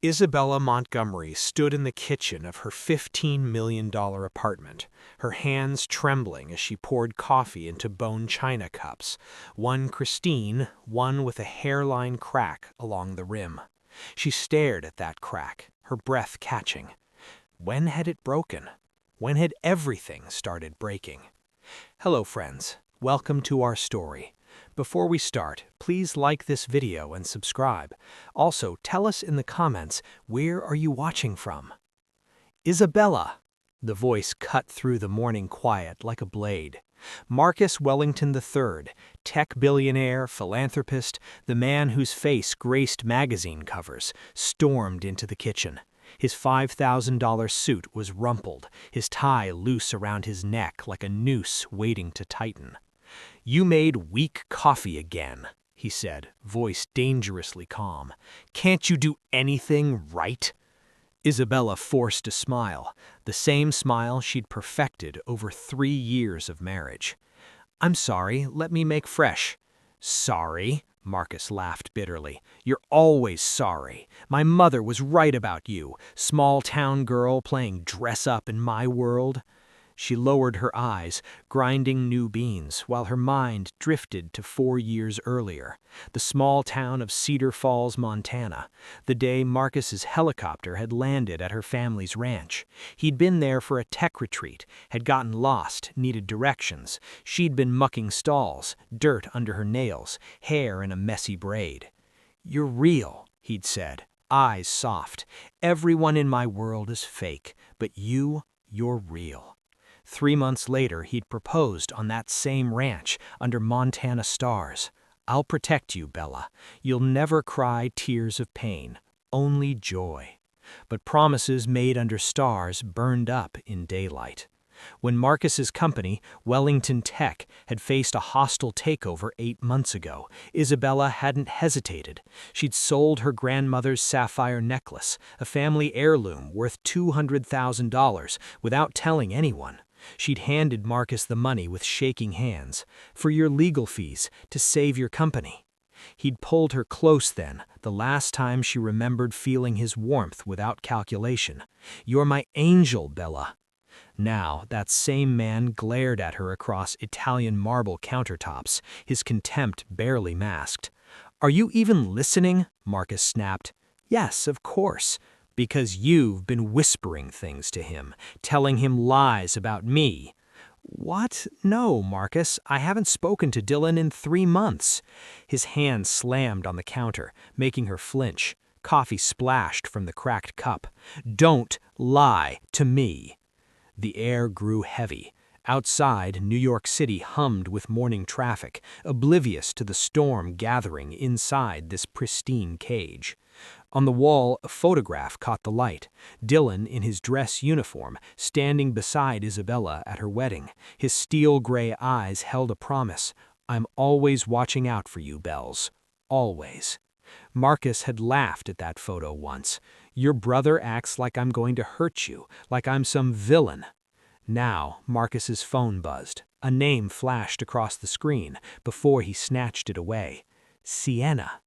Isabella Montgomery stood in the kitchen of her $15 million apartment, her hands trembling as she poured coffee into bone china cups, one pristine, one with a hairline crack along the rim. She stared at that crack, her breath catching. When had it broken? When had everything started breaking? Hello, friends. Welcome to our story. Before we start, please like this video and subscribe. Also, tell us in the comments, where are you watching from? Isabella. The voice cut through the morning quiet like a blade. Marcus Wellington III, tech billionaire, philanthropist, the man whose face graced magazine covers, stormed into the kitchen. His $5,000 suit was rumpled, his tie loose around his neck like a noose waiting to tighten. "You made weak coffee again," he said, voice dangerously calm. "Can't you do anything right?" Isabella forced a smile, the same smile she'd perfected over 3 years of marriage. "I'm sorry, let me make fresh." "Sorry?" Marcus laughed bitterly. "You're always sorry. My mother was right about you, small-town girl playing dress-up in my world." She lowered her eyes, grinding new beans, while her mind drifted to 4 years earlier, the small town of Cedar Falls, Montana, the day Marcus's helicopter had landed at her family's ranch. He'd been there for a tech retreat, had gotten lost, needed directions. She'd been mucking stalls, dirt under her nails, hair in a messy braid. "You're real," he'd said, eyes soft. "Everyone in my world is fake, but you're real." 3 months later, he'd proposed on that same ranch under Montana stars. "I'll protect you, Bella. You'll never cry tears of pain, only joy." But promises made under stars burned up in daylight. When Marcus's company, Wellington Tech, had faced a hostile takeover 8 months ago, Isabella hadn't hesitated. She'd sold her grandmother's sapphire necklace, a family heirloom worth $200,000, without telling anyone. She'd handed Marcus the money with shaking hands, "For your legal fees, to save your company." He'd pulled her close then, the last time she remembered feeling his warmth without calculation. "You're my angel, Bella." Now, that same man glared at her across Italian marble countertops, his contempt barely masked. "Are you even listening?" Marcus snapped. "Yes, of course. Because you've been whispering things to him, telling him lies about me." "What? No, Marcus, I haven't spoken to Dylan in 3 months." His hand slammed on the counter, making her flinch. Coffee splashed from the cracked cup. "Don't lie to me." The air grew heavy. Outside, New York City hummed with morning traffic, oblivious to the storm gathering inside this pristine cage. On the wall, a photograph caught the light. Dylan, in his dress uniform, standing beside Isabella at her wedding. His steel-gray eyes held a promise. "I'm always watching out for you, Bells. Always." Marcus had laughed at that photo once. "Your brother acts like I'm going to hurt you, like I'm some villain." Now, Marcus's phone buzzed. A name flashed across the screen before he snatched it away. Sienna.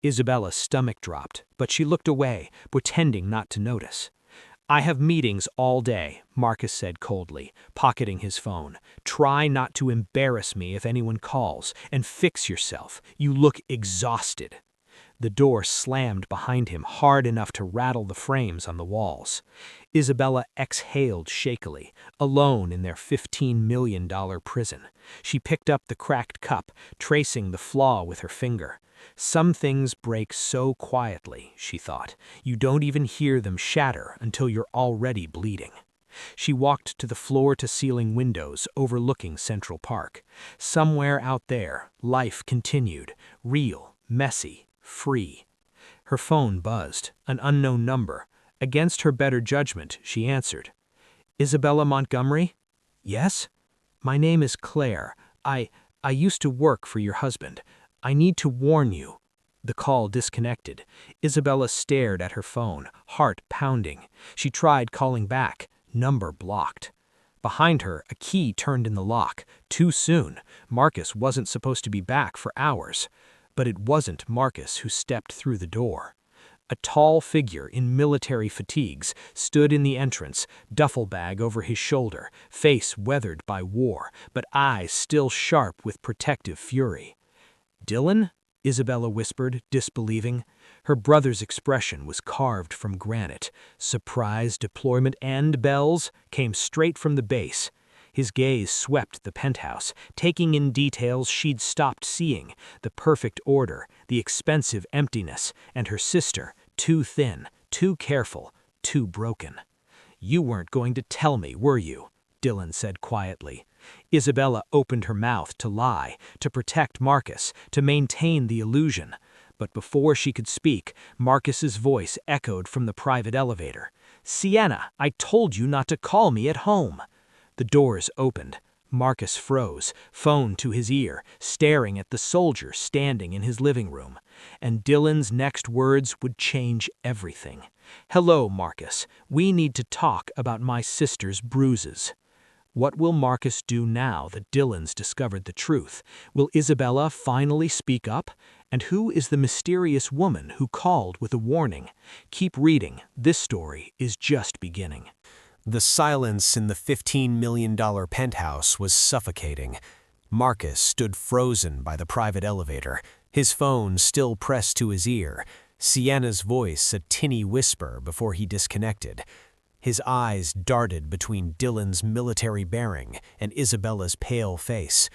Isabella's stomach dropped, but she looked away, pretending not to notice. "I have meetings all day," Marcus said coldly, pocketing his phone. "Try not to embarrass me if anyone calls, and fix yourself. You look exhausted." The door slammed behind him hard enough to rattle the frames on the walls. Isabella exhaled shakily, alone in their $15 million prison. She picked up the cracked cup, tracing the flaw with her finger. "Some things break so quietly," she thought. "You don't even hear them shatter until you're already bleeding." She walked to the floor-to-ceiling windows overlooking Central Park. Somewhere out there, life continued, real, messy, free. Her phone buzzed, an unknown number. Against her better judgment, she answered. "Isabella Montgomery?" "Yes?" "My name is Claire. I used to work for your husband. I need to warn you." The call disconnected. Isabella stared at her phone, heart pounding. She tried calling back. Number blocked. Behind her, a key turned in the lock. Too soon. Marcus wasn't supposed to be back for hours. But it wasn't Marcus who stepped through the door. A tall figure in military fatigues stood in the entrance, duffel bag over his shoulder, face weathered by war, but eyes still sharp with protective fury. "Dylan?" Isabella whispered, disbelieving. Her brother's expression was carved from granite. Surprise, deployment, and bells came straight from the base. His gaze swept the penthouse, taking in details she'd stopped seeing, the perfect order, the expensive emptiness, and her sister, too thin, too careful, too broken. "You weren't going to tell me, were you?" Dylan said quietly. Isabella opened her mouth to lie, to protect Marcus, to maintain the illusion. But before she could speak, Marcus's voice echoed from the private elevator. "Sienna, I told you not to call me at home." The doors opened. Marcus froze, phone to his ear, staring at the soldier standing in his living room. And Dylan's next words would change everything. "Hello, Marcus. We need to talk about my sister's bruises." What will Marcus do now that Dylan's discovered the truth? Will Isabella finally speak up? And who is the mysterious woman who called with a warning? Keep reading. This story is just beginning. The silence in the $15 million penthouse was suffocating. Marcus stood frozen by the private elevator, his phone still pressed to his ear, Sienna's voice a tinny whisper before he disconnected. His eyes darted between Dylan's military bearing and Isabella's pale face.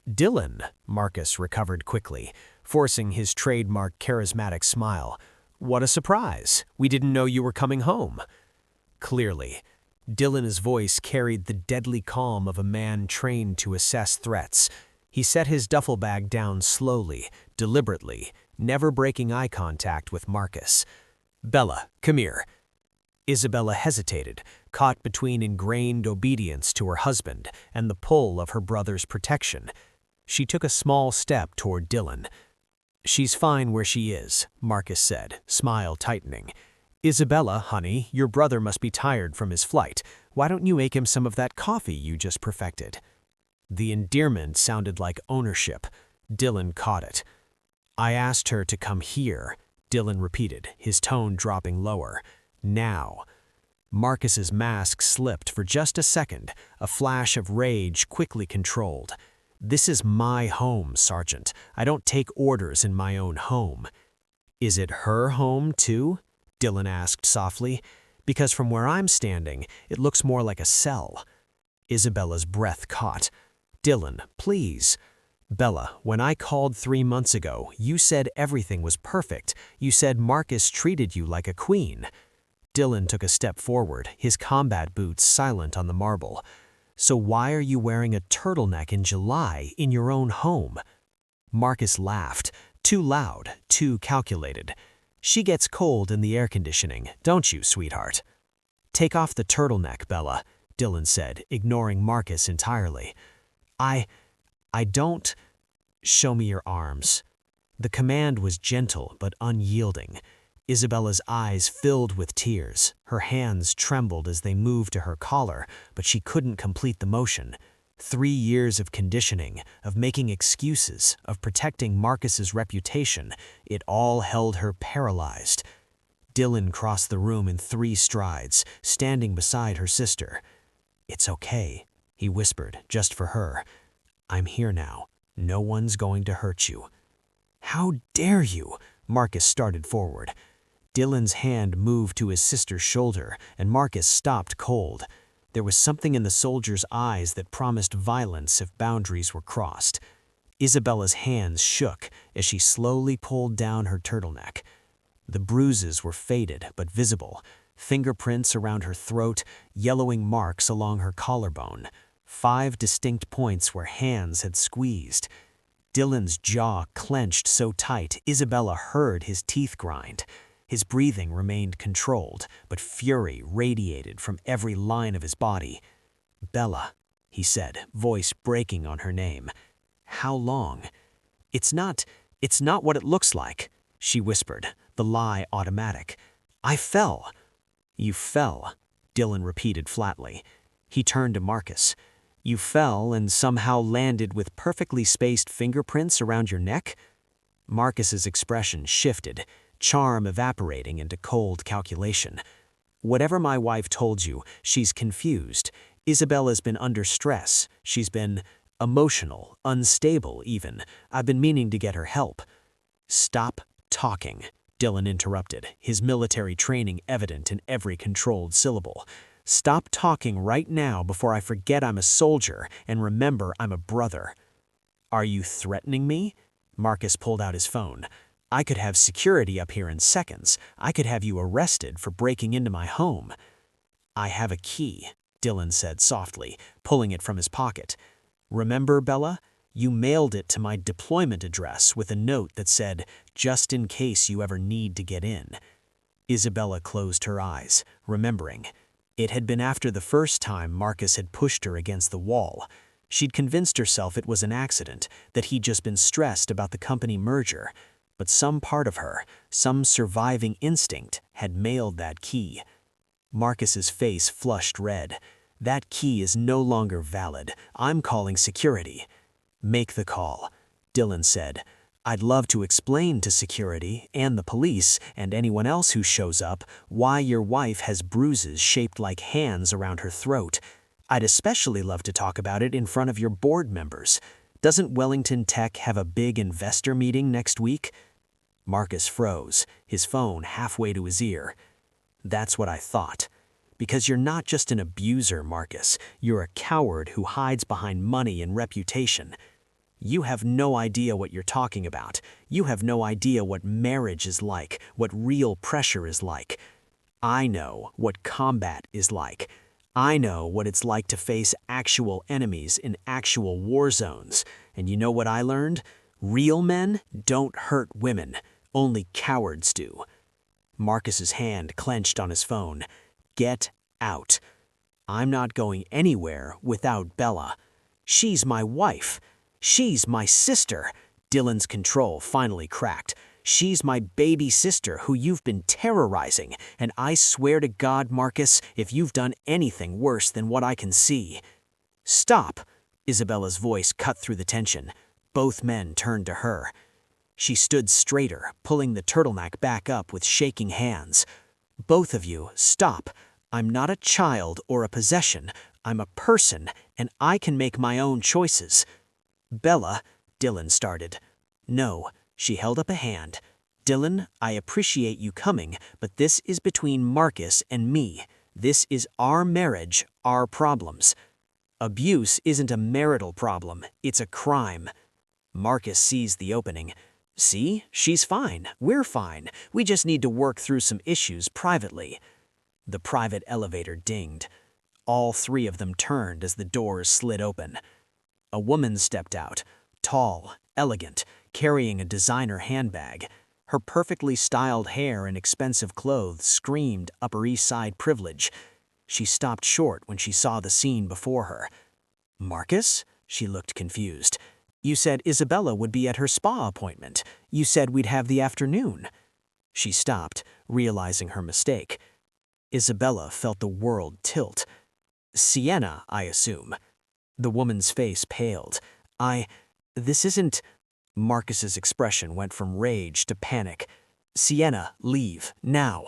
"Dylan," Marcus recovered quickly, forcing his trademark charismatic smile. "What a surprise! We didn't know you were coming home." Clearly, Dylan's voice carried the deadly calm of a man trained to assess threats. He set his duffel bag down slowly, deliberately, never breaking eye contact with Marcus. "Bella, come here." Isabella hesitated, caught between ingrained obedience to her husband and the pull of her brother's protection. She took a small step toward Dylan. "She's fine where she is," Marcus said, smile tightening. "Isabella, honey, your brother must be tired from his flight. Why don't you make him some of that coffee you just perfected?" The endearment sounded like ownership. Dylan caught it. "I asked her to come here," Dylan repeated, his tone dropping lower. "Now." Marcus's mask slipped for just a second, a flash of rage quickly controlled. "This is my home, Sergeant. I don't take orders in my own home." "Is it her home, too?" Dylan asked softly. "Because from where I'm standing, it looks more like a cell." Isabella's breath caught. "Dylan, please." "Bella, when I called 3 months ago, you said everything was perfect. You said Marcus treated you like a queen." Dylan took a step forward, his combat boots silent on the marble. "So why are you wearing a turtleneck in July in your own home?" Marcus laughed, too loud, too calculated. "She gets cold in the air conditioning, don't you, sweetheart?" "Take off the turtleneck, Bella," Dylan said, ignoring Marcus entirely. I don't." "Show me your arms." The command was gentle but unyielding. Isabella's eyes filled with tears. Her hands trembled as they moved to her collar, but she couldn't complete the motion. 3 years of conditioning, of making excuses, of protecting Marcus's reputation, it all held her paralyzed. Dylan crossed the room in 3 strides, standing beside her sister. "It's okay," he whispered, just for her. "I'm here now. No one's going to hurt you." "How dare you?" Marcus started forward. Dylan's hand moved to his sister's shoulder, and Marcus stopped cold. There was something in the soldier's eyes that promised violence if boundaries were crossed. Isabella's hands shook as she slowly pulled down her turtleneck. The bruises were faded but visible, fingerprints around her throat, yellowing marks along her collarbone. 5 distinct points where hands had squeezed. Dylan's jaw clenched so tight Isabella heard his teeth grind. His breathing remained controlled, but fury radiated from every line of his body. "Bella," he said, voice breaking on her name. "How long?" It's not what it looks like," she whispered, the lie automatic. "I fell." "You fell," Dylan repeated flatly. He turned to Marcus. "You fell and somehow landed with perfectly spaced fingerprints around your neck?" Marcus's expression shifted. charm evaporating into cold calculation. Whatever my wife told you, she's confused. Isabella's been under stress. She's been emotional, unstable even. I've been meaning to get her help. Stop talking, Dylan interrupted, his military training evident in every controlled syllable. Stop talking right now before I forget I'm a soldier and remember I'm a brother. Are you threatening me? Marcus pulled out his phone. I could have security up here in seconds. I could have you arrested for breaking into my home. I have a key, Dylan said softly, pulling it from his pocket. Remember, Bella? You mailed it to my deployment address with a note that said, just in case you ever need to get in. Isabella closed her eyes, remembering. It had been after the first time Marcus had pushed her against the wall. She'd convinced herself it was an accident, that he'd just been stressed about the company merger. But some part of her, some surviving instinct, had mailed that key. Marcus's face flushed red. That key is no longer valid. I'm calling security. Make the call, Dylan said. I'd love to explain to security and the police and anyone else who shows up why your wife has bruises shaped like hands around her throat. I'd especially love to talk about it in front of your board members. Doesn't Wellington Tech have a big investor meeting next week? Marcus froze, his phone halfway to his ear. That's what I thought. Because you're not just an abuser, Marcus. You're a coward who hides behind money and reputation. You have no idea what you're talking about. You have no idea what marriage is like, what real pressure is like. I know what combat is like. I know what it's like to face actual enemies in actual war zones. And you know what I learned? Real men don't hurt women. Only cowards do. Marcus's hand clenched on his phone. Get out. I'm not going anywhere without Bella. She's my wife. She's my sister. Dylan's control finally cracked. She's my baby sister who you've been terrorizing, and I swear to God, Marcus, if you've done anything worse than what I can see. Stop! Isabella's voice cut through the tension. Both men turned to her. She stood straighter, pulling the turtleneck back up with shaking hands. Both of you, stop. I'm not a child or a possession. I'm a person, and I can make my own choices. Bella, Dylan started. No, she held up a hand. Dylan, I appreciate you coming, but this is between Marcus and me. This is our marriage, our problems. Abuse isn't a marital problem, it's a crime. Marcus seized the opening. See, she's fine, we're fine. We just need to work through some issues privately. The private elevator dinged. All three of them turned as the doors slid open. A woman stepped out, tall, elegant, carrying a designer handbag. Her perfectly styled hair and expensive clothes screamed Upper East Side privilege. She stopped short when she saw the scene before her. Marcus? She looked confused. You said Isabella would be at her spa appointment. You said we'd have the afternoon. She stopped, realizing her mistake. Isabella felt the world tilt. Sienna, I assume. The woman's face paled. This isn't... Marcus's expression went from rage to panic. Sienna, leave, now.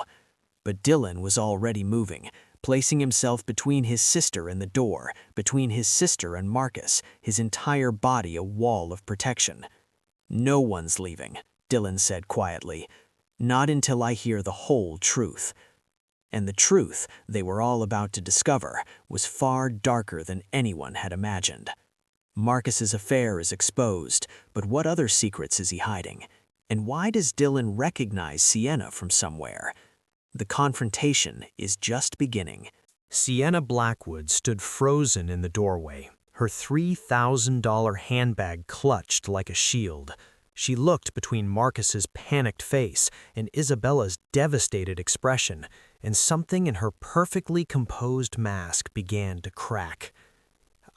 But Dylan was already moving, placing himself between his sister and the door, between his sister and Marcus, his entire body a wall of protection. No one's leaving, Dylan said quietly. Not until I hear the whole truth. And the truth they were all about to discover was far darker than anyone had imagined. Marcus's affair is exposed, but what other secrets is he hiding? And why does Dylan recognize Sienna from somewhere? The confrontation is just beginning. Sienna Blackwood stood frozen in the doorway, her $3,000 handbag clutched like a shield. She looked between Marcus's panicked face and Isabella's devastated expression, and something in her perfectly composed mask began to crack.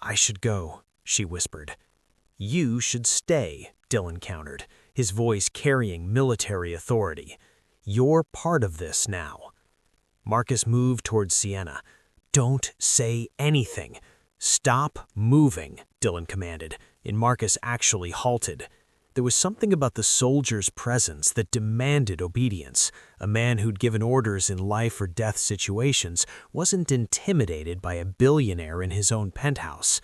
I should go, she whispered. You should stay, Dylan countered, his voice carrying military authority. You're part of this now. Marcus moved towards Sienna. Don't say anything. Stop moving, Dylan commanded, and Marcus actually halted. There was something about the soldier's presence that demanded obedience. A man who'd given orders in life or death situations wasn't intimidated by a billionaire in his own penthouse.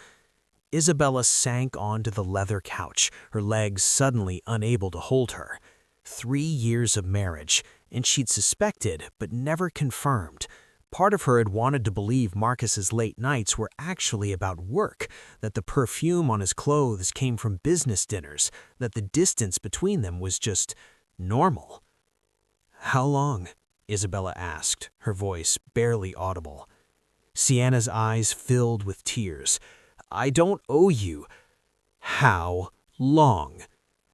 Isabella sank onto the leather couch, her legs suddenly unable to hold her. 3 years of marriage, and she'd suspected but never confirmed. Part of her had wanted to believe Marcus's late nights were actually about work, that the perfume on his clothes came from business dinners, that the distance between them was just normal. "How long?" Isabella asked, her voice barely audible. Sienna's eyes filled with tears. "I don't owe you." "How long?"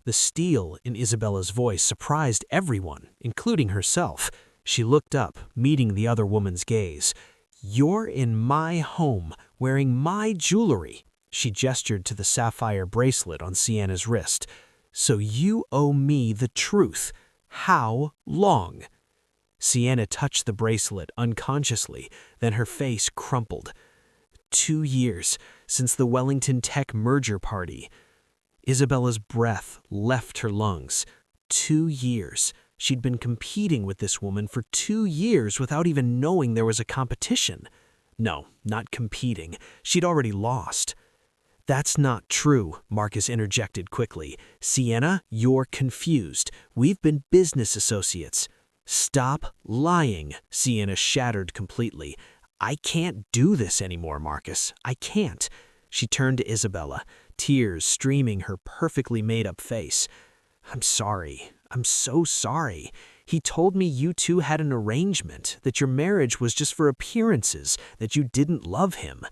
The steel in Isabella's voice surprised everyone, including herself. She looked up, meeting the other woman's gaze. "You're in my home, wearing my jewelry." She gestured to the sapphire bracelet on Sienna's wrist. "So you owe me the truth. How long?" Sienna touched the bracelet unconsciously, then her face crumpled. 2 years, since the Wellington Tech merger party. Isabella's breath left her lungs. 2 years. She'd been competing with this woman for 2 years without even knowing there was a competition. No, not competing. She'd already lost. "That's not true," Marcus interjected quickly. "Sienna, you're confused. We've been business associates." "Stop lying," Sienna shattered completely. "I can't do this anymore, Marcus. I can't." She turned to Isabella, tears streaming her perfectly made-up face. "I'm sorry. I'm so sorry. He told me you two had an arrangement, that your marriage was just for appearances, that you didn't love him."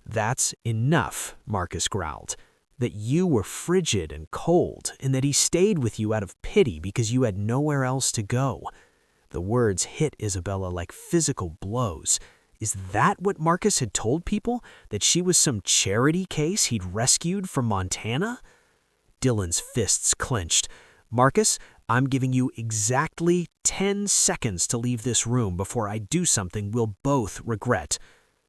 "That's enough," Marcus growled. "That you were frigid and cold, and that he stayed with you out of pity because you had nowhere else to go." The words hit Isabella like physical blows. Is that what Marcus had told people? That she was some charity case he'd rescued from Montana? Dylan's fists clenched. "Marcus, I'm giving you exactly 10 seconds to leave this room before I do something we'll both regret.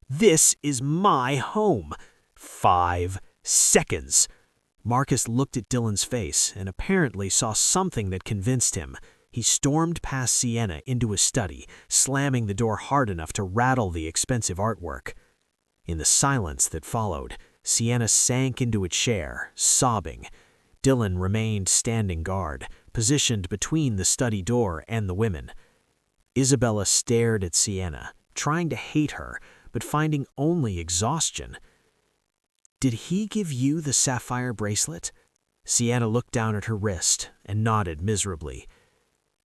This is my home." 5 seconds. Marcus looked at Dylan's face and apparently saw something that convinced him. He stormed past Sienna into his study, slamming the door hard enough to rattle the expensive artwork. In the silence that followed, Sienna sank into a chair, sobbing. Dylan remained standing guard, positioned between the study door and the women. Isabella stared at Sienna, trying to hate her, but finding only exhaustion. "Did he give you the sapphire bracelet?" Sienna looked down at her wrist and nodded miserably.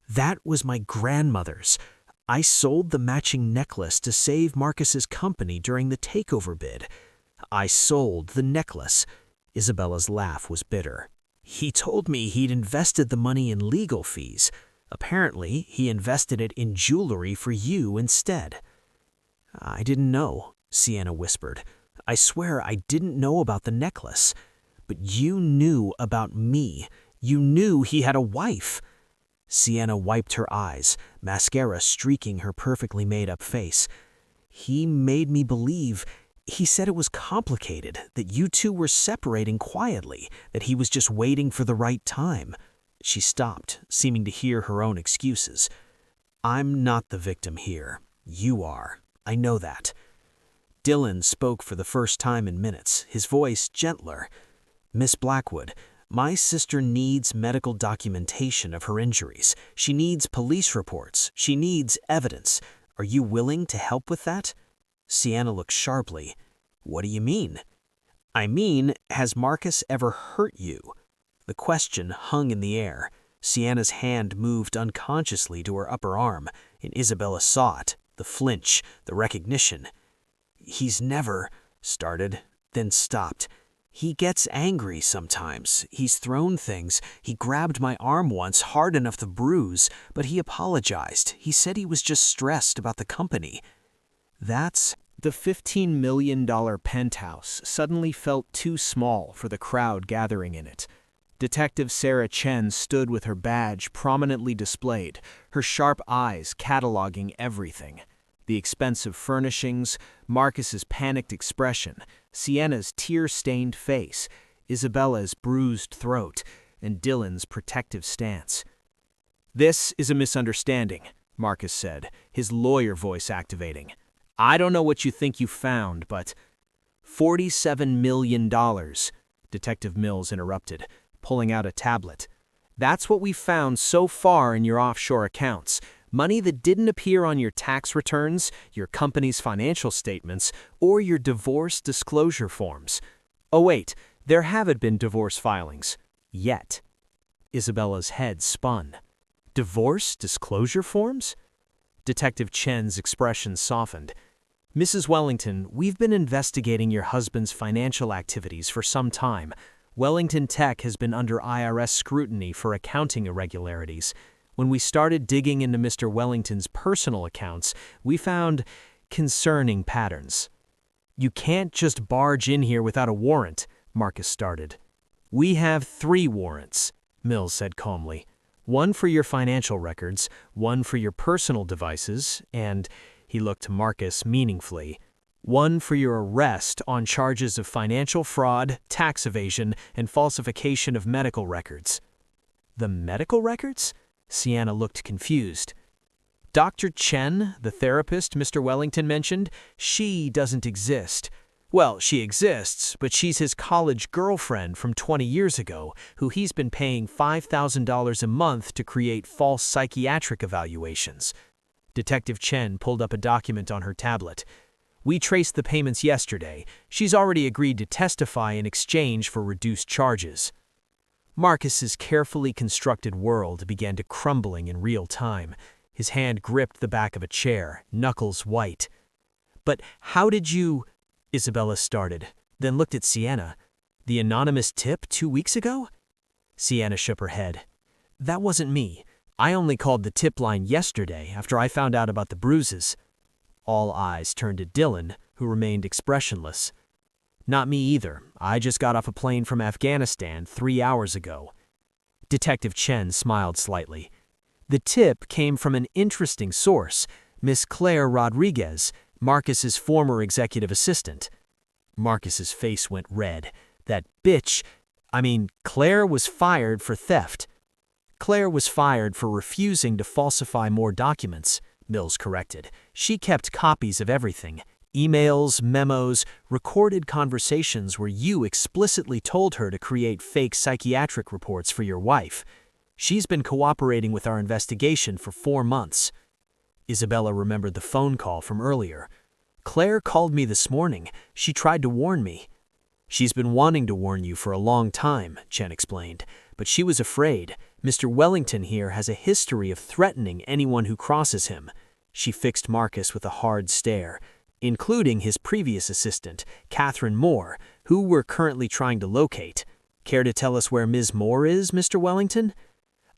"That was my grandmother's. I sold the matching necklace to save Marcus's company during the takeover bid. I sold the necklace." Isabella's laugh was bitter. "He told me he'd invested the money in legal fees. Apparently, he invested it in jewelry for you instead." "I didn't know," Sienna whispered. "I swear I didn't know about the necklace. But you knew about me. You knew he had a wife." Sienna wiped her eyes, mascara streaking her perfectly made-up face. "He made me believe. He said it was complicated, that you two were separating quietly, that he was just waiting for the right time." She stopped, seeming to hear her own excuses. "I'm not the victim here. You are. I know that." Dylan spoke for the first time in minutes, his voice gentler. "Miss Blackwood, my sister needs medical documentation of her injuries. She needs police reports. She needs evidence. Are you willing to help with that?" Sienna looked sharply. "What do you mean?" "I mean, has Marcus ever hurt you?" The question hung in the air. Sienna's hand moved unconsciously to her upper arm, and Isabella saw it, the flinch, the recognition. "He's never," started, then stopped. "He gets angry sometimes. He's thrown things. He grabbed my arm once hard enough to bruise, but he apologized. He said he was just stressed about the company." That's the $15 million penthouse suddenly felt too small for the crowd gathering in it. Detective Sarah Chen stood with her badge prominently displayed, her sharp eyes cataloging everything. The expensive furnishings, Marcus's panicked expression, Sienna's tear-stained face, Isabella's bruised throat. and Dylan's protective stance. "This is a misunderstanding," Marcus said, his lawyer voice activating. "I don't know what you think you found, but—" $47 million, Detective Mills interrupted, pulling out a tablet. "That's what we've found so far in your offshore accounts. Money that didn't appear on your tax returns, your company's financial statements, or your divorce disclosure forms. Oh wait, there haven't been divorce filings. Yet." Isabella's head spun. "Divorce disclosure forms?" Detective Chen's expression softened. "Mrs. Wellington, we've been investigating your husband's financial activities for some time. Wellington Tech has been under IRS scrutiny for accounting irregularities. When we started digging into Mr. Wellington's personal accounts, we found concerning patterns." "You can't just barge in here without a warrant," Marcus started. "We have 3 warrants," Mills said calmly. "One for your financial records, one for your personal devices, and," he looked to Marcus meaningfully, "one for your arrest on charges of financial fraud, tax evasion, and falsification of medical records." "The medical records?" Sienna looked confused. "Dr. Chen, the therapist Mr. Wellington mentioned, she doesn't exist. Well, she exists, but she's his college girlfriend from 20 years ago, who he's been paying $5,000 a month to create false psychiatric evaluations." Detective Chen pulled up a document on her tablet. "We traced the payments yesterday. She's already agreed to testify in exchange for reduced charges." Marcus's carefully constructed world began to crumbling in real time. His hand gripped the back of a chair, knuckles white. "But how did you—" Isabella started, then looked at Sienna. "The anonymous tip 2 weeks ago?" Sienna shook her head. "That wasn't me. I only called the tip line yesterday after I found out about the bruises." All eyes turned to Dylan, who remained expressionless. "Not me either. I just got off a plane from Afghanistan 3 hours ago." Detective Chen smiled slightly. "The tip came from an interesting source, Miss Claire Rodriguez, Marcus's former executive assistant." Marcus's face went red. "That bitch— Claire was fired for theft." "Claire was fired for refusing to falsify more documents," Mills corrected. "She kept copies of everything. Emails, memos, recorded conversations where you explicitly told her to create fake psychiatric reports for your wife. She's been cooperating with our investigation for 4 months." Isabella remembered the phone call from earlier. "Claire called me this morning. She tried to warn me." "She's been wanting to warn you for a long time," Chen explained, "but she was afraid. Mr. Wellington here has a history of threatening anyone who crosses him." She fixed Marcus with a hard stare. "Including his previous assistant, Catherine Moore, who we're currently trying to locate. Care to tell us where Ms. Moore is, Mr. Wellington?"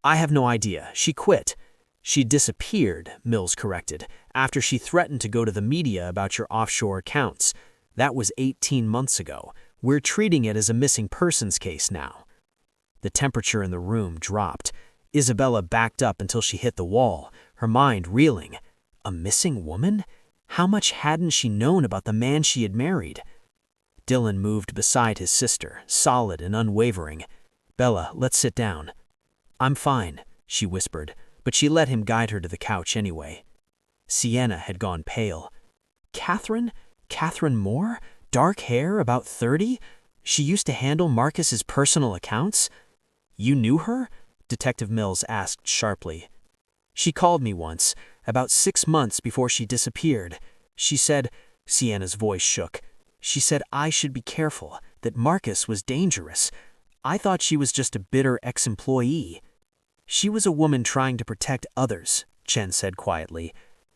"I have no idea. She quit." "She disappeared," Mills corrected, "after she threatened to go to the media about your offshore accounts. That was 18 months ago. We're treating it as a missing persons case now." The temperature in the room dropped. Isabella backed up until she hit the wall, her mind reeling. A missing woman? How much hadn't she known about the man she had married? Dylan moved beside his sister, solid and unwavering. "Bella, let's sit down." "I'm fine," she whispered, but she let him guide her to the couch anyway. Sienna had gone pale. "Catherine? Catherine Moore? Dark hair, about 30? She used to handle Marcus's personal accounts?" "You knew her?" Detective Mills asked sharply. "She called me once, about 6 months before she disappeared. She said," Sienna's voice shook, "she said I should be careful, that Marcus was dangerous. I thought she was just a bitter ex-employee." "She was a woman trying to protect others," Chen said quietly.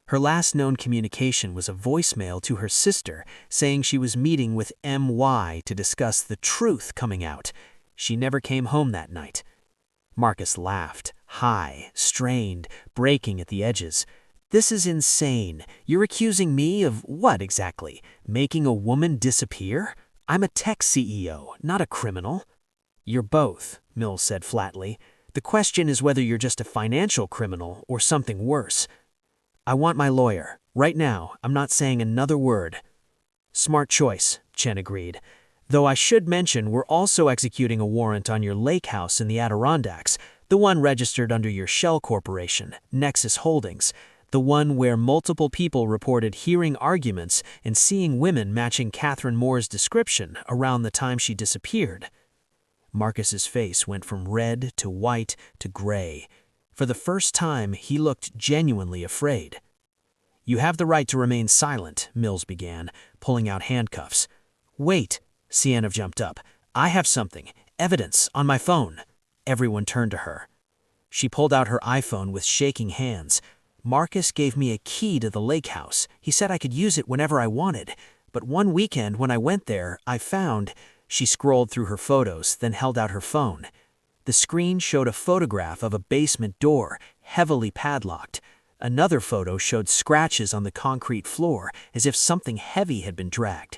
"Her last known communication was a voicemail to her sister saying she was meeting with MY to discuss the truth coming out. She never came home that night." Marcus laughed, high, strained, breaking at the edges. "This is insane. You're accusing me of what exactly? Making a woman disappear? I'm a tech CEO, not a criminal." "You're both," Mills said flatly. "The question is whether you're just a financial criminal or something worse." "I want my lawyer. Right now, I'm not saying another word." "Smart choice," Chen agreed. Though I should mention we're also executing a warrant on your lake house in the Adirondacks, the one registered under your shell corporation, Nexus Holdings, the one where multiple people reported hearing arguments and seeing women matching Catherine Moore's description around the time she disappeared. Marcus's face went from red to white to gray. For the first time, he looked genuinely afraid. "You have the right to remain silent," Mills began, pulling out handcuffs. "Wait," Sienna jumped up. "I have something, evidence, on my phone." Everyone turned to her. She pulled out her iPhone with shaking hands. "Marcus gave me a key to the lake house. He said I could use it whenever I wanted. But one weekend when I went there, I found—" She scrolled through her photos, then held out her phone. The screen showed a photograph of a basement door, heavily padlocked. Another photo showed scratches on the concrete floor, as if something heavy had been dragged.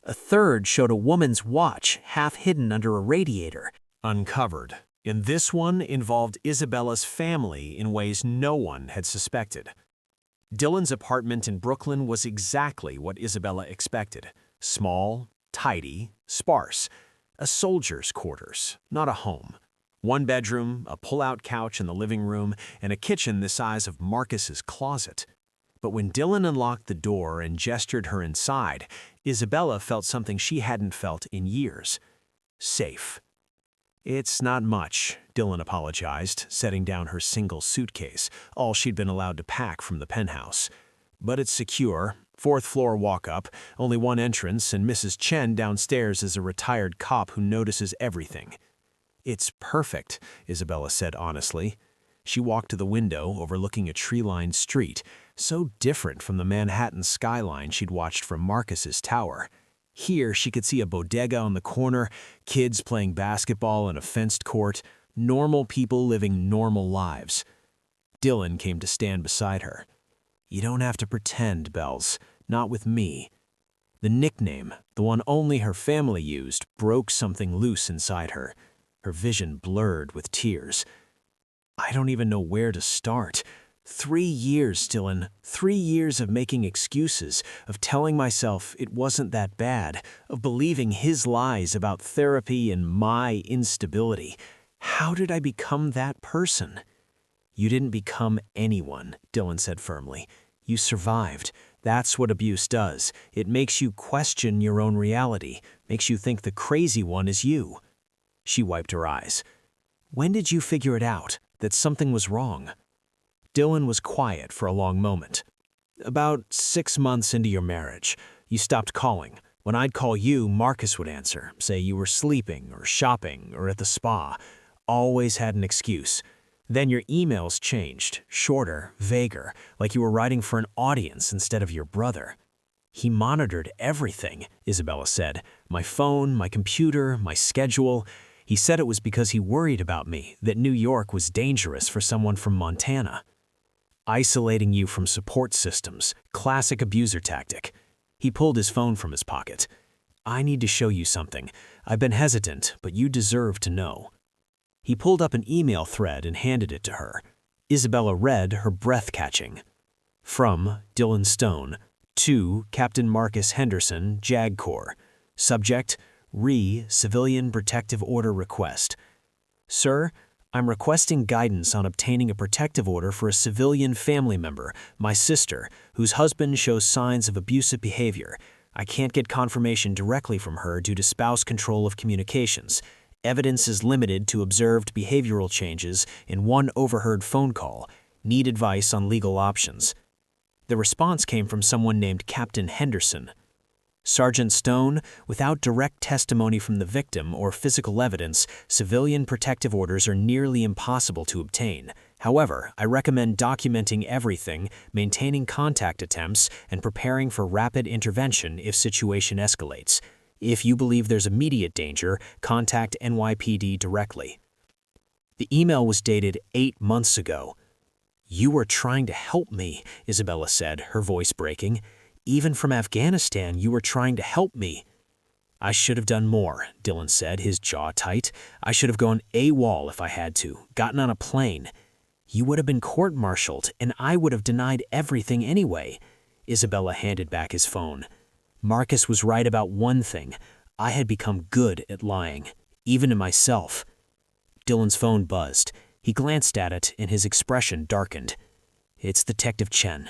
A third showed a woman's watch, half hidden under a radiator. Uncovered. And this one involved Isabella's family in ways no one had suspected. Dylan's apartment in Brooklyn was exactly what Isabella expected. Small, tidy, sparse. A soldier's quarters, not a home. One bedroom, a pull-out couch in the living room, and a kitchen the size of Marcus's closet. But when Dylan unlocked the door and gestured her inside, Isabella felt something she hadn't felt in years. Safe. "It's not much," Dylan apologized, setting down her single suitcase, all she'd been allowed to pack from the penthouse. "But it's secure. 4th floor walk-up, only one entrance, and Mrs. Chen downstairs is a retired cop who notices everything." "It's perfect," Isabella said honestly. She walked to the window overlooking a tree-lined street, so different from the Manhattan skyline she'd watched from Marcus's tower. Here she could see a bodega on the corner, kids playing basketball in a fenced court, normal people living normal lives. Dylan came to stand beside her. "You don't have to pretend, Bells. Not with me." The nickname, the one only her family used, broke something loose inside her. Her vision blurred with tears. "I don't even know where to start. 3 years, Dylan. 3 years of making excuses, of telling myself it wasn't that bad, of believing his lies about therapy and my instability. How did I become that person?" "You didn't become anyone," Dylan said firmly. "You survived. That's what abuse does. It makes you question your own reality, makes you think the crazy one is you." She wiped her eyes. "When did you figure it out, that something was wrong?" Dylan was quiet for a long moment. "About 6 months into your marriage. You stopped calling. When I'd call you, Marcus would answer, say you were sleeping or shopping or at the spa. Always had an excuse. Then your emails changed, shorter, vaguer, like you were writing for an audience instead of your brother." "He monitored everything," Isabella said. "My phone, my computer, my schedule. He said it was because he worried about me, that New York was dangerous for someone from Montana. Isolating you from support systems, classic abuser tactic." He pulled his phone from his pocket. "I need to show you something. I've been hesitant, but you deserve to know." He pulled up an email thread and handed it to her. Isabella read, her breath catching. "From Dylan Stone to Captain Marcus Henderson, JAG Corps. Subject, Civilian Protective Order Request. Sir, I'm requesting guidance on obtaining a protective order for a civilian family member, my sister, whose husband shows signs of abusive behavior. I can't get confirmation directly from her due to spouse control of communications. Evidence is limited to observed behavioral changes in one overheard phone call. Need advice on legal options." The response came from someone named Captain Henderson. "Sergeant Stone, without direct testimony from the victim or physical evidence, civilian protective orders are nearly impossible to obtain. However, I recommend documenting everything, maintaining contact attempts, and preparing for rapid intervention if situation escalates. If you believe there's immediate danger, contact NYPD directly." The email was dated 8 months ago. "You were trying to help me," Isabella said, her voice breaking. "Even from Afghanistan, you were trying to help me." "I should have done more," Dylan said, his jaw tight. "I should have gone AWOL if I had to, gotten on a plane. You would have been court-martialed, and I would have denied everything anyway." Isabella handed back his phone. "Marcus was right about one thing. I had become good at lying, even to myself. Dylan's phone buzzed. He glanced at it, and his expression darkened. It's Detective Chen.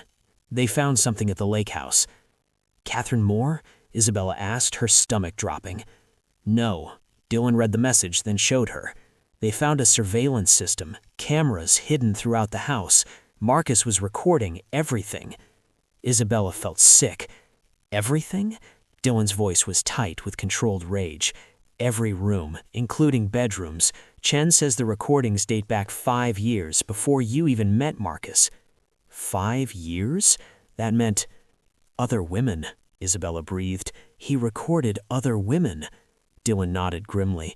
They found something at the lake house. Catherine Moore? Isabella asked, her stomach dropping. No. Dylan read the message, then showed her. They found a surveillance system, cameras hidden throughout the house. Marcus was recording everything. Isabella felt sick. Everything? Dylan's voice was tight with controlled rage. Every room, including bedrooms. Chen says the recordings date back 5 years before you even met Marcus. 5 years? That meant other women, Isabella breathed. He recorded other women. Dylan nodded grimly.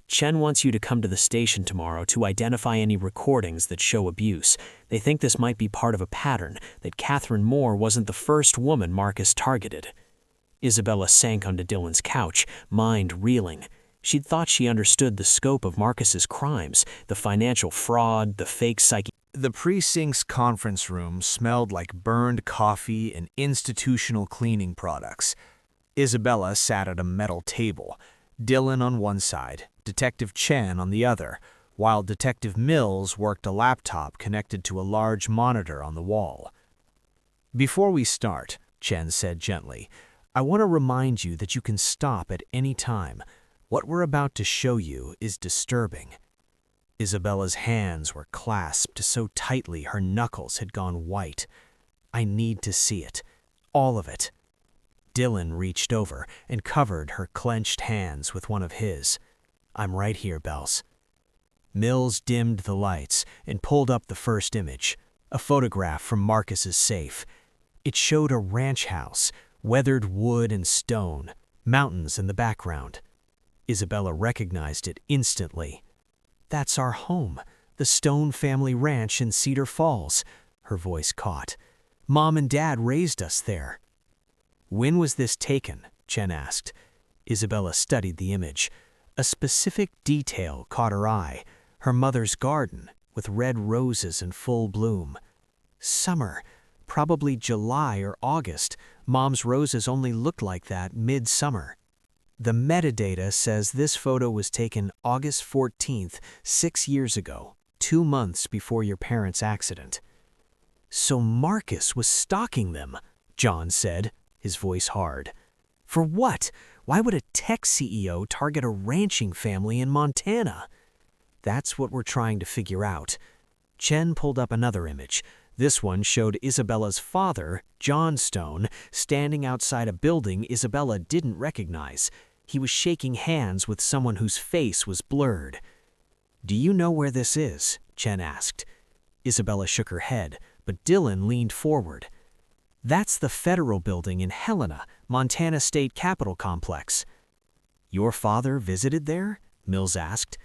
Chen wants you to come to the station tomorrow to identify any recordings that show abuse. They think this might be part of a pattern, that Catherine Moore wasn't the first woman Marcus targeted. Isabella sank onto Dylan's couch, mind reeling. She'd thought she understood the scope of Marcus's crimes, the financial fraud, the fake psyche. The precinct's conference room smelled like burned coffee and institutional cleaning products. Isabella sat at a metal table, Dylan on one side, Detective Chen on the other, while Detective Mills worked a laptop connected to a large monitor on the wall. "Before we start," Chen said gently, "I want to remind you that you can stop at any time. What we're about to show you is disturbing." Isabella's hands were clasped so tightly her knuckles had gone white. "I need to see it. All of it." Dylan reached over and covered her clenched hands with one of his. "I'm right here, Bells." Mills dimmed the lights and pulled up the first image, a photograph from Marcus's safe. It showed a ranch house, weathered wood and stone, mountains in the background. Isabella recognized it instantly. "That's our home, the Stone family ranch in Cedar Falls," her voice caught. "Mom and Dad raised us there." "When was this taken?" Chen asked. Isabella studied the image. A specific detail caught her eye, her mother's garden, with red roses in full bloom. "Summer, probably July or August. Mom's roses only looked like that mid-summer." The metadata says this photo was taken August 14th, 6 years ago, 2 months before your parents' accident. "So Marcus was stalking them," John said, his voice hard. "For what? Why would a tech CEO target a ranching family in Montana?" "That's what we're trying to figure out." Chen pulled up another image. This one showed Isabella's father, John Stone, standing outside a building Isabella didn't recognize. He was shaking hands with someone whose face was blurred. "Do you know where this is?" Chen asked. Isabella shook her head, but Dylan leaned forward. "That's the federal building in Helena, Montana State Capitol Complex." "Your father visited there?" Mills asked.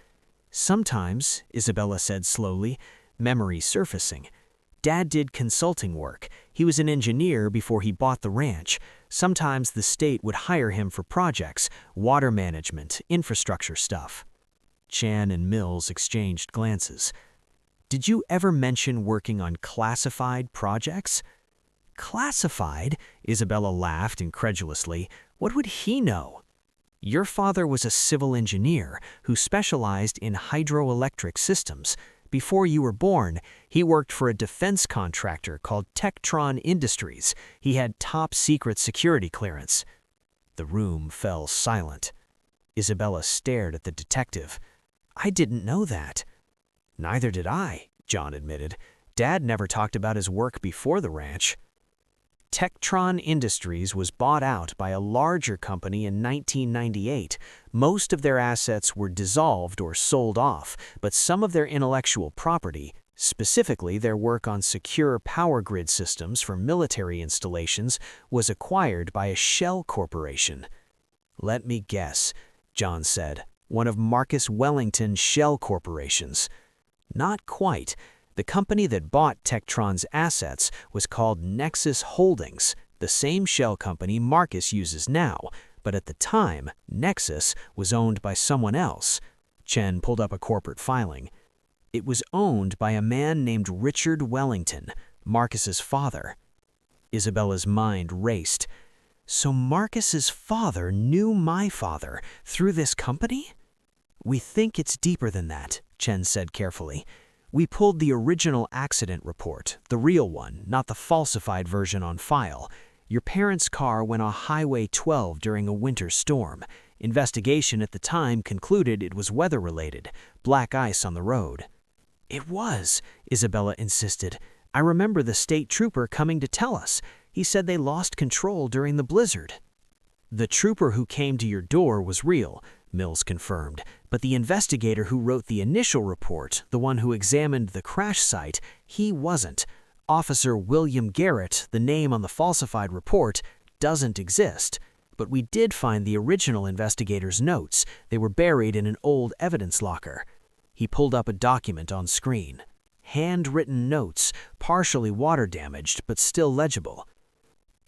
"Sometimes," Isabella said slowly, memory surfacing. "Dad did consulting work. He was an engineer before he bought the ranch. Sometimes the state would hire him for projects, water management, infrastructure stuff." Chan and Mills exchanged glances. "Did you ever mention working on classified projects?" "Classified?" Isabella laughed incredulously. "What would he know?" "Your father was a civil engineer who specialized in hydroelectric systems. Before you were born, he worked for a defense contractor called Tectron Industries. He had top-secret security clearance." The room fell silent. Isabella stared at the detective. "I didn't know that." "Neither did I," John admitted. "Dad never talked about his work before the ranch." Tectron Industries was bought out by a larger company in 1998. Most of their assets were dissolved or sold off, but some of their intellectual property, specifically their work on secure power grid systems for military installations, was acquired by a shell corporation. "Let me guess," John said. "One of Marcus Wellington's shell corporations." "Not quite. The company that bought Tectron's assets was called Nexus Holdings, the same shell company Marcus uses now, but at the time, Nexus was owned by someone else." Chen pulled up a corporate filing. "It was owned by a man named Richard Wellington, Marcus's father." Isabella's mind raced. So Marcus's father knew my father through this company? We think it's deeper than that, Chen said carefully. We pulled the original accident report, the real one, not the falsified version on file. Your parents' car went on Highway 12 during a winter storm. Investigation at the time concluded it was weather-related, black ice on the road. It was, Isabella insisted. I remember the state trooper coming to tell us. He said they lost control during the blizzard. The trooper who came to your door was real, Mills confirmed, but the investigator who wrote the initial report, the one who examined the crash site, he wasn't. Officer William Garrett, the name on the falsified report, doesn't exist. But we did find the original investigator's notes. They were buried in an old evidence locker. He pulled up a document on screen. Handwritten notes, partially water-damaged, but still legible.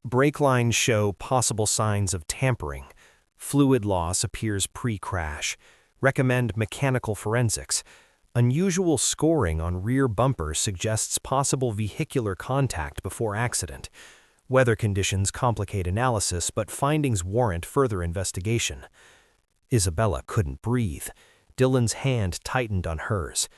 Brake lines show possible signs of tampering. Fluid loss appears pre-crash. Recommend mechanical forensics. Unusual scoring on rear bumpers suggests possible vehicular contact before accident. Weather conditions complicate analysis, but findings warrant further investigation. Isabella couldn't breathe. Dylan's hand tightened on hers.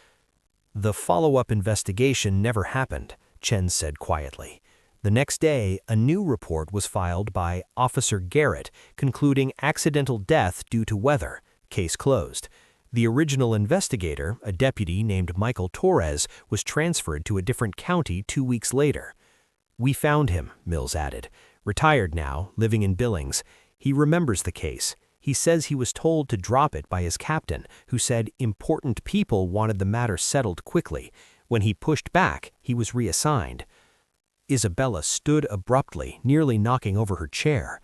The follow-up investigation never happened, Chen said quietly. The next day, a new report was filed by Officer Garrett, concluding accidental death due to weather. Case closed. The original investigator, a deputy named Michael Torres, was transferred to a different county 2 weeks later. We found him, Mills added. Retired now, living in Billings. He remembers the case. He says he was told to drop it by his captain, who said important people wanted the matter settled quickly. When he pushed back, he was reassigned. Isabella stood abruptly, nearly knocking over her chair.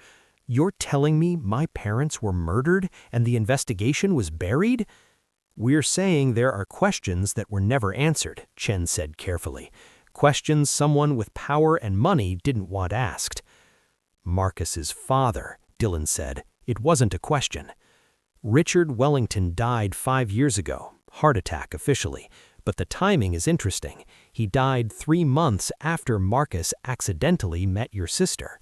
You're telling me my parents were murdered and the investigation was buried? We're saying there are questions that were never answered, Chen said carefully. Questions someone with power and money didn't want asked. Marcus's father, Dylan said. It wasn't a question. Richard Wellington died 5 years ago, heart attack officially, but the timing is interesting. He died 3 months after Marcus accidentally met your sister.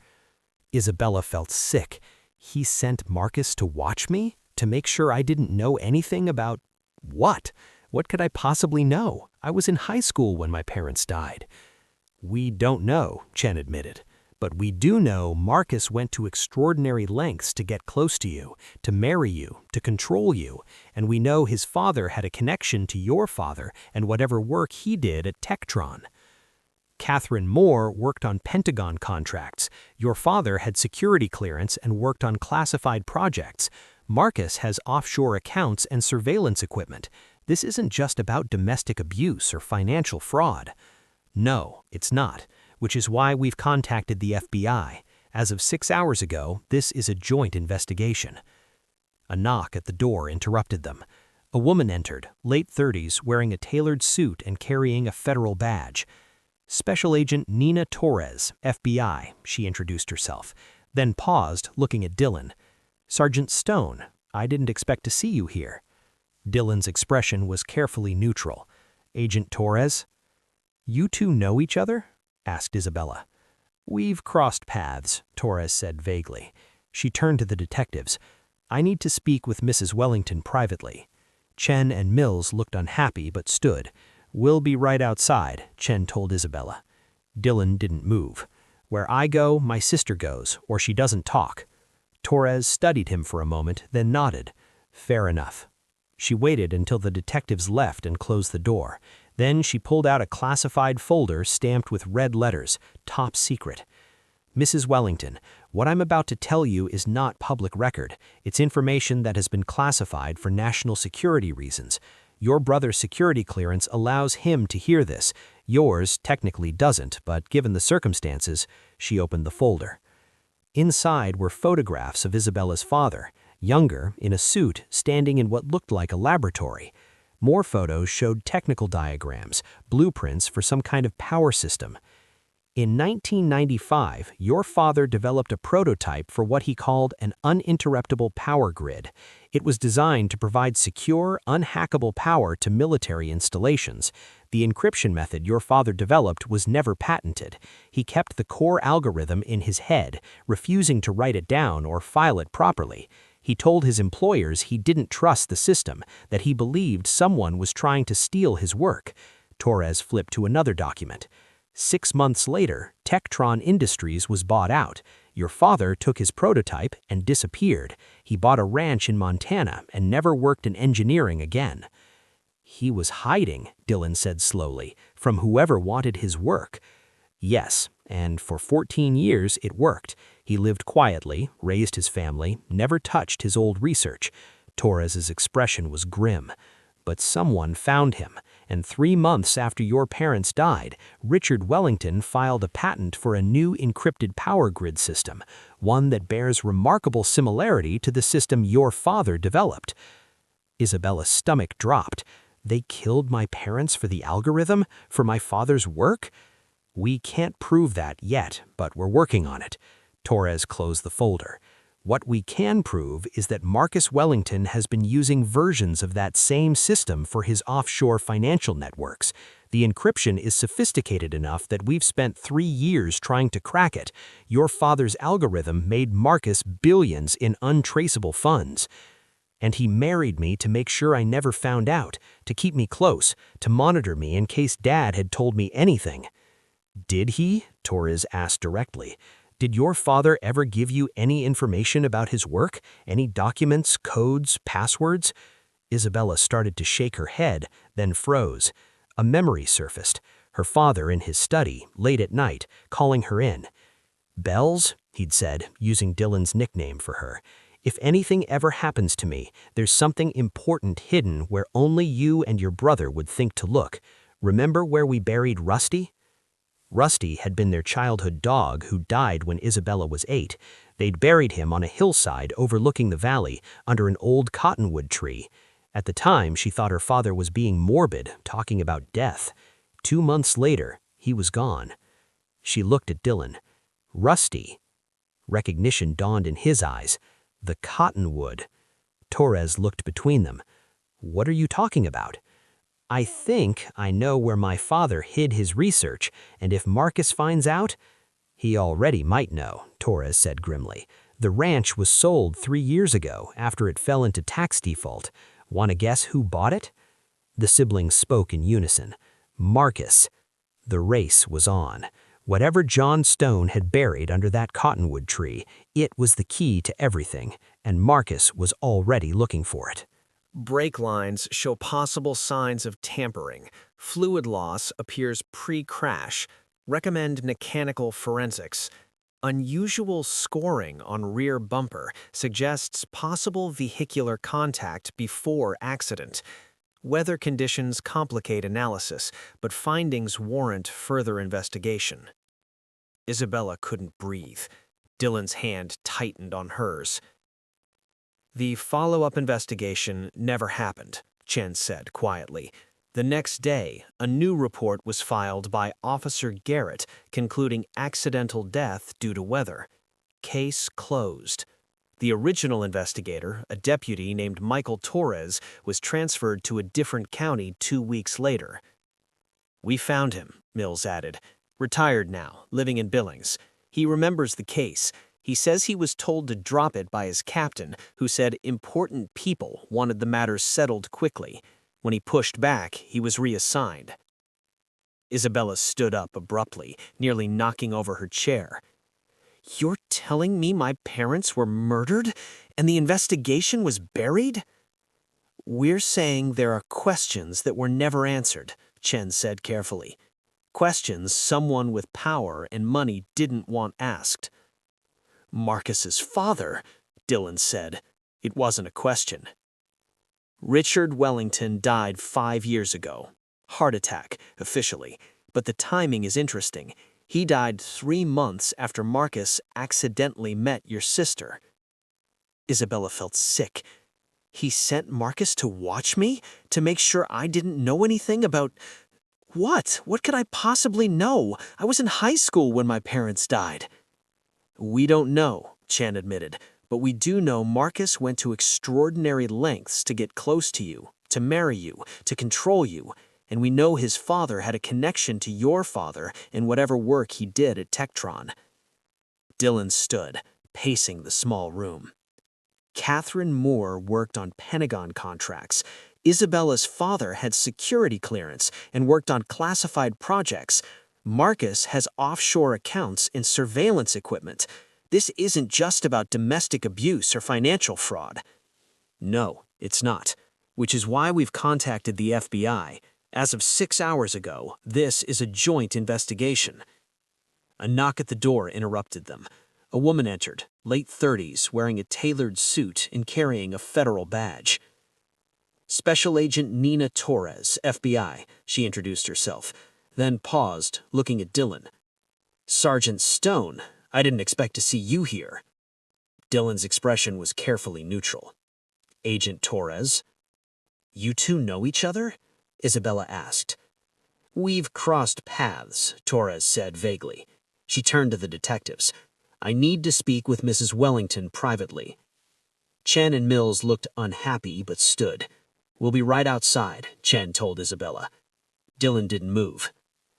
Isabella felt sick. He sent Marcus to watch me? To make sure I didn't know anything about what? What could I possibly know? I was in high school when my parents died. We don't know, Chen admitted. But we do know Marcus went to extraordinary lengths to get close to you, to marry you, to control you, and we know his father had a connection to your father and whatever work he did at Tektron. Catherine Moore worked on Pentagon contracts. Your father had security clearance and worked on classified projects. Marcus has offshore accounts and surveillance equipment. This isn't just about domestic abuse or financial fraud. No, it's not, which is why we've contacted the FBI. As of 6 hours ago, this is a joint investigation. A knock at the door interrupted them. A woman entered, late 30s, wearing a tailored suit and carrying a federal badge. Special Agent Nina Torres, FBI, she introduced herself, then paused, looking at Dylan. Sergeant Stone, I didn't expect to see you here. Dylan's expression was carefully neutral. Agent Torres? You two know each other? Asked Isabella. We've crossed paths, Torres said vaguely. She turned to the detectives. I need to speak with Mrs. Wellington privately. Chen and Mills looked unhappy but stood. We'll be right outside, Chen told Isabella. Dylan didn't move. Where I go, my sister goes, or she doesn't talk. Torres studied him for a moment, then nodded. Fair enough. She waited until the detectives left and closed the door. Then she pulled out a classified folder stamped with red letters, top secret. Mrs. Wellington, what I'm about to tell you is not public record. It's information that has been classified for national security reasons. Your brother's security clearance allows him to hear this. Yours technically doesn't, but given the circumstances, she opened the folder. Inside were photographs of Isabella's father, younger, in a suit, standing in what looked like a laboratory. More photos showed technical diagrams, blueprints for some kind of power system. In 1995, your father developed a prototype for what he called an uninterruptible power grid. It was designed to provide secure, unhackable power to military installations. The encryption method your father developed was never patented. He kept the core algorithm in his head, refusing to write it down or file it properly. He told his employers he didn't trust the system, that he believed someone was trying to steal his work. Torres flipped to another document. 6 months later, Tektron Industries was bought out. Your father took his prototype and disappeared. He bought a ranch in Montana and never worked in engineering again. He was hiding, Dylan said slowly, from whoever wanted his work. Yes, and for 14 years it worked. He lived quietly, raised his family, never touched his old research. Torres's expression was grim. But someone found him, and 3 months after your parents died, Richard Wellington filed a patent for a new encrypted power grid system, one that bears remarkable similarity to the system your father developed. Isabella's stomach dropped. They killed my parents for the algorithm, for my father's work? We can't prove that yet, but we're working on it. Torres closed the folder. What we can prove is that Marcus Wellington has been using versions of that same system for his offshore financial networks. The encryption is sophisticated enough that we've spent 3 years trying to crack it. Your father's algorithm made Marcus billions in untraceable funds. And he married me to make sure I never found out, to keep me close, to monitor me in case Dad had told me anything. Did he? Torres asked directly. Did your father ever give you any information about his work? Any documents, codes, passwords? Isabella started to shake her head, then froze. A memory surfaced. Her father in his study, late at night, calling her in. Bells, he'd said, using Dylan's nickname for her. If anything ever happens to me, there's something important hidden where only you and your brother would think to look. Remember where we buried Rusty? Rusty had been their childhood dog who died when Isabella was 8. They'd buried him on a hillside overlooking the valley under an old cottonwood tree. At the time, she thought her father was being morbid, talking about death. 2 months later, he was gone. She looked at Dylan. Rusty. Recognition dawned in his eyes. The cottonwood. Torres looked between them. What are you talking about? I think I know where my father hid his research, and if Marcus finds out, he already might know, Torres said grimly. The ranch was sold 3 years ago after it fell into tax default. Want to guess who bought it? The siblings spoke in unison. Marcus. The race was on. Whatever John Stone had buried under that cottonwood tree, it was the key to everything, and Marcus was already looking for it. Brake lines show possible signs of tampering. Fluid loss appears pre-crash. Recommend mechanical forensics. Unusual scoring on rear bumper suggests possible vehicular contact before accident. Weather conditions complicate analysis, but findings warrant further investigation. Isabella couldn't breathe. Dylan's hand tightened on hers. The follow-up investigation never happened, Chen said quietly. The next day, a new report was filed by Officer Garrett concluding accidental death due to weather. Case closed. The original investigator, a deputy named Michael Torres, was transferred to a different county 2 weeks later. We found him, Mills added. Retired now, living in Billings. He remembers the case. He says he was told to drop it by his captain, who said important people wanted the matter settled quickly. When he pushed back, he was reassigned. Isabella stood up abruptly, nearly knocking over her chair. You're telling me my parents were murdered and the investigation was buried? We're saying there are questions that were never answered, Chen said carefully. Questions someone with power and money didn't want asked. Marcus's father, Dylan said. It wasn't a question. Richard Wellington died 5 years ago. Heart attack, officially. But the timing is interesting. He died 3 months after Marcus accidentally met your sister. Isabella felt sick. He sent Marcus to watch me? To make sure I didn't know anything about... What? What could I possibly know? I was in high school when my parents died. We don't know, Chan admitted, But we do know Marcus went to extraordinary lengths to get close to you, to marry you, to control you, and we know his father had a connection to your father in whatever work he did at Tektron." Dylan stood, pacing the small room. Catherine Moore worked on Pentagon contracts. Isabella's father had security clearance and worked on classified projects. Marcus has offshore accounts and surveillance equipment. This isn't just about domestic abuse or financial fraud. No, it's not, which is why we've contacted the FBI. As of 6 hours ago, this is a joint investigation. A knock at the door interrupted them. A woman entered, late 30s, wearing a tailored suit and carrying a federal badge. "Special Agent Nina Torres, FBI," she introduced herself, then paused, looking at Dylan. "Sergeant Stone, I didn't expect to see you here." Dylan's expression was carefully neutral. "Agent Torres?" "You two know each other?" Isabella asked. "We've crossed paths," Torres said vaguely. She turned to the detectives. "I need to speak with Mrs. Wellington privately." Chen and Mills looked unhappy but stood. "We'll be right outside," Chen told Isabella. Dylan didn't move.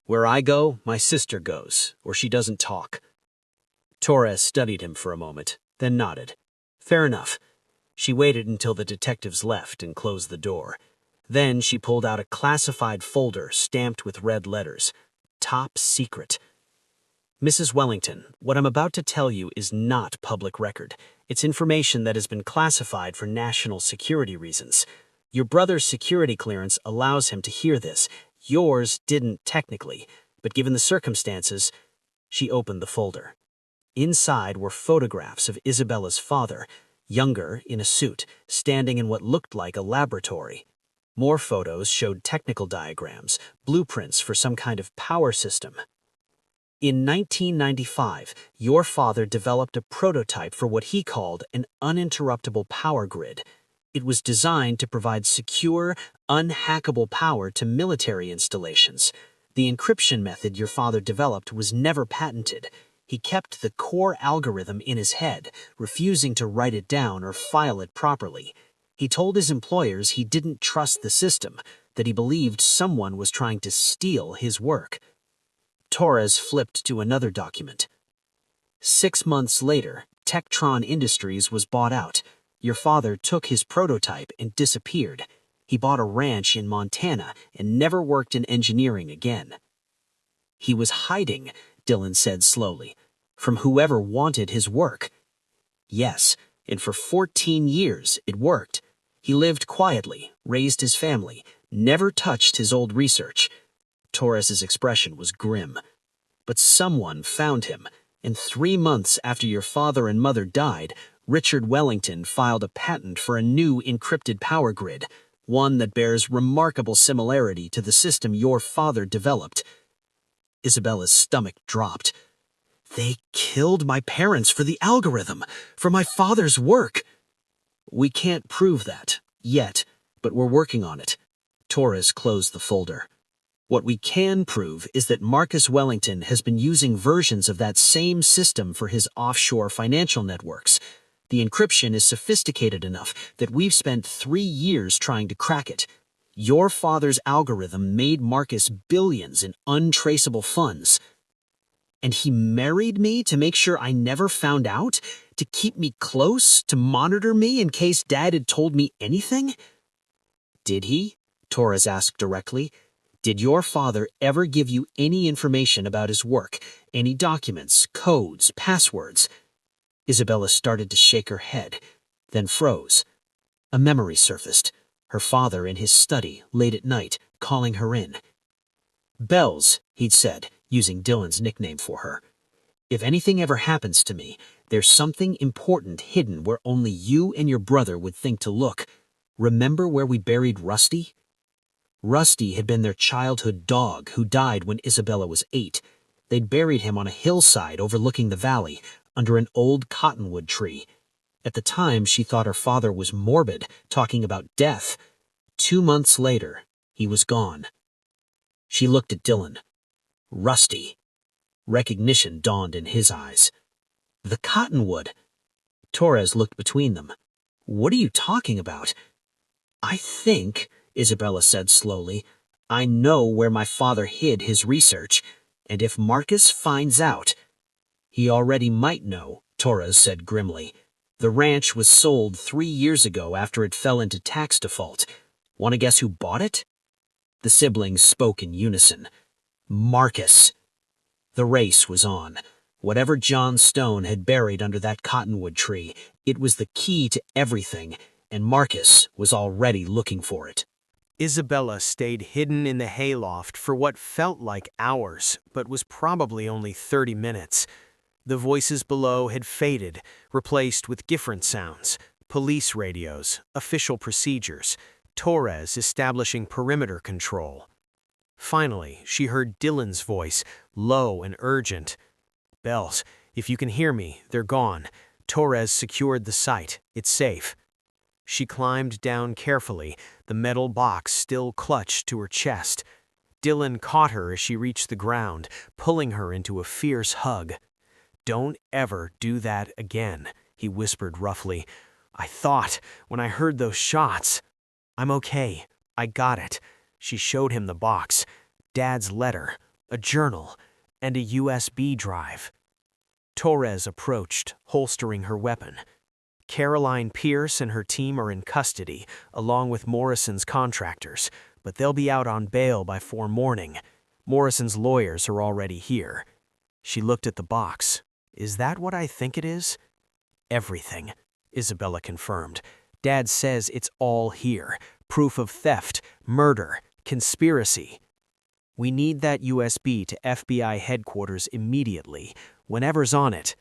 "Where I go, my sister goes, or she doesn't talk." Torres studied him for a moment, then nodded. "Fair enough." She waited until the detectives left and closed the door. Then she pulled out a classified folder stamped with red letters. "Top secret." "Mrs. Wellington, what I'm about to tell you is not public record. It's information that has been classified for national security reasons. Your brother's security clearance allows him to hear this. Yours didn't technically, but given the circumstances..." She opened the folder. Inside were photographs of Isabella's father, younger, in a suit, standing in what looked like a laboratory. More photos showed technical diagrams, blueprints for some kind of power system. "In 1995, your father developed a prototype for what he called an uninterruptible power grid. It was designed to provide secure, unhackable power to military installations. The encryption method your father developed was never patented. He kept the core algorithm in his head, refusing to write it down or file it properly. He told his employers he didn't trust the system, that he believed someone was trying to steal his work." Torres flipped to another document. 6 months later, Tektron Industries was bought out. Your father took his prototype and disappeared. He bought a ranch in Montana and never worked in engineering again. "He was hiding," Dylan said slowly, "from whoever wanted his work." "Yes, and for 14 years it worked. He lived quietly, raised his family, never touched his old research." Torres's expression was grim. "But someone found him, and 3 months after your father and mother died, Richard Wellington filed a patent for a new encrypted power grid, one that bears remarkable similarity to the system your father developed." Isabella's stomach dropped. "They killed my parents for the algorithm, for my father's work." "We can't prove that, yet, but we're working on it." Torres closed the folder. "What we can prove is that Marcus Wellington has been using versions of that same system for his offshore financial networks. The encryption is sophisticated enough that we've spent 3 years trying to crack it. Your father's algorithm made Marcus billions in untraceable funds. And he married me to make sure I never found out? To keep me close? To monitor me in case Dad had told me anything?" "Did he?" Torres asked directly. "Did your father ever give you any information about his work? Any documents, codes, passwords?" Isabella started to shake her head, then froze. A memory surfaced. Her father in his study, late at night, calling her in. "Bells," he'd said, using Dylan's nickname for her. "If anything ever happens to me, there's something important hidden where only you and your brother would think to look. Remember where we buried Rusty?" Rusty had been their childhood dog who died when Isabella was 8. They'd buried him on a hillside overlooking the valley, under an old cottonwood tree. At the time, she thought her father was morbid, talking about death. 2 months later, he was gone. She looked at Dylan. "Rusty." Recognition dawned in his eyes. "The cottonwood." Torres looked between them. "What are you talking about?" "I think," Isabella said slowly, "I know where my father hid his research, and if Marcus finds out—" "He already might know," Torres said grimly. "The ranch was sold 3 years ago after it fell into tax default. Want to guess who bought it?" The siblings spoke in unison. "Marcus." The race was on. Whatever John Stone had buried under that cottonwood tree, it was the key to everything, and Marcus was already looking for it. Isabella stayed hidden in the hayloft for what felt like hours, but was probably only 30 minutes. The voices below had faded, replaced with different sounds: police radios, official procedures, Torres establishing perimeter control. Finally, she heard Dylan's voice, low and urgent. "Bells, if you can hear me, they're gone. Torres secured the site. It's safe." She climbed down carefully, the metal box still clutched to her chest. Dylan caught her as she reached the ground, pulling her into a fierce hug. "Don't ever do that again," he whispered roughly. "I thought, when I heard those shots—" "I'm okay. I got it." She showed him the box: Dad's letter, a journal, and a USB drive. Torres approached, holstering her weapon. "Caroline Pierce and her team are in custody, along with Morrison's contractors, but they'll be out on bail by 4 morning. Morrison's lawyers are already here." She looked at the box. "Is that what I think it is?" "Everything," Isabella confirmed. "Dad says it's all here. Proof of theft, murder, conspiracy." "We need that USB to FBI headquarters immediately, whenever's on it."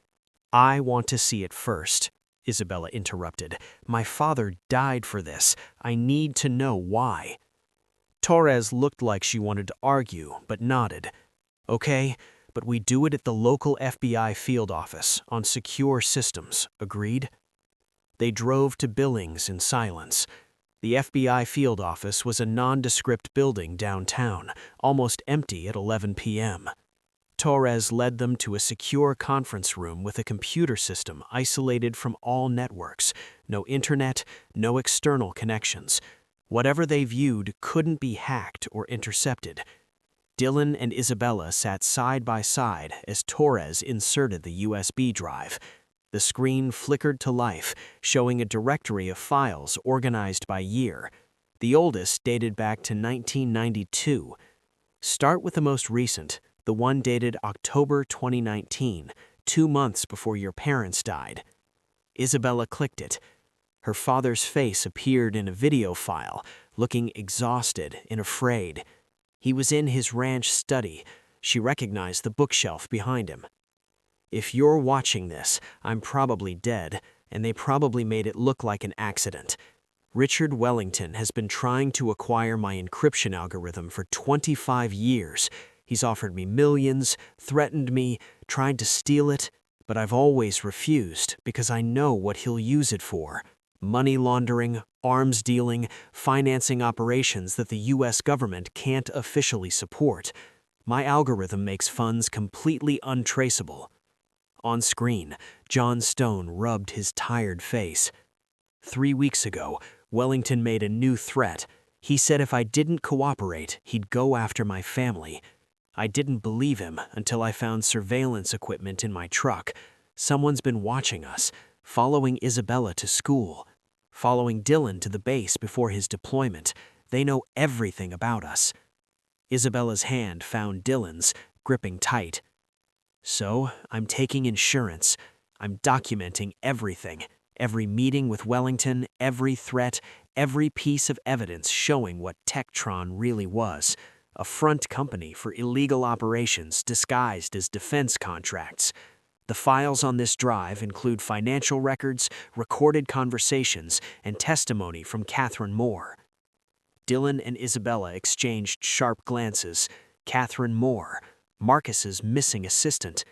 "I want to see it first," Isabella interrupted. "My father died for this. I need to know why." Torres looked like she wanted to argue, but nodded. "Okay, but we do it at the local FBI field office, on secure systems. Agreed?" They drove to Billings in silence. The FBI field office was a nondescript building downtown, almost empty at 11 p.m. Torres led them to a secure conference room with a computer system isolated from all networks. No internet, no external connections. Whatever they viewed couldn't be hacked or intercepted. Dylan and Isabella sat side by side as Torres inserted the USB drive. The screen flickered to life, showing a directory of files organized by year. The oldest dated back to 1992. Start with the most recent, the one dated October 2019, 2 months before your parents died. Isabella clicked it. Her father's face appeared in a video file, looking exhausted and afraid. He was in his ranch study. She recognized the bookshelf behind him. "If you're watching this, I'm probably dead, and they probably made it look like an accident. Richard Wellington has been trying to acquire my encryption algorithm for 25 years. He's offered me millions, threatened me, tried to steal it, but I've always refused because I know what he'll use it for. Money laundering, arms dealing, financing operations that the U.S. government can't officially support. My algorithm makes funds completely untraceable." On screen, John Stone rubbed his tired face. 3 weeks ago, Wellington made a new threat. He said if I didn't cooperate, he'd go after my family. I didn't believe him until I found surveillance equipment in my truck. Someone's been watching us, following Isabella to school, following Dylan to the base before his deployment. They know everything about us. Isabella's hand found Dylan's, gripping tight. "So, I'm taking insurance. I'm documenting everything. Every meeting with Wellington, every threat, every piece of evidence showing what Tektron really was. A front company for illegal operations disguised as defense contracts. The files on this drive include financial records, recorded conversations, and testimony from Catherine Moore." Dylan and Isabella exchanged sharp glances. Catherine Moore, Marcus's missing assistant.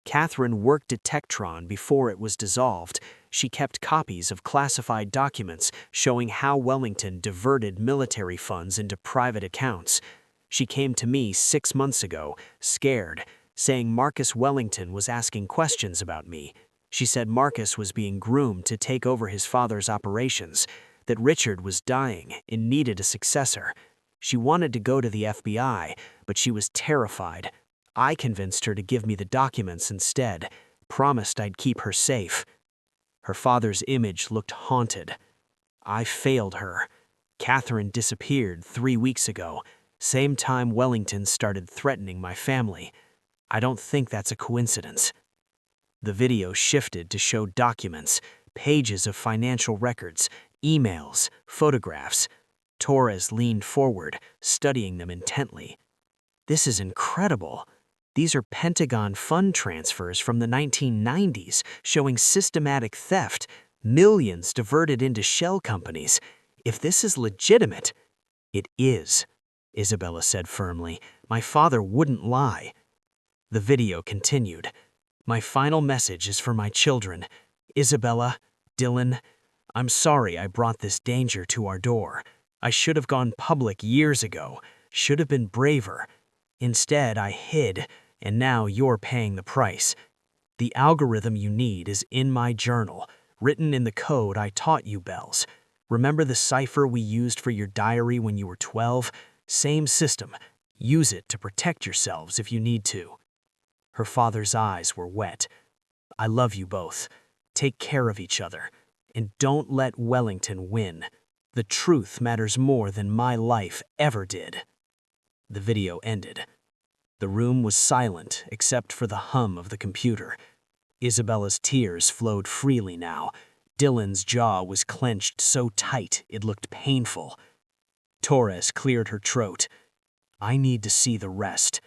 Catherine worked at Tektron before it was dissolved. She kept copies of classified documents showing how Wellington diverted military funds into private accounts. She came to me 6 months ago, scared, saying Marcus Wellington was asking questions about me. She said Marcus was being groomed to take over his father's operations, that Richard was dying and needed a successor. She wanted to go to the FBI, but she was terrified. I convinced her to give me the documents instead, promised I'd keep her safe. Her father's image looked haunted. I failed her. Catherine disappeared 3 weeks ago, same time Wellington started threatening my family. I don't think that's a coincidence. The video shifted to show documents, pages of financial records, emails, photographs. Torres leaned forward, studying them intently. This is incredible. These are Pentagon fund transfers from the 1990s, showing systematic theft, millions diverted into shell companies. If this is legitimate, it is, Isabella said firmly. My father wouldn't lie. The video continued. My final message is for my children. Isabella, Dylan, I'm sorry I brought this danger to our door. I should have gone public years ago, should have been braver. Instead, I hid, and now you're paying the price. The algorithm you need is in my journal, written in the code I taught you, Bells. Remember the cipher we used for your diary when you were 12? Same system. Use it to protect yourselves if you need to. Her father's eyes were wet. I love you both. Take care of each other. And don't let Wellington win. The truth matters more than my life ever did. The video ended. The room was silent except for the hum of the computer. Isabella's tears flowed freely now. Dylan's jaw was clenched so tight it looked painful. Torres cleared her throat. I need to see the rest.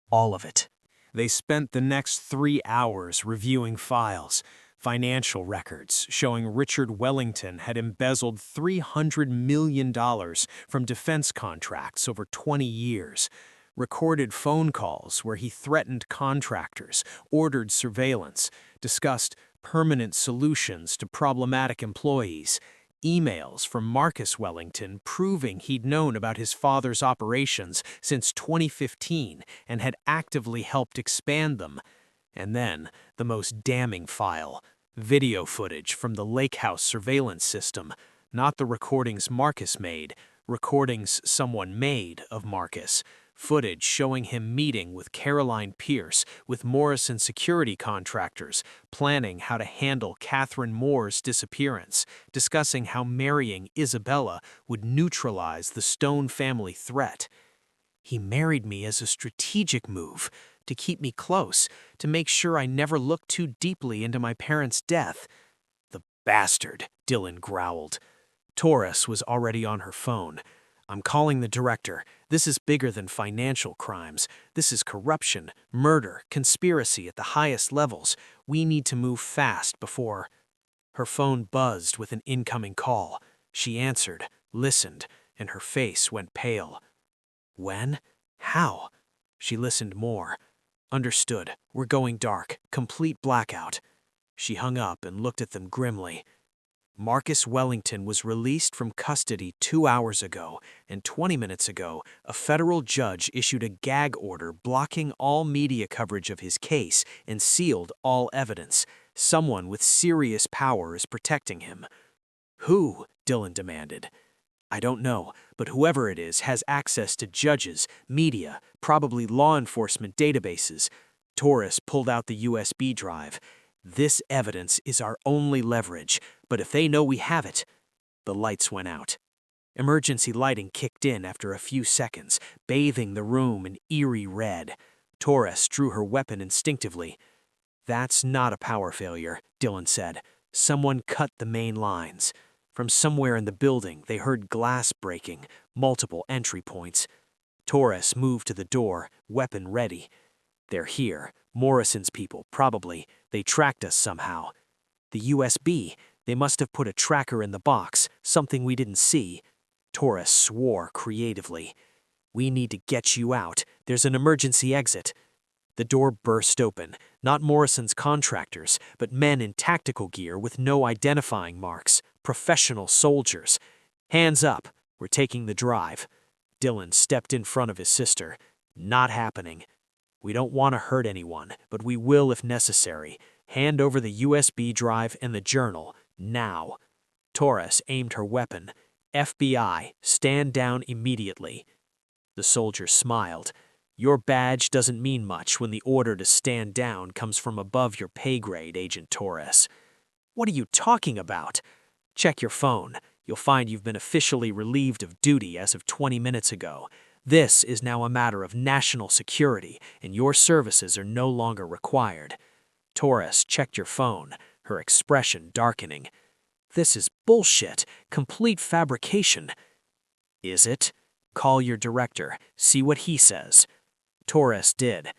All of it. They spent the next 3 hours reviewing files, financial records showing Richard Wellington had embezzled $300 million from defense contracts over 20 years, recorded phone calls where he threatened contractors, ordered surveillance, discussed permanent solutions to problematic employees, emails from Marcus Wellington proving he'd known about his father's operations since 2015 and had actively helped expand them. And then, the most damning file, video footage from the Lake House surveillance system, not the recordings Marcus made, recordings someone made of Marcus, footage showing him meeting with Caroline Pierce, with Morrison security contractors, planning how to handle Catherine Moore's disappearance, discussing how marrying Isabella would neutralize the Stone family threat. He married me as a strategic move, to keep me close, to make sure I never looked too deeply into my parents' death. The bastard, Dylan growled. Torres was already on her phone. I'm calling the director. This is bigger than financial crimes. This is corruption, murder, conspiracy at the highest levels. We need to move fast before... Her phone buzzed with an incoming call. She answered, listened, and her face went pale. When? How? She listened more. Understood. We're going dark. Complete blackout. She hung up and looked at them grimly. Marcus Wellington was released from custody 2 hours ago, and 20 minutes ago, a federal judge issued a gag order blocking all media coverage of his case and sealed all evidence. Someone with serious power is protecting him. Who? Dylan demanded. I don't know, but whoever it is has access to judges, media, probably law enforcement databases. Torres pulled out the USB drive. This evidence is our only leverage, but if they know we have it... The lights went out. Emergency lighting kicked in after a few seconds, bathing the room in eerie red. Torres drew her weapon instinctively. That's not a power failure, Dylan said. Someone cut the main lines. From somewhere in the building, they heard glass breaking, multiple entry points. Torres moved to the door, weapon ready. They're here. Morrison's people, probably. They tracked us somehow. The USB, they must have put a tracker in the box, something we didn't see. Torres swore creatively. We need to get you out. There's an emergency exit. The door burst open. Not Morrison's contractors, but men in tactical gear with no identifying marks. Professional soldiers. Hands up. We're taking the drive. Dylan stepped in front of his sister. Not happening. We don't want to hurt anyone, but we will if necessary. Hand over the USB drive and the journal, now. Torres aimed her weapon. FBI, stand down immediately. The soldier smiled. Your badge doesn't mean much when the order to stand down comes from above your pay grade, Agent Torres. What are you talking about? Check your phone. You'll find you've been officially relieved of duty as of 20 minutes ago. This is now a matter of national security, and your services are no longer required. Torres checked your phone, her expression darkening. This is bullshit, complete fabrication. Is it? Call your director, see what he says. Torres did.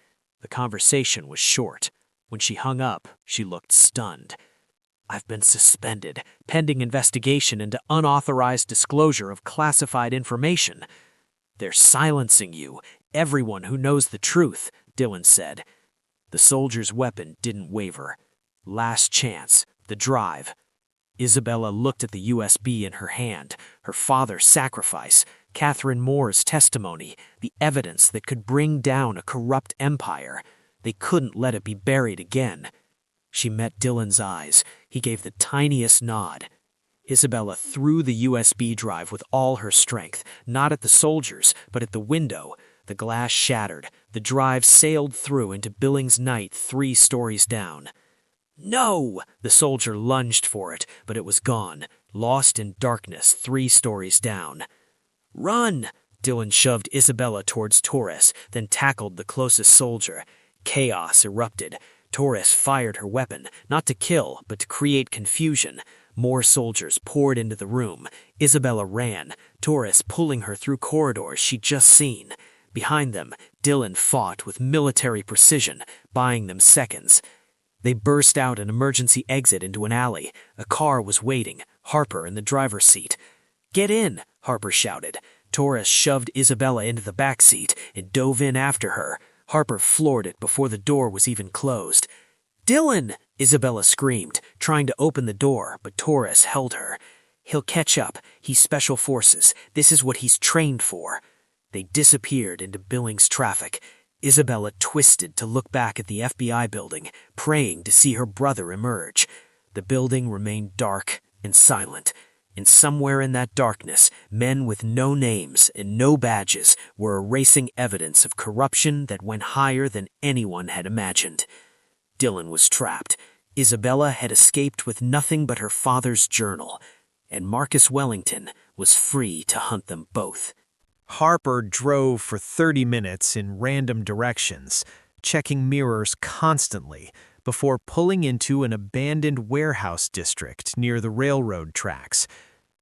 The conversation was short. When she hung up, she looked stunned. I've been suspended, pending investigation into unauthorized disclosure of classified information. They're silencing you, everyone who knows the truth, Dylan said. The soldier's weapon didn't waver. Last chance, the drive. Isabella looked at the USB in her hand, her father's sacrifice, Catherine Moore's testimony, the evidence that could bring down a corrupt empire. They couldn't let it be buried again. She met Dylan's eyes. He gave the tiniest nod. Isabella threw the USB drive with all her strength, not at the soldiers, but at the window. The glass shattered. The drive sailed through into Billings Night 3 stories down. No! The soldier lunged for it, but it was gone, lost in darkness 3 stories down. Run! Dylan shoved Isabella towards Torres, then tackled the closest soldier. Chaos erupted. Torres fired her weapon, not to kill, but to create confusion. More soldiers poured into the room. Isabella ran, Torres pulling her through corridors she'd just seen. Behind them, Dylan fought with military precision, buying them seconds. They burst out an emergency exit into an alley. A car was waiting, Harper in the driver's seat. Get in, Harper shouted. Torres shoved Isabella into the back seat and dove in after her. Harper floored it before the door was even closed. Dylan! Isabella screamed, trying to open the door, but Torres held her. He'll catch up. He's special forces. This is what he's trained for. They disappeared into Billings traffic. Isabella twisted to look back at the FBI building, praying to see her brother emerge. The building remained dark and silent. And somewhere in that darkness, men with no names and no badges were erasing evidence of corruption that went higher than anyone had imagined. Dylan was trapped. Isabella had escaped with nothing but her father's journal, and Marcus Wellington was free to hunt them both. Harper drove for 30 minutes in random directions, checking mirrors constantly before pulling into an abandoned warehouse district near the railroad tracks.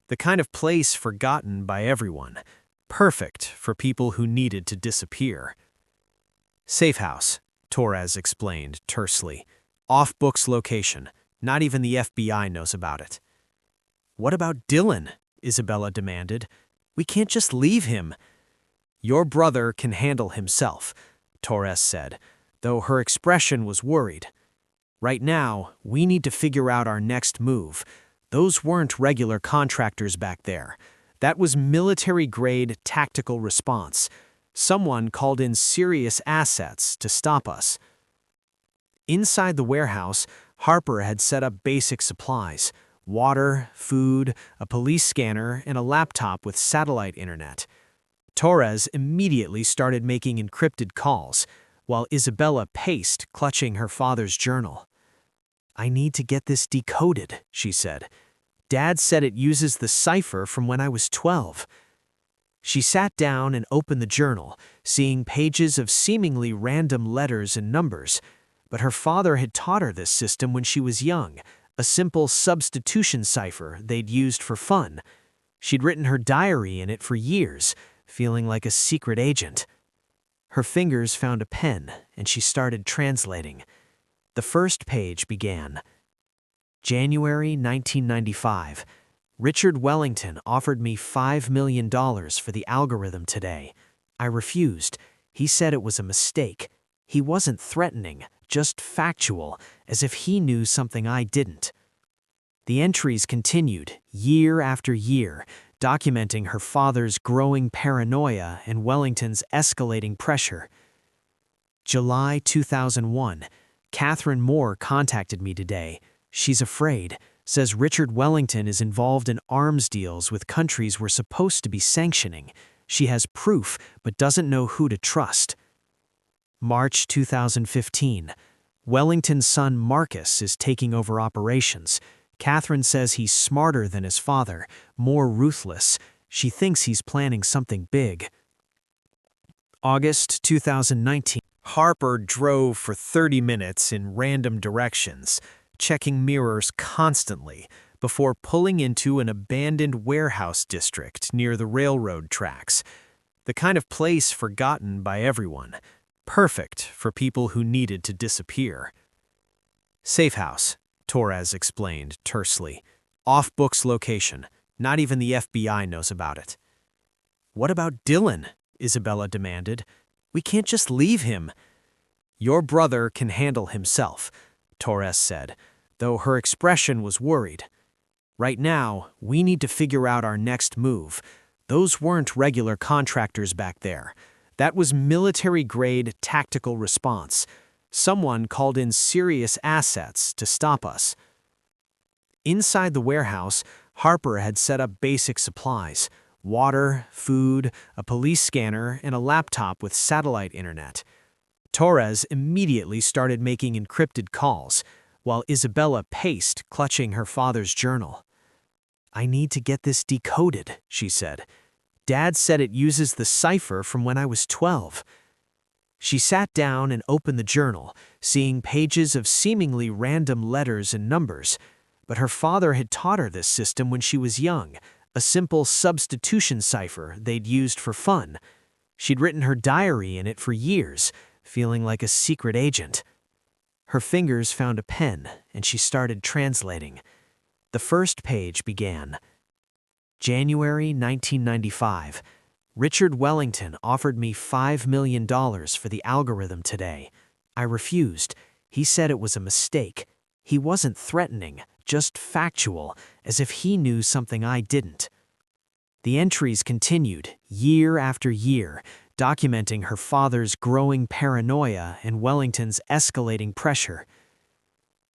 The kind of place forgotten by everyone, perfect for people who needed to disappear. Safe house, Torres explained tersely. Off-books location. Not even the FBI knows about it. What about Dylan? Isabella demanded. We can't just leave him. Your brother can handle himself, Torres said, though her expression was worried. Right now, we need to figure out our next move. Those weren't regular contractors back there. That was military-grade tactical response. Someone called in serious assets to stop us. Inside the warehouse, Harper had set up basic supplies: water, food, a police scanner, and a laptop with satellite internet. Torres immediately started making encrypted calls, while Isabella paced, clutching her father's journal. I need to get this decoded, she said. Dad said it uses the cipher from when I was 12. She sat down and opened the journal, seeing pages of seemingly random letters and numbers. But her father had taught her this system when she was young, a simple substitution cipher they'd used for fun. She'd written her diary in it for years, feeling like a secret agent. Her fingers found a pen, and she started translating. The first page began. January 1995. Richard Wellington offered me $5 million for the algorithm today. I refused. He said it was a mistake. He wasn't threatening, just factual, as if he knew something I didn't. The entries continued, year after year, documenting her father's growing paranoia and Wellington's escalating pressure. July 2001. Catherine Moore contacted me today. She's afraid, says Richard Wellington is involved in arms deals with countries we're supposed to be sanctioning. She has proof, but doesn't know who to trust. March 2015. Wellington's son Marcus is taking over operations. Catherine says he's smarter than his father, more ruthless. She thinks he's planning something big. August 2019. Harper drove for 30 minutes in random directions, checking mirrors constantly before pulling into an abandoned warehouse district near the railroad tracks. The kind of place forgotten by everyone, perfect for people who needed to disappear. Safe house, Torres explained tersely. Off-books location. Not even the FBI knows about it. What about Dylan? Isabella demanded. We can't just leave him. Your brother can handle himself, Torres said, though her expression was worried. Right now, we need to figure out our next move. Those weren't regular contractors back there. That was military-grade tactical response. Someone called in serious assets to stop us. Inside the warehouse, Harper had set up basic supplies: water, food, a police scanner, and a laptop with satellite internet. Torres immediately started making encrypted calls, while Isabella paced, clutching her father's journal. I need to get this decoded, she said. Dad said it uses the cipher from when I was 12. She sat down and opened the journal, seeing pages of seemingly random letters and numbers. But her father had taught her this system when she was young, a simple substitution cipher they'd used for fun. She'd written her diary in it for years, feeling like a secret agent. Her fingers found a pen, and she started translating. The first page began. January 1995. Richard Wellington offered me $5 million for the algorithm today. I refused. He said it was a mistake. He wasn't threatening, just factual, as if he knew something I didn't. The entries continued, year after year, documenting her father's growing paranoia and Wellington's escalating pressure.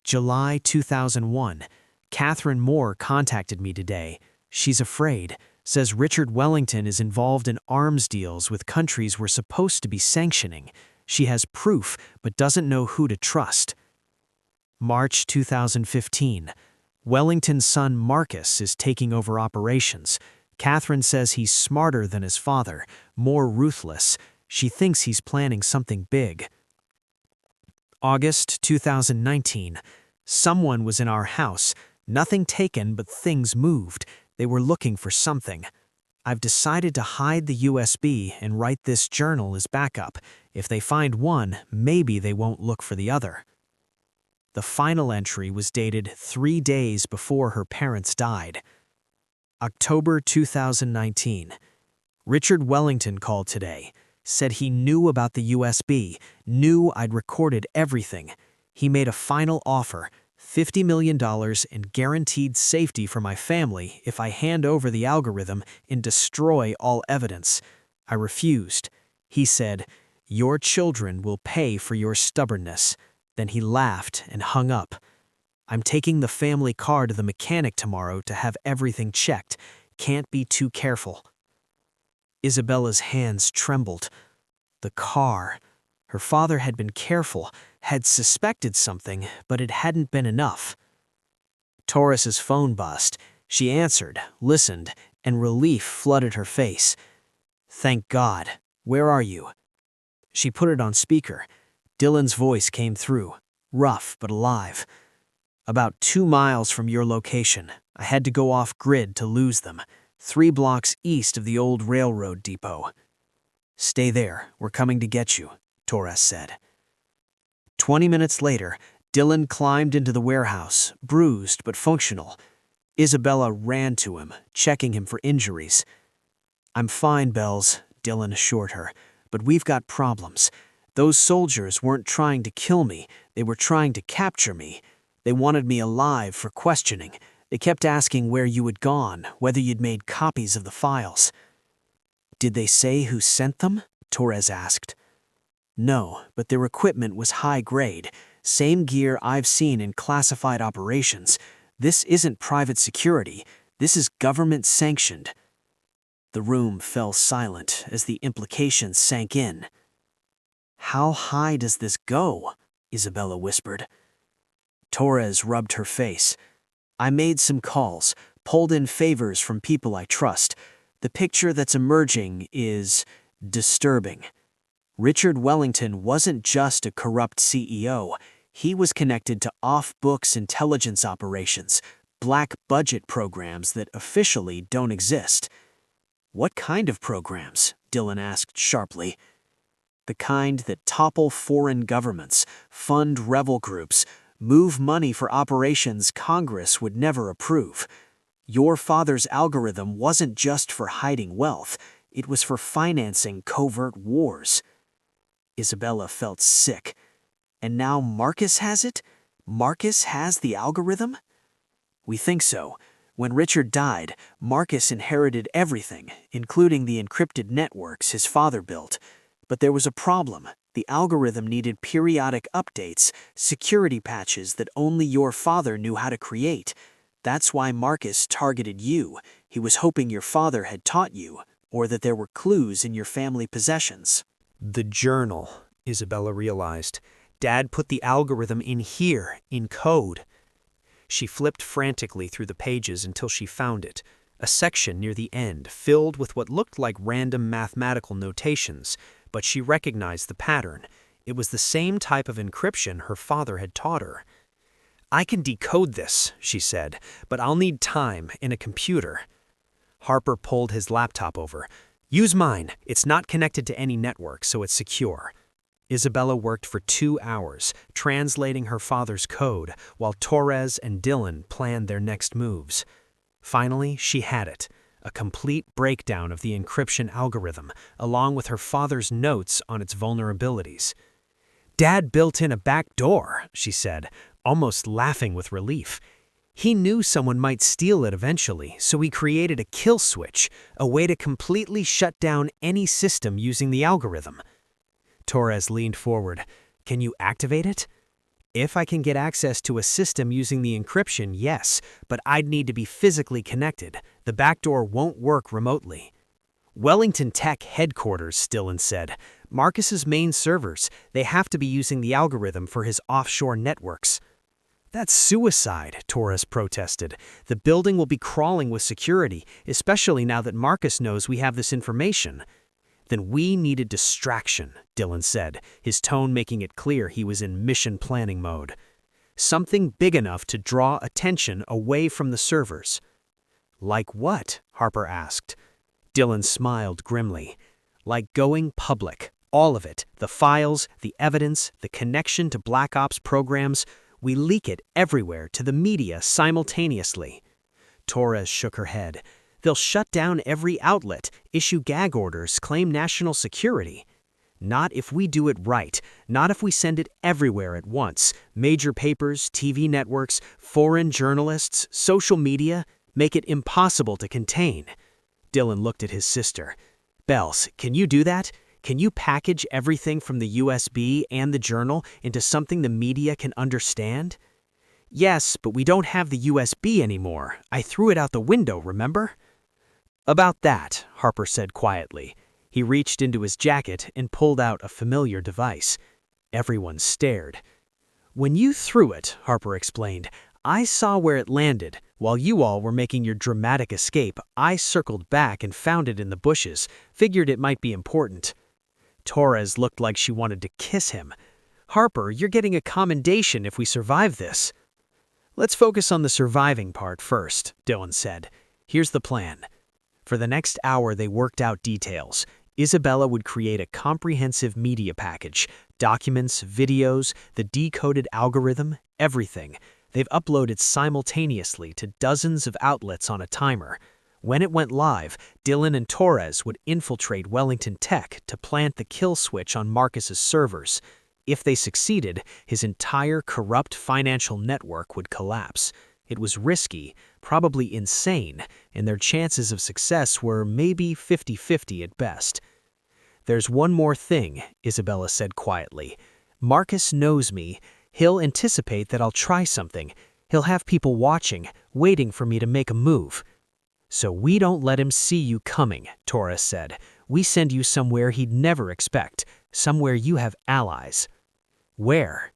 July 2001. Catherine Moore contacted me today. She's afraid, says Richard Wellington is involved in arms deals with countries we're supposed to be sanctioning. She has proof, but doesn't know who to trust. March 2015. Wellington's son Marcus is taking over operations. Catherine says he's smarter than his father, more ruthless. She thinks he's planning something big. August 2019. Someone was in our house. Nothing taken, but things moved. They were looking for something. I've decided to hide the USB and write this journal as backup. If they find one, maybe they won't look for the other. The final entry was dated 3 days before her parents died. October 2019. Richard Wellington called today, said he knew about the USB, knew I'd recorded everything. He made a final offer, $50 million and guaranteed safety for my family if I hand over the algorithm and destroy all evidence. I refused. He said, "Your children will pay for your stubbornness." Then he laughed and hung up. I'm taking the family car to the mechanic tomorrow to have everything checked. Can't be too careful. Isabella's hands trembled. The car. Her father had been careful, had suspected something, but it hadn't been enough. Torres's phone buzzed. She answered, listened, and relief flooded her face. Thank God. Where are you? She put it on speaker. Dylan's voice came through, rough but alive. About 2 miles from your location. I had to go off-grid to lose them. 3 blocks east of the old railroad depot. Stay there. We're coming to get you, Torres said. 20 minutes later, Dylan climbed into the warehouse, bruised but functional. Isabella ran to him, checking him for injuries. I'm fine, Bells, Dylan assured her, but we've got problems. Those soldiers weren't trying to kill me. They were trying to capture me. They wanted me alive for questioning. They kept asking where you had gone, whether you'd made copies of the files. Did they say who sent them? Torres asked. No, but their equipment was high grade. Same gear I've seen in classified operations. This isn't private security. This is government-sanctioned." The room fell silent as the implications sank in. "How high does this go?" Isabella whispered. Torres rubbed her face. "I made some calls, pulled in favors from people I trust. The picture that's emerging is disturbing. Richard Wellington wasn't just a corrupt CEO. He was connected to off-books intelligence operations, black budget programs that officially don't exist." "What kind of programs?" Dylan asked sharply. "The kind that topple foreign governments, fund rebel groups, move money for operations Congress would never approve. Your father's algorithm wasn't just for hiding wealth, it was for financing covert wars." Isabella felt sick. "And now Marcus has it? Marcus has the algorithm?" "We think so. When Richard died, Marcus inherited everything, including the encrypted networks his father built. But there was a problem. The algorithm needed periodic updates, security patches that only your father knew how to create. That's why Marcus targeted you. He was hoping your father had taught you, or that there were clues in your family possessions." The journal, Isabella realized. Dad put the algorithm in here, in code. She flipped frantically through the pages until she found it, a section near the end filled with what looked like random mathematical notations, but she recognized the pattern. It was the same type of encryption her father had taught her. "I can decode this," she said, "but I'll need time in a computer." Harper pulled his laptop over. "Use mine. It's not connected to any network, so it's secure." Isabella worked for 2 hours, translating her father's code, while Torres and Dylan planned their next moves. Finally, she had it, a complete breakdown of the encryption algorithm, along with her father's notes on its vulnerabilities. "Dad built in a back door," she said, almost laughing with relief. "He knew someone might steal it eventually, so he created a kill switch, a way to completely shut down any system using the algorithm." Torres leaned forward. "Can you activate it?" "If I can get access to a system using the encryption, yes, but I'd need to be physically connected. The backdoor won't work remotely." "Wellington Tech headquarters," Dylan said. "Marcus's main servers. They have to be using the algorithm for his offshore networks." "That's suicide," Torres protested. "The building will be crawling with security, especially now that Marcus knows we have this information." "Then we need a distraction," Dylan said, his tone making it clear he was in mission planning mode. "Something big enough to draw attention away from the servers." "Like what?" Harper asked. Dylan smiled grimly. "Like going public. All of it. The files, the evidence, the connection to Black Ops programs. We leak it everywhere to the media simultaneously." Torres shook her head. "They'll shut down every outlet, issue gag orders, claim national security." "Not if we do it right. Not if we send it everywhere at once. Major papers, TV networks, foreign journalists, social media. Make it impossible to contain." Dylan looked at his sister. "Bells, can you do that? Can you package everything from the USB and the journal into something the media can understand?" "Yes, but we don't have the USB anymore. I threw it out the window, remember?" "About that," Harper said quietly. He reached into his jacket and pulled out a familiar device. Everyone stared. "When you threw it," Harper explained, "I saw where it landed. While you all were making your dramatic escape, I circled back and found it in the bushes, figured it might be important." Torres looked like she wanted to kiss him. "Harper, you're getting a commendation if we survive this." "Let's focus on the surviving part first," Dylan said. "Here's the plan." For the next hour, they worked out details. Isabella would create a comprehensive media package, documents, videos, the decoded algorithm, everything. They've uploaded simultaneously to dozens of outlets on a timer. When it went live, Dylan and Torres would infiltrate Wellington Tech to plant the kill switch on Marcus's servers. If they succeeded, his entire corrupt financial network would collapse. It was risky, probably insane, and their chances of success were maybe 50-50 at best. "There's one more thing," Isabella said quietly. "Marcus knows me. He'll anticipate that I'll try something. He'll have people watching, waiting for me to make a move. So we don't let him see you coming, Torres said. We send you somewhere he'd never expect, somewhere you have allies. Where?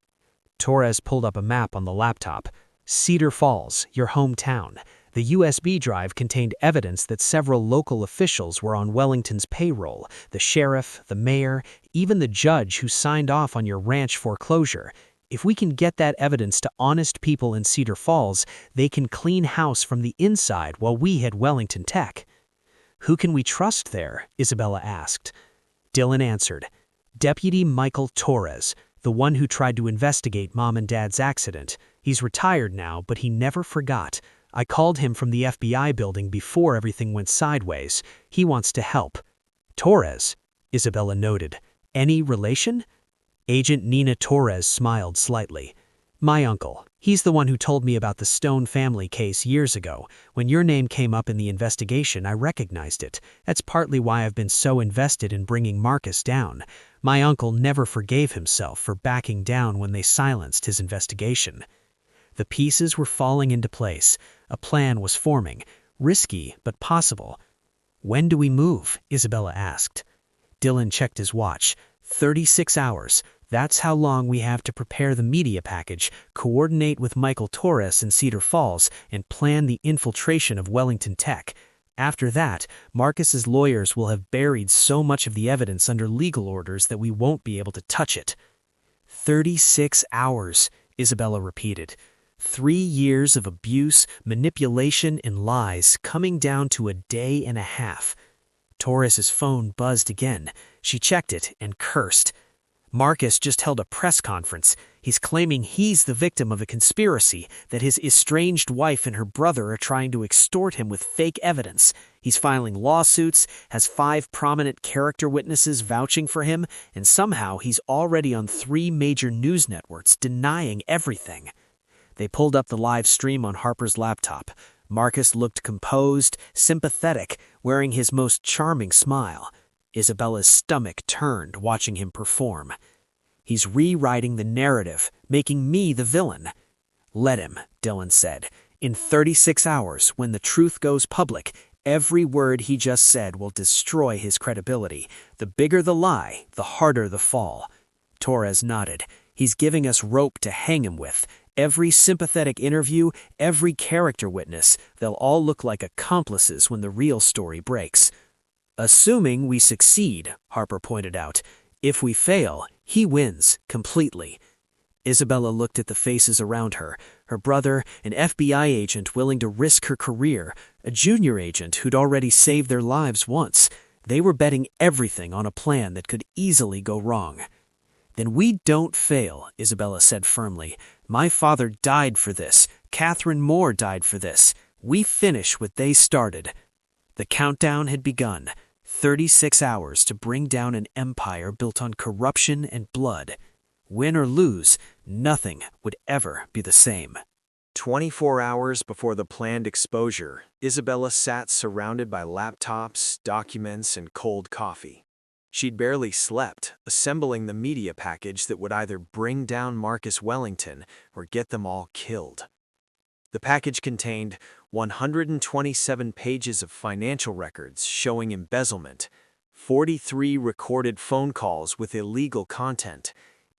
Torres pulled up a map on the laptop. Cedar Falls, your hometown. The USB drive contained evidence that several local officials were on Wellington's payroll, the sheriff, the mayor, even the judge who signed off on your ranch foreclosure. If we can get that evidence to honest people in Cedar Falls, they can clean house from the inside while we hit Wellington Tech. Who can we trust there? Isabella asked. Dylan answered. Deputy Michael Torres, the one who tried to investigate Mom and Dad's accident. He's retired now, but he never forgot. I called him from the FBI building before everything went sideways. He wants to help. Torres, Isabella noted. Any relation? Agent Nina Torres smiled slightly. My uncle. He's the one who told me about the Stone family case years ago. When your name came up in the investigation, I recognized it. That's partly why I've been so invested in bringing Marcus down. My uncle never forgave himself for backing down when they silenced his investigation. The pieces were falling into place. A plan was forming. Risky, but possible. When do we move? Isabella asked. Dylan checked his watch. 36 hours. That's how long we have to prepare the media package, coordinate with Michael Torres in Cedar Falls, and plan the infiltration of Wellington Tech. After that, Marcus's lawyers will have buried so much of the evidence under legal orders that we won't be able to touch it. 36 hours, Isabella repeated. 3 years of abuse, manipulation, and lies coming down to a day and a half. Torres's phone buzzed again. She checked it and cursed. Marcus just held a press conference. He's claiming he's the victim of a conspiracy, that his estranged wife and her brother are trying to extort him with fake evidence. He's filing lawsuits, has 5 prominent character witnesses vouching for him, and somehow he's already on 3 major news networks denying everything. They pulled up the live stream on Harper's laptop. Marcus looked composed, sympathetic, wearing his most charming smile. Isabella's stomach turned watching him perform. He's rewriting the narrative, making me the villain. Let him, Dylan said. In 36 hours, when the truth goes public, every word he just said will destroy his credibility. The bigger the lie, the harder the fall. Torres nodded. He's giving us rope to hang him with. Every sympathetic interview, every character witness, they'll all look like accomplices when the real story breaks. Assuming we succeed, Harper pointed out. If we fail, he wins, completely. Isabella looked at the faces around her. Her brother, an FBI agent willing to risk her career, a junior agent who'd already saved their lives once. They were betting everything on a plan that could easily go wrong. Then we don't fail, Isabella said firmly. My father died for this. Catherine Moore died for this. We finish what they started. The countdown had begun. 36 hours to bring down an empire built on corruption and blood. Win or lose, nothing would ever be the same. 24 hours before the planned exposure, Isabella sat surrounded by laptops, documents, and cold coffee. She'd barely slept, assembling the media package that would either bring down Marcus Wellington or get them all killed. The package contained 127 pages of financial records showing embezzlement, 43 recorded phone calls with illegal content,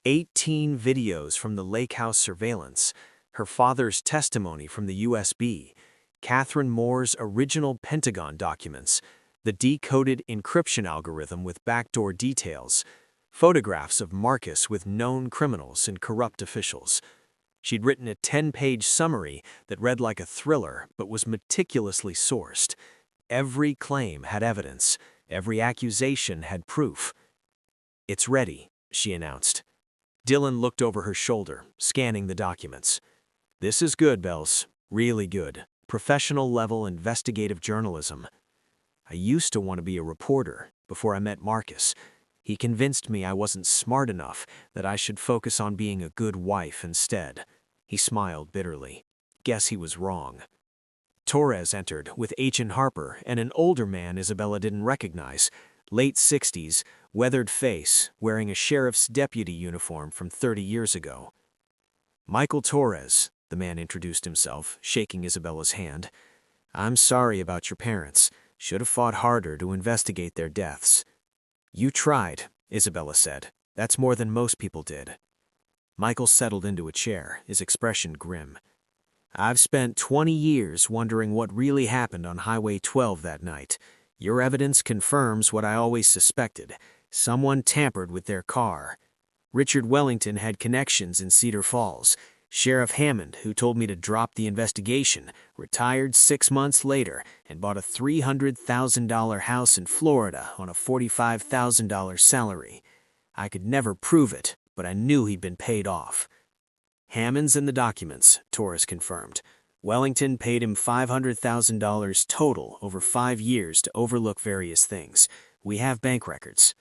18 videos from the lake house surveillance, her father's testimony from the USB, Catherine Moore's original Pentagon documents, the decoded encryption algorithm with backdoor details, photographs of Marcus with known criminals and corrupt officials. She'd written a 10-page summary that read like a thriller but was meticulously sourced. Every claim had evidence. Every accusation had proof. It's ready, she announced. Dylan looked over her shoulder, scanning the documents. This is good, Bells. Really good. Professional-level investigative journalism. I used to want to be a reporter before I met Marcus. He convinced me I wasn't smart enough, that I should focus on being a good wife instead. He smiled bitterly. Guess he was wrong. Torres entered with Agent Harper and an older man Isabella didn't recognize, late 60s, weathered face, wearing a sheriff's deputy uniform from 30 years ago. Michael Torres, the man introduced himself, shaking Isabella's hand. I'm sorry about your parents. Should have fought harder to investigate their deaths. You tried, Isabella said. That's more than most people did. Michael settled into a chair, his expression grim. I've spent 20 years wondering what really happened on Highway 12 that night. Your evidence confirms what I always suspected. Someone tampered with their car. Richard Wellington had connections in Cedar Falls. Sheriff Hammond, who told me to drop the investigation, retired 6 months later and bought a $300,000 house in Florida on a $45,000 salary. I could never prove it, but I knew he'd been paid off. Hammond's in the documents, Torres confirmed. Wellington paid him $500,000 total over 5 years to overlook various things. We have bank records.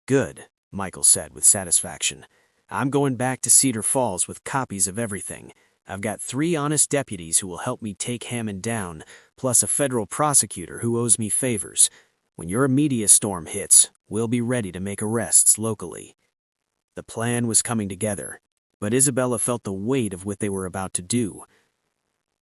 Good, Michael said with satisfaction. I'm going back to Cedar Falls with copies of everything. I've got 3 honest deputies who will help me take Hammond down, plus a federal prosecutor who owes me favors. When your media storm hits, we'll be ready to make arrests locally. The plan was coming together, but Isabella felt the weight of what they were about to do.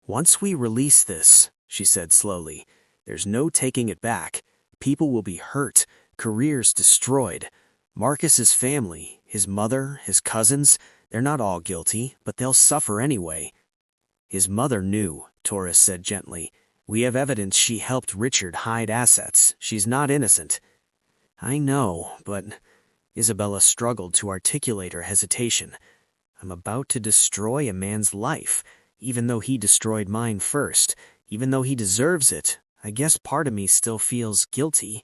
Once we release this, she said slowly, there's no taking it back. People will be hurt, careers destroyed. Marcus's family, his mother, his cousins, they're not all guilty, but they'll suffer anyway. His mother knew, Torres said gently. We have evidence she helped Richard hide assets. She's not innocent. I know, but Isabella struggled to articulate her hesitation. I'm about to destroy a man's life, even though he destroyed mine first. Even though he deserves it, I guess part of me still feels guilty.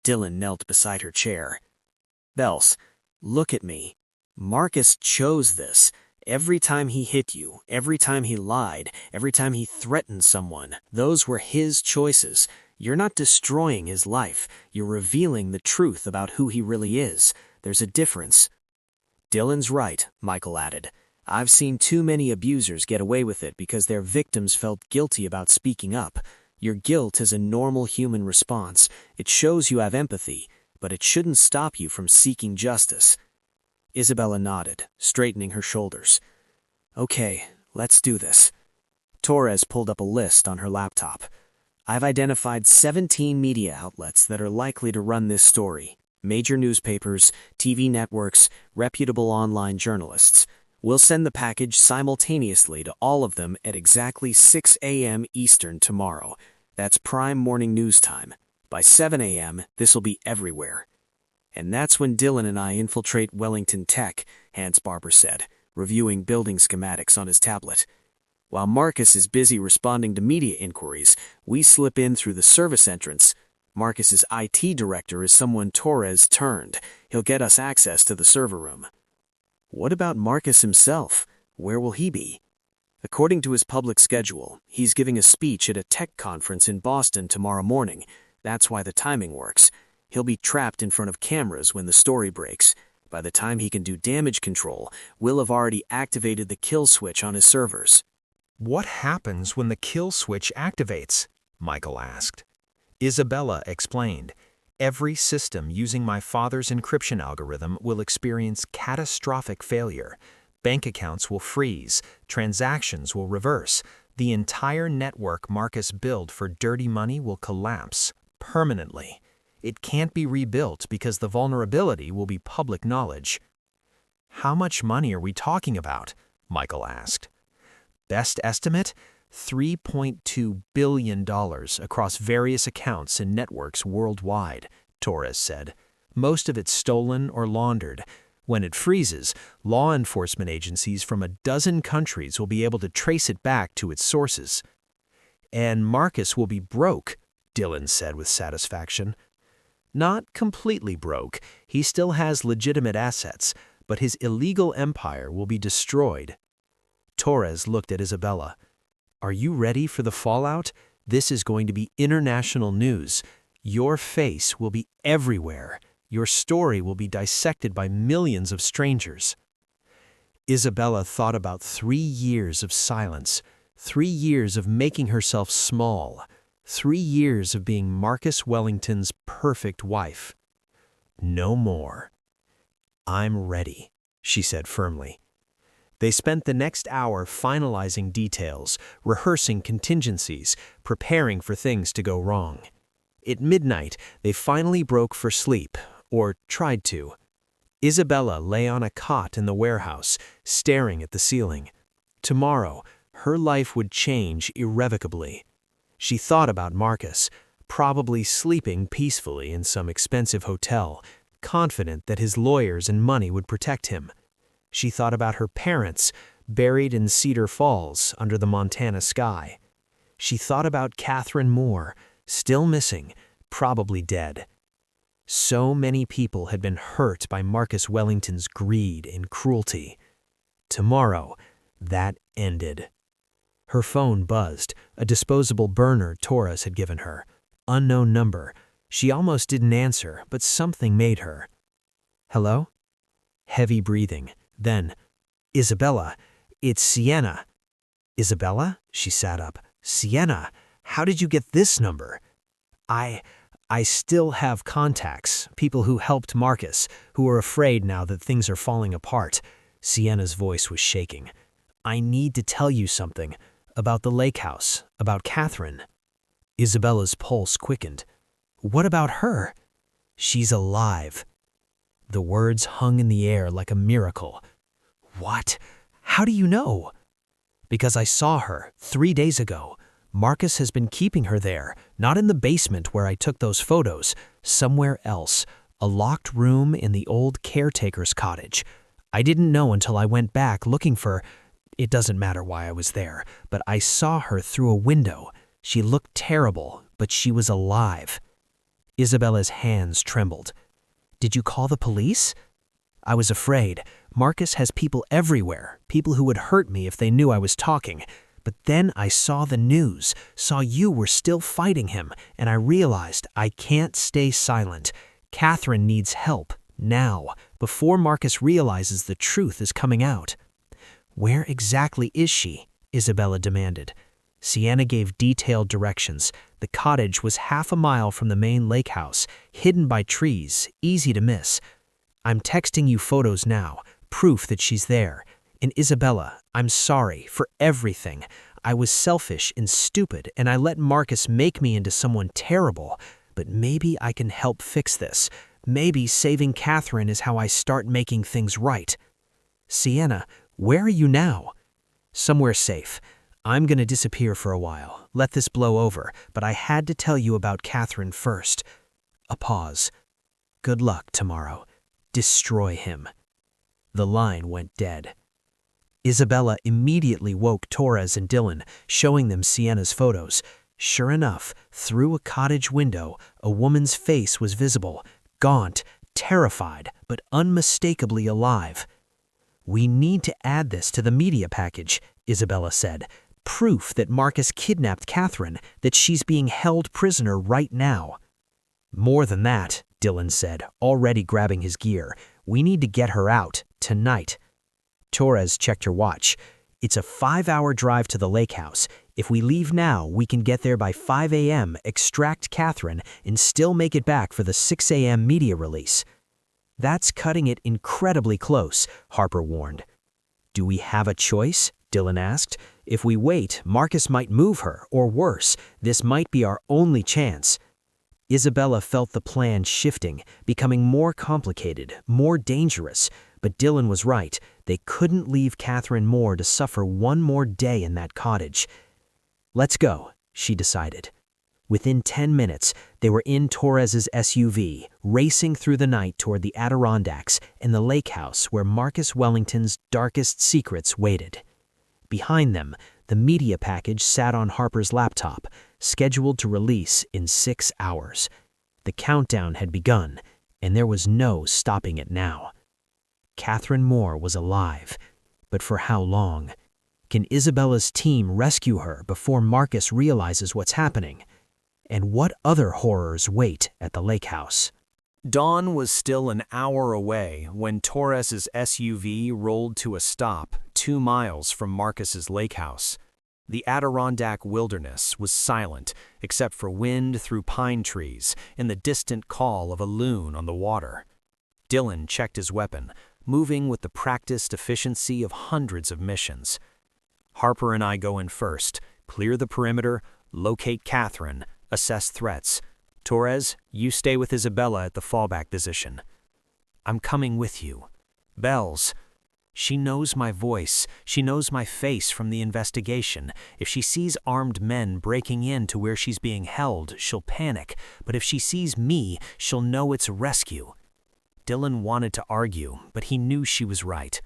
Dylan knelt beside her chair. Bells, look at me. Marcus chose this. Every time he hit you, every time he lied, every time he threatened someone, those were his choices. You're not destroying his life. You're revealing the truth about who he really is. There's a difference. Dylan's right, Michael added. I've seen too many abusers get away with it because their victims felt guilty about speaking up. Your guilt is a normal human response. It shows you have empathy, but it shouldn't stop you from seeking justice. Isabella nodded, straightening her shoulders. Okay, let's do this. Torres pulled up a list on her laptop. I've identified 17 media outlets that are likely to run this story. Major newspapers, TV networks, reputable online journalists. We'll send the package simultaneously to all of them at exactly 6 a.m. Eastern tomorrow. That's prime morning news time. By 7 a.m., this'll be everywhere. And that's when Dylan and I infiltrate Wellington Tech, Hans Barber said, reviewing building schematics on his tablet. While Marcus is busy responding to media inquiries, we slip in through the service entrance. Marcus's IT director is someone Torres turned. He'll get us access to the server room. What about Marcus himself? Where will he be? According to his public schedule, he's giving a speech at a tech conference in Boston tomorrow morning. That's why the timing works. He'll be trapped in front of cameras when the story breaks. By the time he can do damage control, we'll have already activated the kill switch on his servers. What happens when the kill switch activates? Michael asked. Isabella explained. Every system using my father's encryption algorithm will experience catastrophic failure. Bank accounts will freeze, transactions will reverse. The entire network Marcus built for dirty money will collapse permanently. It can't be rebuilt because the vulnerability will be public knowledge. How much money are we talking about? Michael asked. Best estimate? $3.2 billion across various accounts and networks worldwide, Torres said. Most of it stolen or laundered. When it freezes, law enforcement agencies from a dozen countries will be able to trace it back to its sources. And Marcus will be broke, Dylan said with satisfaction. Not completely broke. He still has legitimate assets, but his illegal empire will be destroyed. Torres looked at Isabella. Are you ready for the fallout? This is going to be international news. Your face will be everywhere. Your story will be dissected by millions of strangers. Isabella thought about 3 years of silence, 3 years of making herself small, 3 years of being Marcus Wellington's perfect wife. No more. I'm ready, she said firmly. They spent the next hour finalizing details, rehearsing contingencies, preparing for things to go wrong. At midnight, they finally broke for sleep, or tried to. Isabella lay on a cot in the warehouse, staring at the ceiling. Tomorrow, her life would change irrevocably. She thought about Marcus, probably sleeping peacefully in some expensive hotel, confident that his lawyers and money would protect him. She thought about her parents, buried in Cedar Falls under the Montana sky. She thought about Catherine Moore, still missing, probably dead. So many people had been hurt by Marcus Wellington's greed and cruelty. Tomorrow, that ended. Her phone buzzed, a disposable burner Torres had given her. Unknown number. She almost didn't answer, but something made her. Hello? Heavy breathing. Then, Isabella, it's Sienna. Isabella? She sat up. Sienna, how did you get this number? I still have contacts, people who helped Marcus, who are afraid now that things are falling apart. Sienna's voice was shaking. I need to tell you something. About the lake house, about Catherine. Isabella's pulse quickened. What about her? She's alive. The words hung in the air like a miracle. What? How do you know? Because I saw her 3 days ago. Marcus has been keeping her there, not in the basement where I took those photos, somewhere else, a locked room in the old caretaker's cottage. I didn't know until I went back looking for... It doesn't matter why I was there, but I saw her through a window. She looked terrible, but she was alive. Isabella's hands trembled. Did you call the police? I was afraid. Marcus has people everywhere, people who would hurt me if they knew I was talking. But then I saw the news, saw you were still fighting him, and I realized I can't stay silent. Catherine needs help, now, before Marcus realizes the truth is coming out. Where exactly is she? Isabella demanded. Sienna gave detailed directions. The cottage was 1/2 mile from the main lake house, hidden by trees, easy to miss. I'm texting you photos now, proof that she's there. And Isabella, I'm sorry for everything. I was selfish and stupid, and I let Marcus make me into someone terrible. But maybe I can help fix this. Maybe saving Catherine is how I start making things right. Sienna, where are you now? Somewhere safe. I'm gonna disappear for a while. Let this blow over, but I had to tell you about Catherine first. A pause. Good luck tomorrow. Destroy him. The line went dead. Isabella immediately woke Torres and Dylan, showing them Sienna's photos. Sure enough, through a cottage window, a woman's face was visible, gaunt, terrified, but unmistakably alive. We need to add this to the media package, Isabella said. Proof that Marcus kidnapped Catherine, that she's being held prisoner right now. More than that, Dylan said, already grabbing his gear. We need to get her out, tonight. Torres checked her watch. It's a 5-hour drive to the lake house. If we leave now, we can get there by 5 a.m., extract Catherine, and still make it back for the 6 a.m. media release. That's cutting it incredibly close, Harper warned. Do we have a choice? Dylan asked. If we wait, Marcus might move her, or worse, this might be our only chance. Isabella felt the plan shifting, becoming more complicated, more dangerous. But Dylan was right. They couldn't leave Catherine Moore to suffer one more day in that cottage. Let's go, she decided. Within 10 minutes, they were in Torres's SUV, racing through the night toward the Adirondacks and the lake house where Marcus Wellington's darkest secrets waited. Behind them, the media package sat on Harper's laptop, scheduled to release in 6 hours. The countdown had begun, and there was no stopping it now. Catherine Moore was alive, but for how long? Can Isabella's team rescue her before Marcus realizes what's happening? And what other horrors wait at the lake house? Dawn was still an hour away when Torres's SUV rolled to a stop 2 miles from Marcus's lake house. The Adirondack wilderness was silent except for wind through pine trees and the distant call of a loon on the water. Dylan checked his weapon, moving with the practiced efficiency of hundreds of missions. Harper and I go in first, clear the perimeter, locate Catherine, assess threats. Torres, you stay with Isabella at the fallback position. I'm coming with you. Bells. She knows my voice. She knows my face from the investigation. If she sees armed men breaking in to where she's being held, she'll panic. But if she sees me, she'll know it's a rescue. Dylan wanted to argue, but he knew she was right.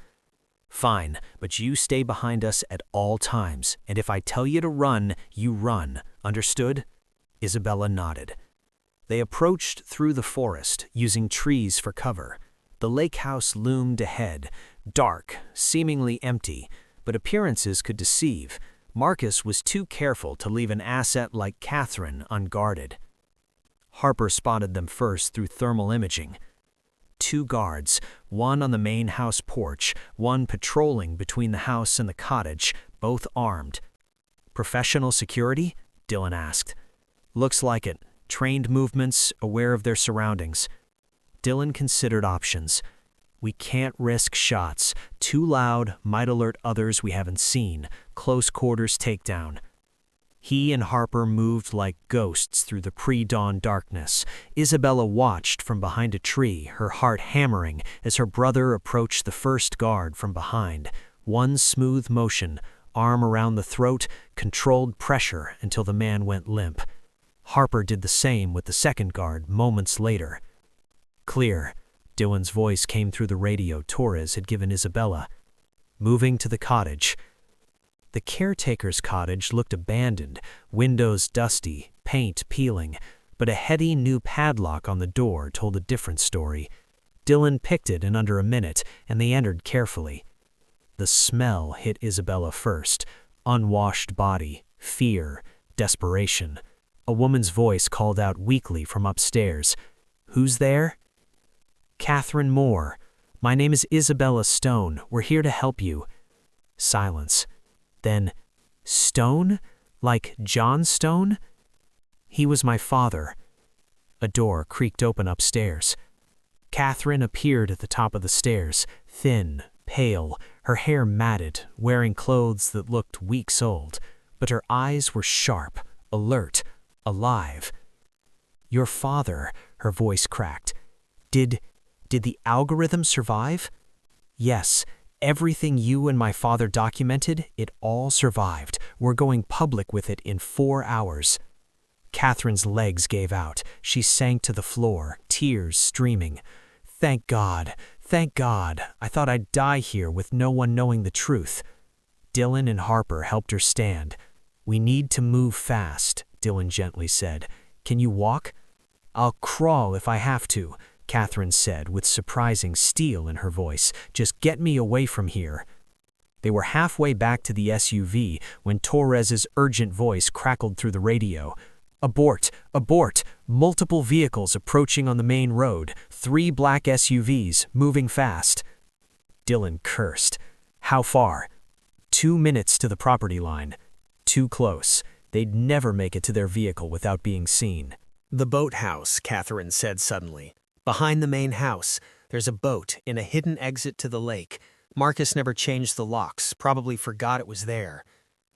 Fine, but you stay behind us at all times, and if I tell you to run, you run. Understood? Isabella nodded. They approached through the forest, using trees for cover. The lake house loomed ahead, dark, seemingly empty, but appearances could deceive. Marcus was too careful to leave an asset like Catherine unguarded. Harper spotted them first through thermal imaging. 2 guards, one on the main house porch, one patrolling between the house and the cottage, both armed. Professional security? Dylan asked. Looks like it. Trained movements, aware of their surroundings. Dylan considered options. We can't risk shots. Too loud, might alert others we haven't seen. Close quarters takedown. He and Harper moved like ghosts through the pre-dawn darkness. Isabella watched from behind a tree, her heart hammering as her brother approached the first guard from behind. One smooth motion, arm around the throat, controlled pressure until the man went limp. Harper did the same with the second guard moments later. Clear. Dylan's voice came through the radio Torres had given Isabella. Moving to the cottage. The caretaker's cottage looked abandoned, windows dusty, paint peeling, but a heady new padlock on the door told a different story. Dylan picked it in under a minute, and they entered carefully. The smell hit Isabella first. Unwashed body, fear, desperation. A woman's voice called out weakly from upstairs. "Who's there?" "Catherine Moore. My name is Isabella Stone. We're here to help you." Silence. Then, "Stone? Like John Stone?" "He was my father." A door creaked open upstairs. Catherine appeared at the top of the stairs, thin, pale, her hair matted, wearing clothes that looked weeks old, but her eyes were sharp, alert, alive. "Your father," her voice cracked. Did the algorithm survive?" "Yes. Everything you and my father documented, it all survived. We're going public with it in 4 hours." Catherine's legs gave out. She sank to the floor, tears streaming. Thank God. I thought I'd die here with no one knowing the truth." Dylan and Harper helped her stand. "We need to move fast," Dylan gently said. "Can you walk?" "I'll crawl if I have to," Catherine said with surprising steel in her voice. "Just get me away from here." They were halfway back to the SUV when Torres's urgent voice crackled through the radio. "Abort! Abort! Multiple vehicles approaching on the main road. 3 black SUVs, moving fast." Dylan cursed. "How far?" 2 minutes to the property line. Too close. They'd never make it to their vehicle without being seen. "The boathouse," Catherine said suddenly. "Behind the main house, there's a boat in a hidden exit to the lake. Marcus never changed the locks, probably forgot it was there."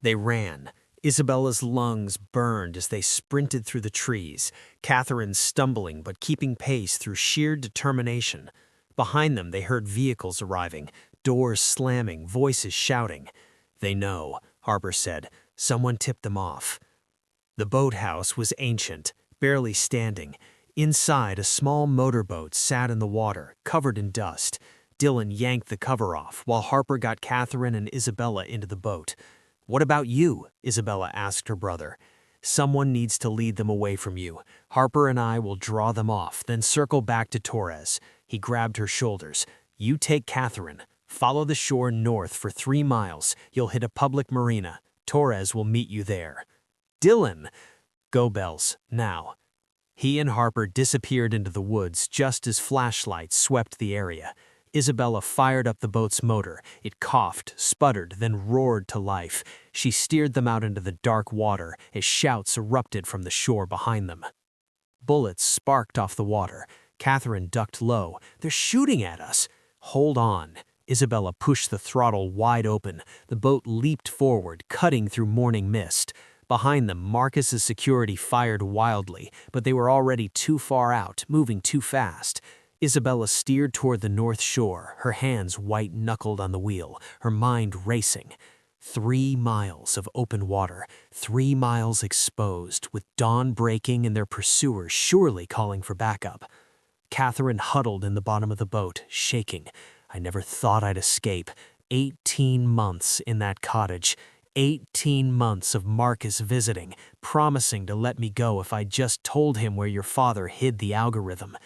They ran. Isabella's lungs burned as they sprinted through the trees, Catherine stumbling but keeping pace through sheer determination. Behind them they heard vehicles arriving, doors slamming, voices shouting. "They know," Harper said. "Someone tipped them off." The boathouse was ancient, barely standing. Inside, a small motorboat sat in the water, covered in dust. Dylan yanked the cover off, while Harper got Catherine and Isabella into the boat. "What about you?" Isabella asked her brother. "Someone needs to lead them away from you. Harper and I will draw them off, then circle back to Torres." He grabbed her shoulders. "You take Catherine. Follow the shore north for 3 miles. You'll hit a public marina. Torres will meet you there." "Dylan!" "Go, Bells, now." He and Harper disappeared into the woods just as flashlights swept the area. Isabella fired up the boat's motor. It coughed, sputtered, then roared to life. She steered them out into the dark water as shouts erupted from the shore behind them. Bullets sparked off the water. Catherine ducked low. "They're shooting at us." Hold on. Isabella pushed the throttle wide open. The boat leaped forward, cutting through morning mist. Behind them, Marcus's security fired wildly, but they were already too far out, moving too fast. Isabella steered toward the north shore, her hands white-knuckled on the wheel, her mind racing. 3 miles of open water, 3 miles exposed, with dawn breaking and their pursuers surely calling for backup. Catherine huddled in the bottom of the boat, shaking. I never thought I'd escape. 18 months in that cottage. 18 months of Marcus visiting, promising to let me go if I just told him where your father hid the algorithm.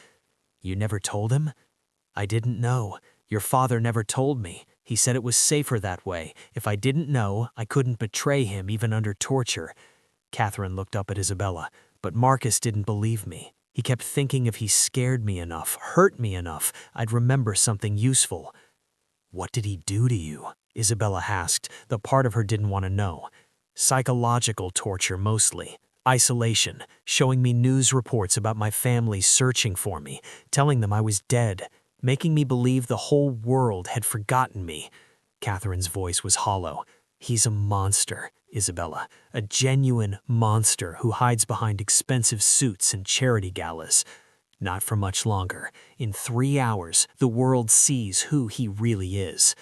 You never told him? I didn't know. Your father never told me. He said it was safer that way. If I didn't know, I couldn't betray him even under torture. Catherine looked up at Isabella, but Marcus didn't believe me. He kept thinking if he scared me enough, hurt me enough, I'd remember something useful. What did he do to you? Isabella asked, though part of her didn't want to know. Psychological torture mostly. Isolation, showing me news reports about my family searching for me, telling them I was dead, making me believe the whole world had forgotten me. Catherine's voice was hollow. He's a monster, Isabella, a genuine monster who hides behind expensive suits and charity galas. Not for much longer. In 3 hours, the world sees who he really is.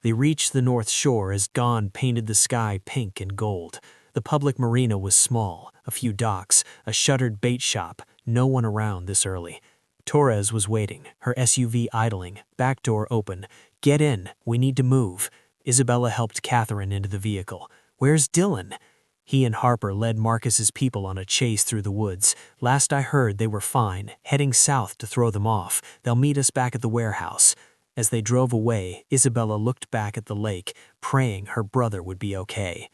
They reached the north shore as dawn painted the sky pink and gold. The public marina was small, a few docks, a shuttered bait shop, no one around this early. Torres was waiting, her SUV idling, back door open. Get in, we need to move. Isabella helped Catherine into the vehicle. Where's Dylan? He and Harper led Marcus's people on a chase through the woods. Last I heard, they were fine, heading south to throw them off. They'll meet us back at the warehouse. As they drove away, Isabella looked back at the lake, praying her brother would be okay.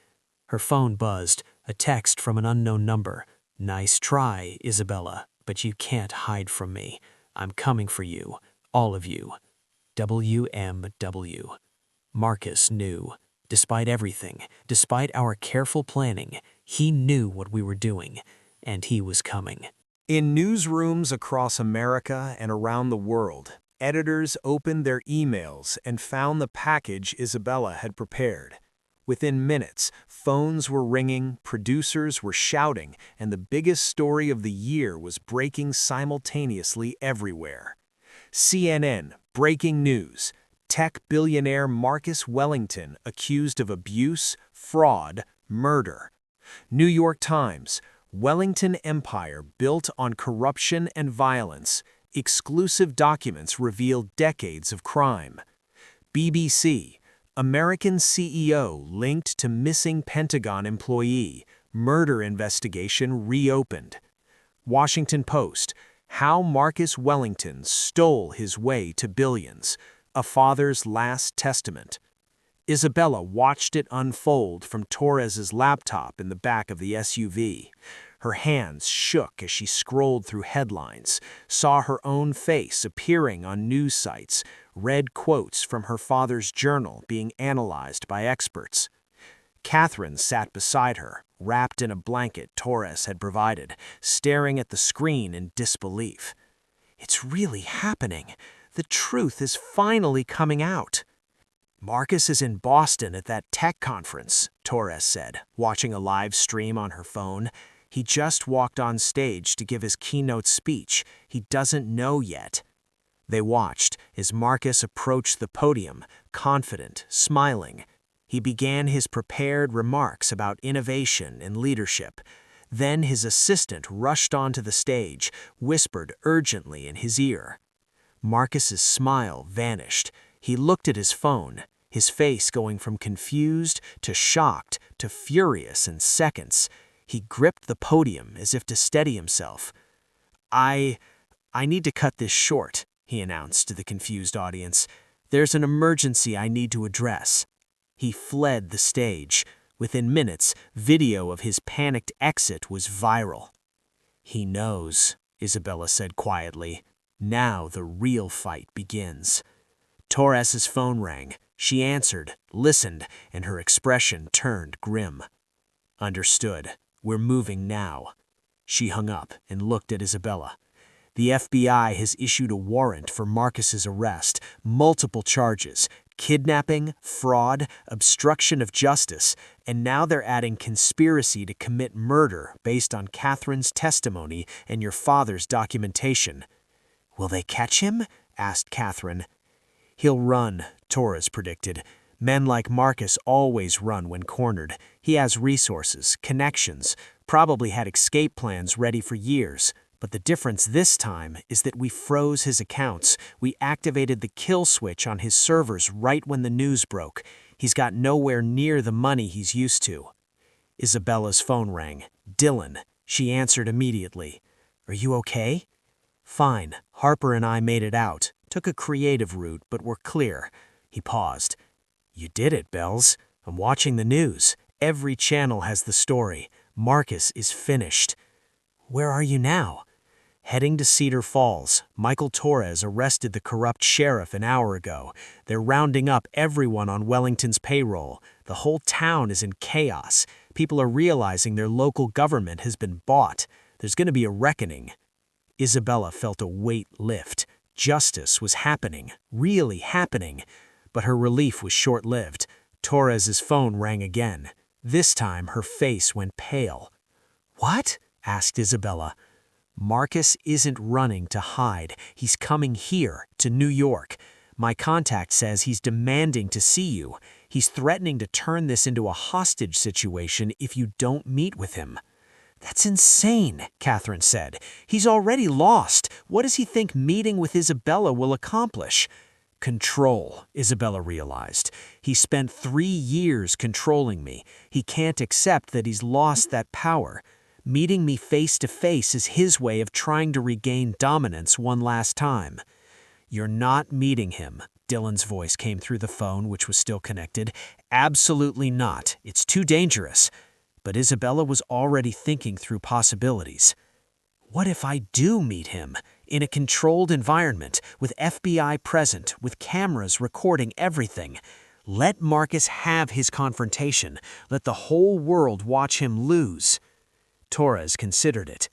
Her phone buzzed, a text from an unknown number. Nice try, Isabella, but you can't hide from me. I'm coming for you, all of you. WMW. Marcus knew. Despite everything, despite our careful planning, he knew what we were doing, and he was coming. In newsrooms across America and around the world, editors opened their emails and found the package Isabella had prepared. Within minutes, phones were ringing, producers were shouting, and the biggest story of the year was breaking simultaneously everywhere. CNN, breaking news. Tech billionaire Marcus Wellington accused of abuse, fraud, murder. New York Times, Wellington empire built on corruption and violence. Exclusive documents reveal decades of crime. BBC, American CEO linked to missing Pentagon employee. Murder investigation reopened. Washington Post, how Marcus Wellington stole his way to billions. A father's last testament. Isabella watched it unfold from Torres's laptop in the back of the SUV. Her hands shook as she scrolled through headlines, saw her own face appearing on news sites, read quotes from her father's journal being analyzed by experts. Catherine sat beside her, wrapped in a blanket Torres had provided, staring at the screen in disbelief. It's really happening. The truth is finally coming out. Marcus is in Boston at that tech conference, Torres said, watching a live stream on her phone. He just walked on stage to give his keynote speech. He doesn't know yet. They watched as Marcus approached the podium, confident, smiling. He began his prepared remarks about innovation and leadership. Then his assistant rushed onto the stage, whispered urgently in his ear. Marcus's smile vanished. He looked at his phone, his face going from confused to shocked to furious in seconds. He gripped the podium as if to steady himself. I need to cut this short, he announced to the confused audience. There's an emergency I need to address. He fled the stage. Within minutes, video of his panicked exit was viral. He knows, Isabella said quietly. Now the real fight begins. Torres's phone rang. She answered, listened, and her expression turned grim. Understood. We're moving now. She hung up and looked at Isabella. The FBI has issued a warrant for Marcus's arrest, multiple charges: kidnapping, fraud, obstruction of justice, and now they're adding conspiracy to commit murder based on Catherine's testimony and your father's documentation. "Will they catch him?" asked Catherine. "He'll run," Torres predicted. "Men like Marcus always run when cornered. He has resources, connections, probably had escape plans ready for years. But the difference this time is that we froze his accounts. We activated the kill switch on his servers right when the news broke. He's got nowhere near the money he's used to." Isabella's phone rang. Dylan. She answered immediately. "Are you okay?" "Fine. Harper and I made it out. Took a creative route, but we're clear." He paused. "You did it, Bells. I'm watching the news. Every channel has the story. Marcus is finished." "Where are you now?" "Heading to Cedar Falls. Michael Torres arrested the corrupt sheriff an hour ago. They're rounding up everyone on Wellington's payroll. The whole town is in chaos. People are realizing their local government has been bought. There's going to be a reckoning." Isabella felt a weight lift. Justice was happening, really happening. But her relief was short-lived. Torres's phone rang again. This time her face went pale. "What?" asked Isabella. "Marcus isn't running to hide. He's coming here, to New York. My contact says he's demanding to see you. He's threatening to turn this into a hostage situation if you don't meet with him." "That's insane," Catherine said. "He's already lost. What does he think meeting with Isabella will accomplish?" "Control," Isabella realized. "He spent 3 years controlling me. He can't accept that he's lost that power. Meeting me face to face is his way of trying to regain dominance one last time." "You're not meeting him," Dylan's voice came through the phone, which was still connected. "Absolutely not. It's too dangerous." But Isabella was already thinking through possibilities. "What if I do meet him? In a controlled environment, with FBI present, with cameras recording everything. Let Marcus have his confrontation. Let the whole world watch him lose." Torres considered it.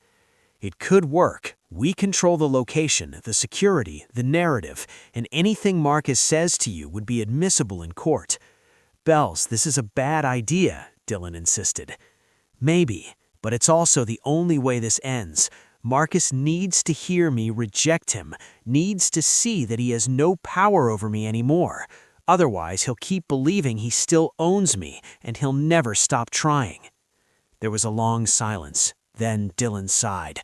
"It could work. We control the location, the security, the narrative, and anything Marcus says to you would be admissible in court." "Bells, this is a bad idea," Dylan insisted. "Maybe, but it's also the only way this ends. Marcus needs to hear me reject him, needs to see that he has no power over me anymore. Otherwise, he'll keep believing he still owns me, and he'll never stop trying." There was a long silence. Then Dylan sighed.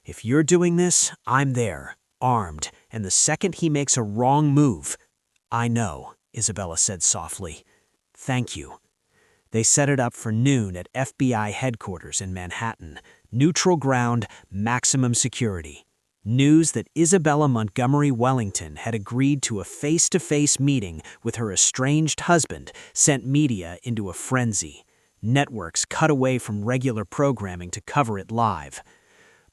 "If you're doing this, I'm there, armed, and the second he makes a wrong move—" "I know," Isabella said softly. "Thank you." They set it up for noon at FBI headquarters in Manhattan. Neutral ground, maximum security. News that Isabella Montgomery Wellington had agreed to a face-to-face meeting with her estranged husband sent media into a frenzy. Networks cut away from regular programming to cover it live.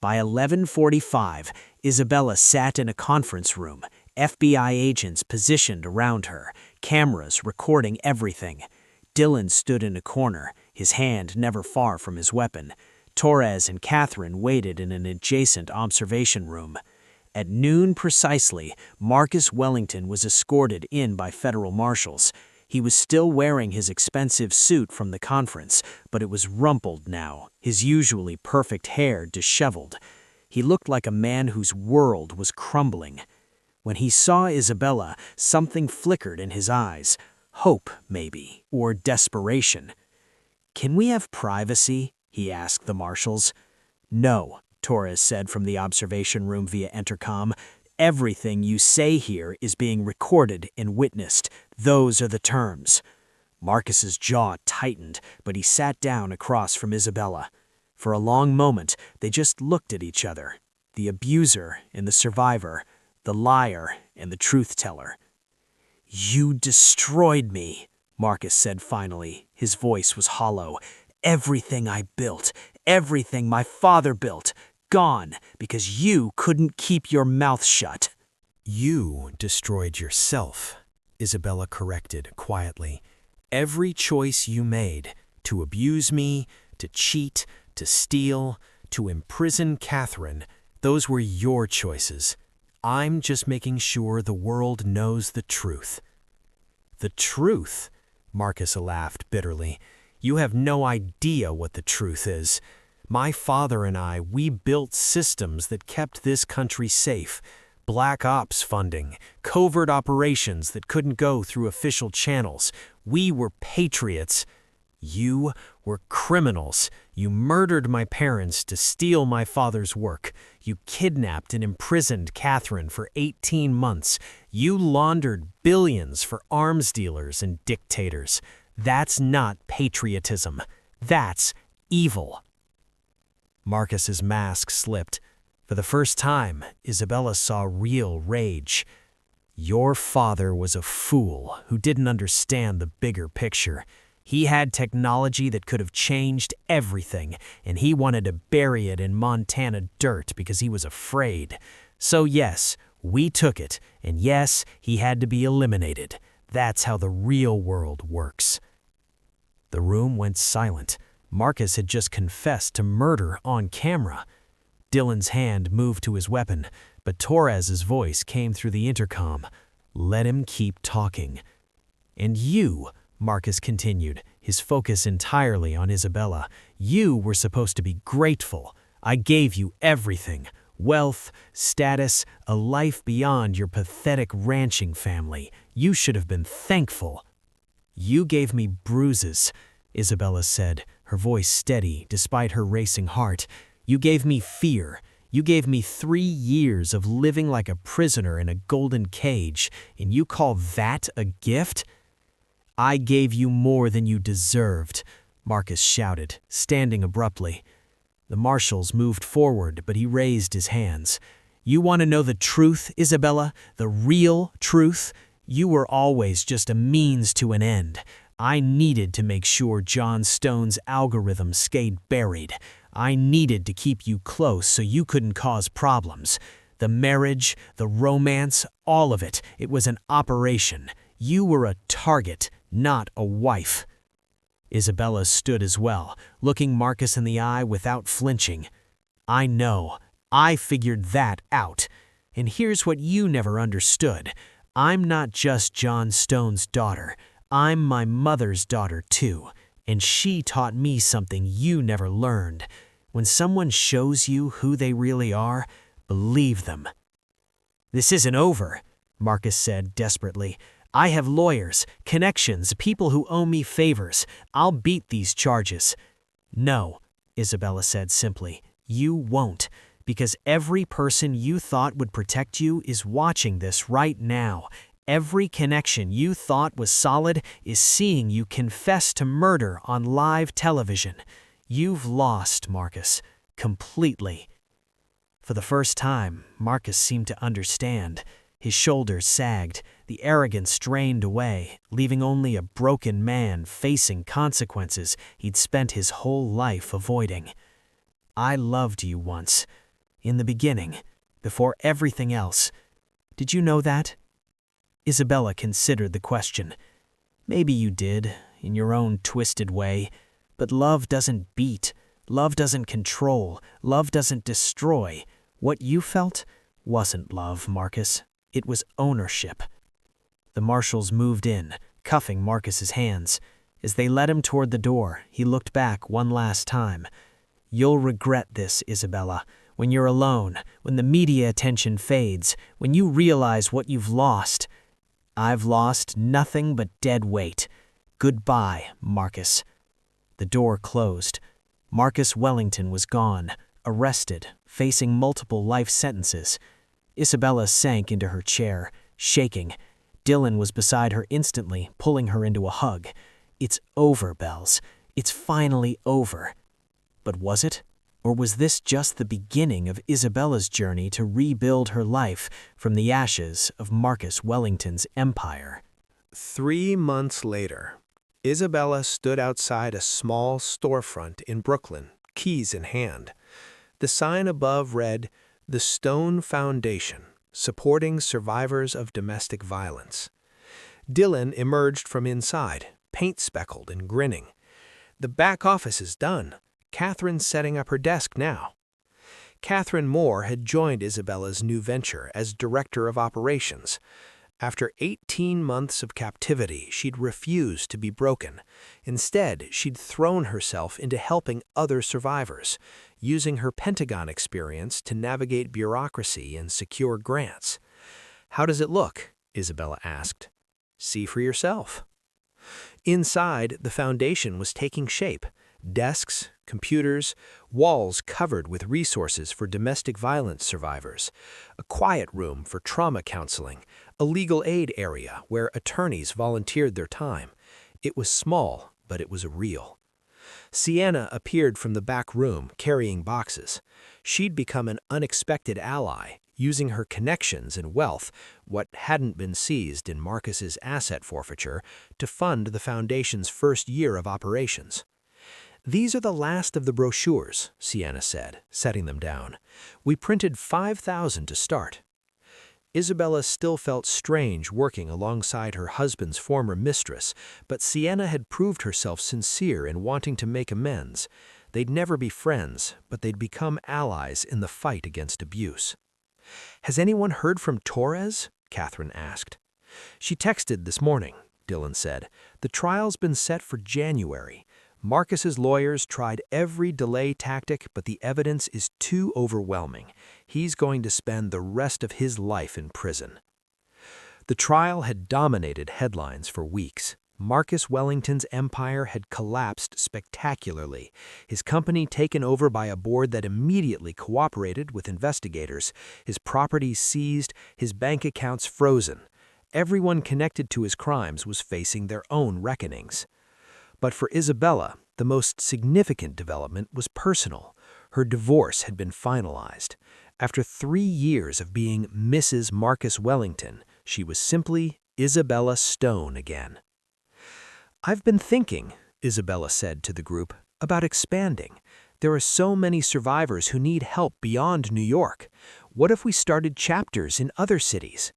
By 11:45, Isabella sat in a conference room, FBI agents positioned around her, cameras recording everything. Dylan stood in a corner, his hand never far from his weapon. Torres and Catherine waited in an adjacent observation room. At noon precisely, Marcus Wellington was escorted in by federal marshals. He was still wearing his expensive suit from the conference, but it was rumpled now, his usually perfect hair disheveled. He looked like a man whose world was crumbling. When he saw Isabella, something flickered in his eyes. Hope, maybe, or desperation. "Can we have privacy?" he asked the marshals. "No," Torres said from the observation room via intercom. "Everything you say here is being recorded and witnessed. Those are the terms." Marcus's jaw tightened, but he sat down across from Isabella. For a long moment, they just looked at each other. The abuser and the survivor, the liar and the truth-teller. "You destroyed me," Marcus said finally. His voice was hollow. "Everything I built, everything my father built, gone because you couldn't keep your mouth shut." "You destroyed yourself," Isabella corrected quietly. "Every choice you made, to abuse me, to cheat, to steal, to imprison Catherine, Those were your choices. I'm just making sure the world knows the truth." "The truth?" Marcus laughed bitterly. "You have no idea what the truth is. My father and I, we built systems that kept this country safe. Black ops funding, covert operations that couldn't go through official channels. We were patriots. You were criminals. You murdered my parents to steal my father's work. You kidnapped and imprisoned Catherine for 18 months. You laundered billions for arms dealers and dictators. That's not patriotism. That's evil." Marcus's mask slipped. For the first time, Isabella saw real rage. "Your father was a fool who didn't understand the bigger picture. He had technology that could have changed everything, and he wanted to bury it in Montana dirt because he was afraid. So yes, we took it, and yes, he had to be eliminated. That's how the real world works." The room went silent. Marcus had just confessed to murder on camera. Dylan's hand moved to his weapon, but Torres's voice came through the intercom. "Let him keep talking." "And you," Marcus continued, his focus entirely on Isabella, "you were supposed to be grateful. I gave you everything. Wealth, status, a life beyond your pathetic ranching family. You should have been thankful." "You gave me bruises," Isabella said, her voice steady despite her racing heart. "You gave me fear. You gave me 3 years of living like a prisoner in a golden cage, and you call that a gift?" "I gave you more than you deserved," Marcus shouted, standing abruptly. The marshals moved forward, but he raised his hands. "You want to know the truth, Isabella? The real truth? You were always just a means to an end. I needed to make sure John Stone's algorithm stayed buried. I needed to keep you close so you couldn't cause problems. The marriage, the romance, all of it, it was an operation. You were a target, not a wife." Isabella stood as well, looking Marcus in the eye without flinching. "I know. I figured that out. And here's what you never understood. I'm not just John Stone's daughter. I'm my mother's daughter too, and she taught me something you never learned. When someone shows you who they really are, believe them." "This isn't over," Marcus said desperately. "I have lawyers, connections, people who owe me favors. I'll beat these charges." "No," Isabella said simply, "you won't, because every person you thought would protect you is watching this right now. Every connection you thought was solid is seeing you confess to murder on live television. You've lost, Marcus, completely." For the first time, Marcus seemed to understand. His shoulders sagged, the arrogance drained away, leaving only a broken man facing consequences he'd spent his whole life avoiding. "I loved you once. In the beginning, before everything else. Did you know that?" Isabella considered the question. "Maybe you did, in your own twisted way. But love doesn't beat. Love doesn't control. Love doesn't destroy. What you felt wasn't love, Marcus. It was ownership." The marshals moved in, cuffing Marcus's hands. As they led him toward the door, he looked back one last time. "You'll regret this, Isabella. When you're alone, when the media attention fades, when you realize what you've lost." "I've lost nothing but dead weight. Goodbye, Marcus." The door closed. Marcus Wellington was gone, arrested, facing multiple life sentences. Isabella sank into her chair, shaking. Dylan was beside her instantly, pulling her into a hug. "It's over, Bells. It's finally over." But was it? Or was this just the beginning of Isabella's journey to rebuild her life from the ashes of Marcus Wellington's empire? 3 months later, Isabella stood outside a small storefront in Brooklyn, keys in hand. The sign above read, "The Stone Foundation, supporting survivors of domestic violence." Dylan emerged from inside, paint-speckled and grinning. "The back office is done. Catherine's setting up her desk now." Catherine Moore had joined Isabella's new venture as director of operations. After 18 months of captivity, she'd refused to be broken. Instead, she'd thrown herself into helping other survivors, using her Pentagon experience to navigate bureaucracy and secure grants. "How does it look?" Isabella asked. "See for yourself." Inside, the foundation was taking shape. Desks, computers, walls covered with resources for domestic violence survivors, a quiet room for trauma counseling, a legal aid area where attorneys volunteered their time. It was small, but it was real. Sienna appeared from the back room carrying boxes. She'd become an unexpected ally, using her connections and wealth, what hadn't been seized in Marcus's asset forfeiture, to fund the foundation's first year of operations. "These are the last of the brochures," Sienna said, setting them down. "We printed 5,000 to start." Isabella still felt strange working alongside her husband's former mistress, but Sienna had proved herself sincere in wanting to make amends. They'd never be friends, but they'd become allies in the fight against abuse. "Has anyone heard from Torres?" Catherine asked. "She texted this morning," Dylan said. "The trial's been set for January. Marcus's lawyers tried every delay tactic, but the evidence is too overwhelming. He's going to spend the rest of his life in prison." The trial had dominated headlines for weeks. Marcus Wellington's empire had collapsed spectacularly, his company taken over by a board that immediately cooperated with investigators, his properties seized, his bank accounts frozen. Everyone connected to his crimes was facing their own reckonings. But for Isabella, the most significant development was personal. Her divorce had been finalized. After 3 years of being Mrs. Marcus Wellington, she was simply Isabella Stone again. "I've been thinking," Isabella said to the group, "about expanding. There are so many survivors who need help beyond New York. What if we started chapters in other cities?"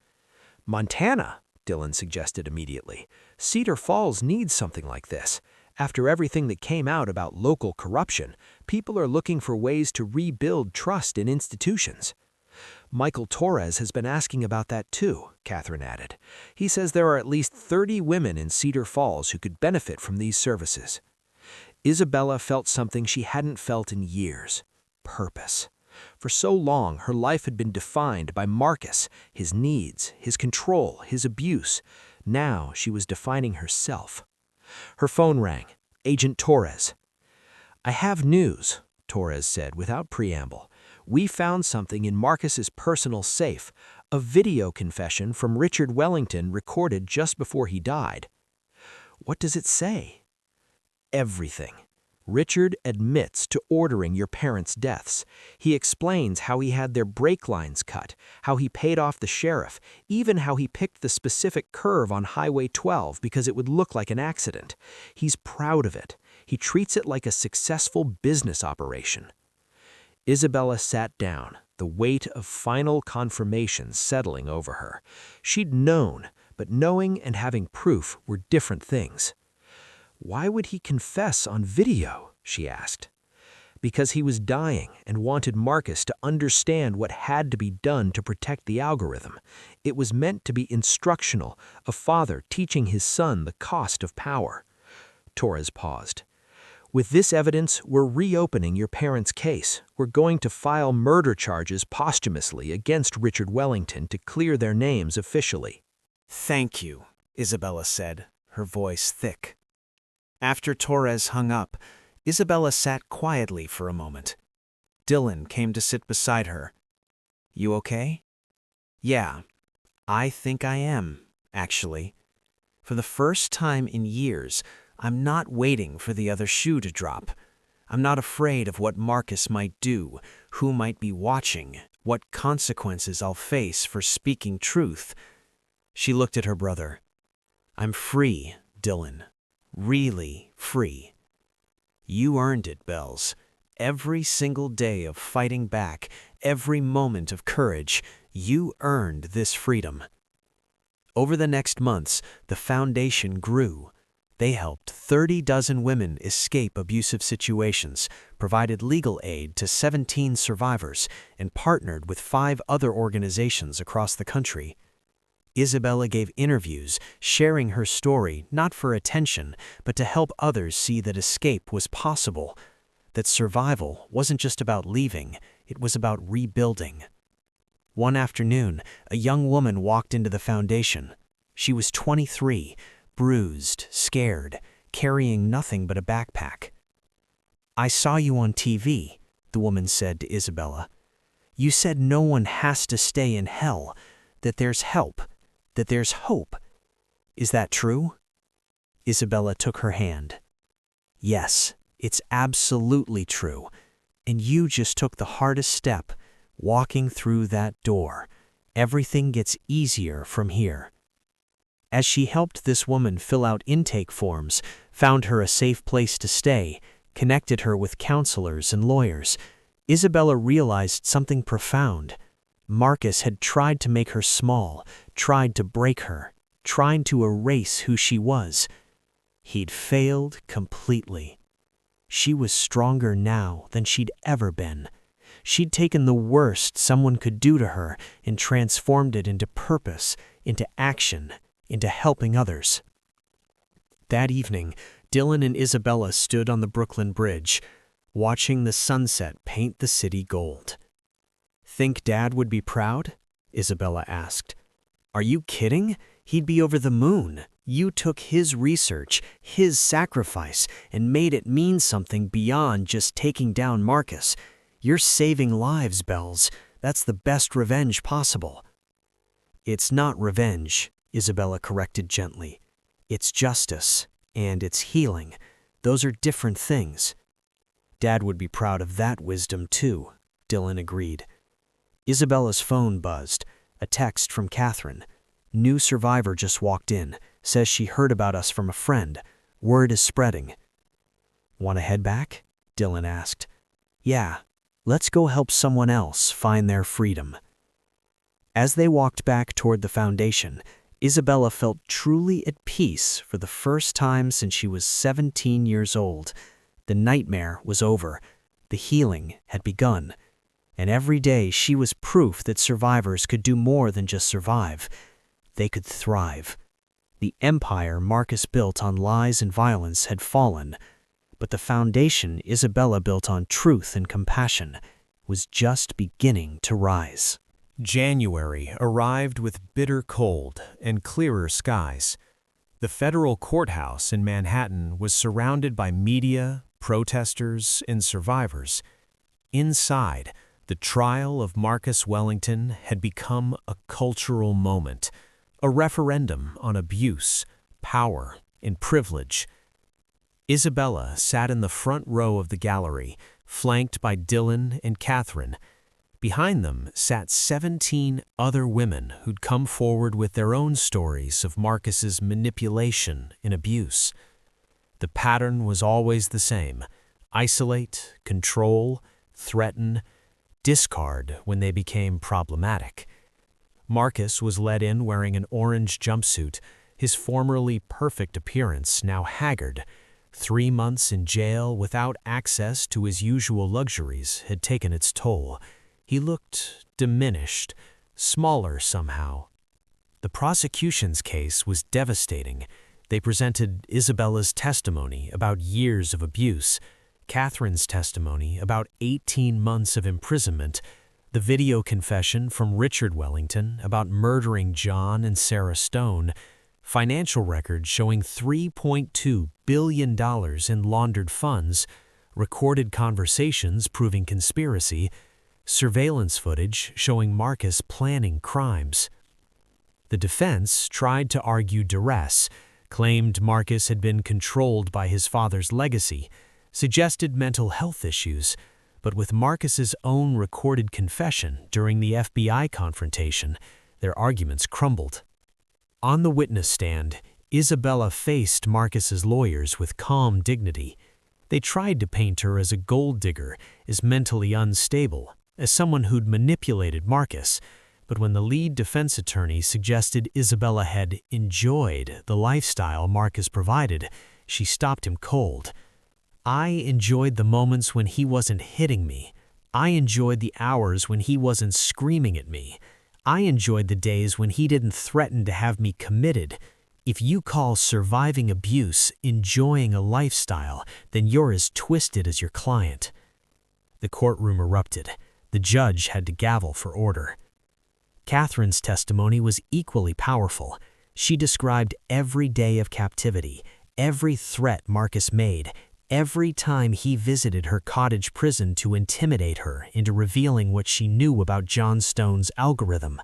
"Montana," Dylan suggested immediately. "Cedar Falls needs something like this. After everything that came out about local corruption, people are looking for ways to rebuild trust in institutions." "Michael Torres has been asking about that too," Catherine added. "He says there are at least 30 women in Cedar Falls who could benefit from these services." Isabella felt something she hadn't felt in years: purpose. For so long, her life had been defined by Marcus, his needs, his control, his abuse. Now she was defining herself. Her phone rang. Agent Torres. "I have news," Torres said without preamble. "We found something in Marcus's personal safe, a video confession from Richard Wellington recorded just before he died." "What does it say?" "Everything. Richard admits to ordering your parents' deaths. He explains how he had their brake lines cut, how he paid off the sheriff, even how he picked the specific curve on Highway 12 because it would look like an accident. He's proud of it. He treats it like a successful business operation." Isabella sat down, the weight of final confirmation settling over her. She'd known, but knowing and having proof were different things. "Why would he confess on video?" she asked. "Because he was dying and wanted Marcus to understand what had to be done to protect the algorithm. It was meant to be instructional, a father teaching his son the cost of power." Torres paused. "With this evidence, we're reopening your parents' case. We're going to file murder charges posthumously against Richard Wellington to clear their names officially." "Thank you," Isabella said, her voice thick. After Torres hung up, Isabella sat quietly for a moment. Dylan came to sit beside her. "You okay?" "Yeah, I think I am, actually. For the first time in years, I'm not waiting for the other shoe to drop. I'm not afraid of what Marcus might do, who might be watching, what consequences I'll face for speaking truth." She looked at her brother. "I'm free, Dylan. Really free. You earned it, Bells. Every single day of fighting back, every moment of courage, you earned this freedom." Over the next months, the foundation grew. They helped 30 dozen women escape abusive situations, provided legal aid to 17 survivors, and partnered with 5 other organizations across the country. Isabella gave interviews, sharing her story not for attention, but to help others see that escape was possible, that survival wasn't just about leaving, it was about rebuilding. One afternoon, a young woman walked into the foundation. She was 23, bruised, scared, carrying nothing but a backpack. "I saw you on TV," the woman said to Isabella. "You said no one has to stay in hell, that there's help, that there's hope. Is that true?" Isabella took her hand. "Yes, it's absolutely true. And you just took the hardest step, walking through that door. Everything gets easier from here." As she helped this woman fill out intake forms, found her a safe place to stay, connected her with counselors and lawyers, Isabella realized something profound. Marcus had tried to make her small, tried to break her, tried to erase who she was. He'd failed completely. She was stronger now than she'd ever been. She'd taken the worst someone could do to her and transformed it into purpose, into action, into helping others. That evening, Dylan and Isabella stood on the Brooklyn Bridge, watching the sunset paint the city gold. "Think Dad would be proud?" Isabella asked. "Are you kidding? He'd be over the moon. You took his research, his sacrifice, and made it mean something beyond just taking down Marcus. You're saving lives, Bells. That's the best revenge possible." "It's not revenge," Isabella corrected gently. "It's justice, and it's healing. Those are different things." "Dad would be proud of that wisdom too," Dylan agreed. Isabella's phone buzzed. A text from Catherine. "New survivor just walked in. Says she heard about us from a friend. Word is spreading." "Want to head back?" Dylan asked. "Yeah, let's go help someone else find their freedom." As they walked back toward the foundation, Isabella felt truly at peace for the first time since she was 17 years old. The nightmare was over. The healing had begun. And every day she was proof that survivors could do more than just survive. They could thrive. The empire Marcus built on lies and violence had fallen, but the foundation Isabella built on truth and compassion was just beginning to rise. January arrived with bitter cold and clearer skies. The federal courthouse in Manhattan was surrounded by media, protesters, and survivors. Inside, the trial of Marcus Wellington had become a cultural moment, a referendum on abuse, power, and privilege. Isabella sat in the front row of the gallery, flanked by Dylan and Catherine. Behind them sat 17 other women who'd come forward with their own stories of Marcus's manipulation and abuse. The pattern was always the same: isolate, control, threaten, discard when they became problematic. Marcus was led in wearing an orange jumpsuit, his formerly perfect appearance now haggard. 3 months in jail without access to his usual luxuries had taken its toll. He looked diminished, smaller somehow. The prosecution's case was devastating. They presented Isabella's testimony about years of abuse, Catherine's testimony about 18 months of imprisonment, the video confession from Richard Wellington about murdering John and Sarah Stone, financial records showing $3.2 billion in laundered funds, recorded conversations proving conspiracy, surveillance footage showing Marcus planning crimes. The defense tried to argue duress, claimed Marcus had been controlled by his father's legacy, suggested mental health issues, but with Marcus's own recorded confession during the FBI confrontation, their arguments crumbled. On the witness stand, Isabella faced Marcus's lawyers with calm dignity. They tried to paint her as a gold digger, as mentally unstable, as someone who'd manipulated Marcus, But when the lead defense attorney suggested Isabella had enjoyed the lifestyle Marcus provided, she stopped him cold. "I enjoyed the moments when he wasn't hitting me. I enjoyed the hours when he wasn't screaming at me. I enjoyed the days when he didn't threaten to have me committed. If you call surviving abuse enjoying a lifestyle, then you're as twisted as your client." The courtroom erupted. The judge had to gavel for order. Catherine's testimony was equally powerful. She described every day of captivity, every threat Marcus made, every time he visited her cottage prison to intimidate her into revealing what she knew about John Stone's algorithm.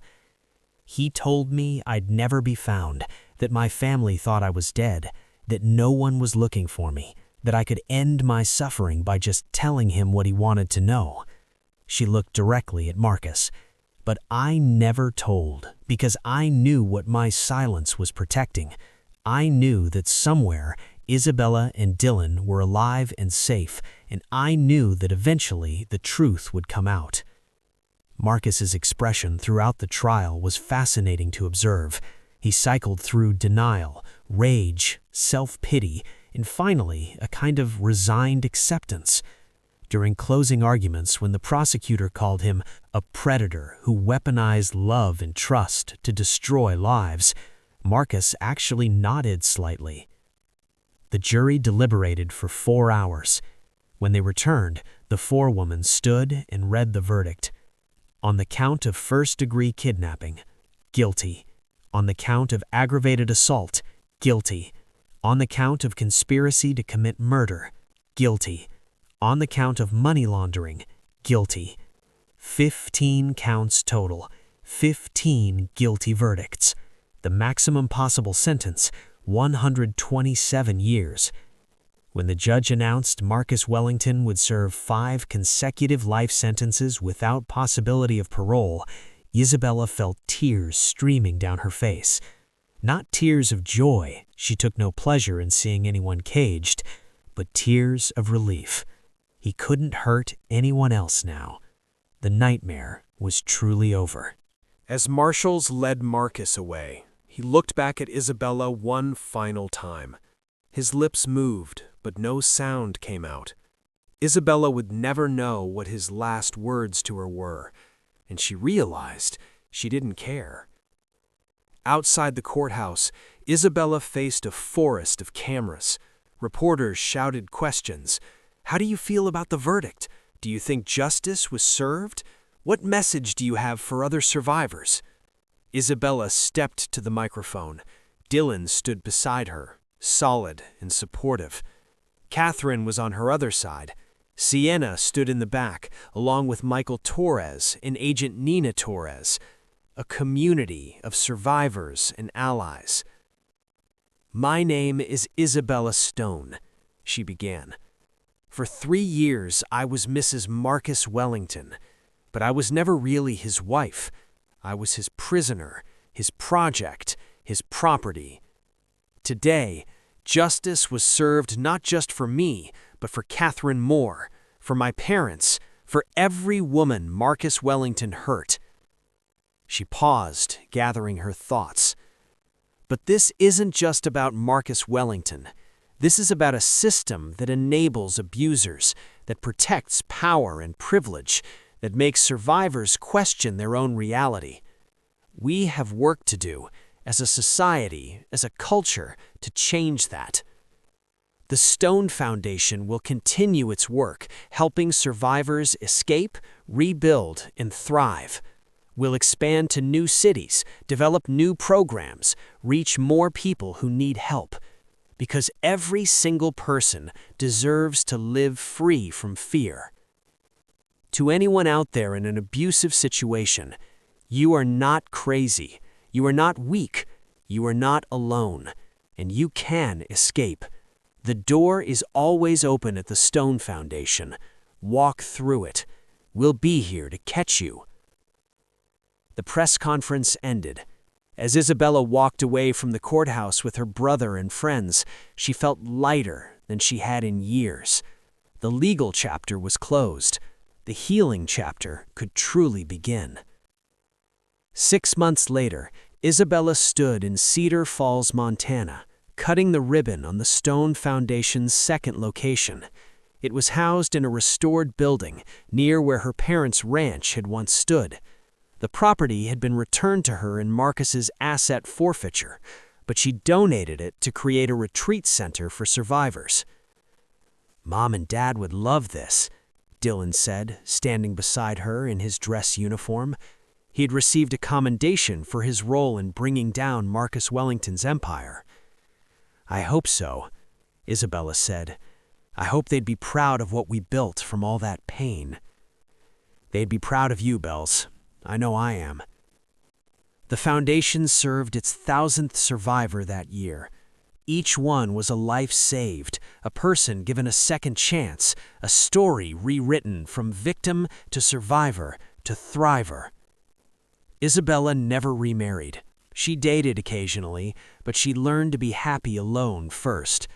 "He told me I'd never be found, that my family thought I was dead, that no one was looking for me, that I could end my suffering by just telling him what he wanted to know." She looked directly at Marcus. "But I never told, because I knew what my silence was protecting. I knew that somewhere Isabella and Dylan were alive and safe, and I knew that eventually the truth would come out." Marcus's expression throughout the trial was fascinating to observe. He cycled through denial, rage, self-pity, and finally a kind of resigned acceptance. During closing arguments, when the prosecutor called him a predator who weaponized love and trust to destroy lives, Marcus actually nodded slightly. The jury deliberated for 4 hours. When they returned, the forewoman stood and read the verdict. On the count of first-degree kidnapping, guilty. On the count of aggravated assault, guilty. On the count of conspiracy to commit murder, guilty. On the count of money laundering, guilty. 15 counts total, 15 guilty verdicts. The maximum possible sentence, 127 years. When the judge announced Marcus Wellington would serve 5 consecutive life sentences without possibility of parole, Isabella felt tears streaming down her face. Not tears of joy, she took no pleasure in seeing anyone caged, but tears of relief. He couldn't hurt anyone else now. The nightmare was truly over. As marshals led Marcus away, he looked back at Isabella one final time. His lips moved, but no sound came out. Isabella would never know what his last words to her were, and she realized she didn't care. Outside the courthouse, Isabella faced a forest of cameras. Reporters shouted questions. "How do you feel about the verdict? Do you think justice was served? What message do you have for other survivors?" Isabella stepped to the microphone. Dylan stood beside her, solid and supportive. Catherine was on her other side. Sienna stood in the back, along with Michael Torres and Agent Nina Torres, a community of survivors and allies. "My name is Isabella Stone," she began. "For 3 years, I was Mrs. Marcus Wellington, but I was never really his wife. I was his prisoner, his project, his property. Today, justice was served not just for me, but for Catherine Moore, for my parents, for every woman Marcus Wellington hurt." She paused, gathering her thoughts. "But this isn't just about Marcus Wellington. This is about a system that enables abusers, that protects power and privilege, that makes survivors question their own reality. We have work to do, as a society, as a culture, to change that. The Stone Foundation will continue its work, helping survivors escape, rebuild, and thrive. We'll expand to new cities, develop new programs, reach more people who need help. Because every single person deserves to live free from fear. To anyone out there in an abusive situation, you are not crazy, you are not weak, you are not alone, and you can escape. The door is always open at the Stone Foundation. Walk through it. We'll be here to catch you." The press conference ended. As Isabella walked away from the courthouse with her brother and friends, she felt lighter than she had in years. The legal chapter was closed. The healing chapter could truly begin. 6 months later, Isabella stood in Cedar Falls, Montana, cutting the ribbon on the stone foundation's second location. It was housed in a restored building near where her parents' ranch had once stood. The property had been returned to her in Marcus's asset forfeiture, but she donated it to create a retreat center for survivors. "Mom and Dad would love this," Dylan said, standing beside her in his dress uniform. He had received a commendation for his role in bringing down Marcus Wellington's empire. "I hope so," Isabella said. "I hope they'd be proud of what we built from all that pain." "They'd be proud of you, Bells. I know I am." The foundation served its 1,000th survivor that year. Each one was a life saved, a person given a second chance, a story rewritten from victim to survivor to thriver. Isabella never remarried. She dated occasionally, but she learned to be happy alone first.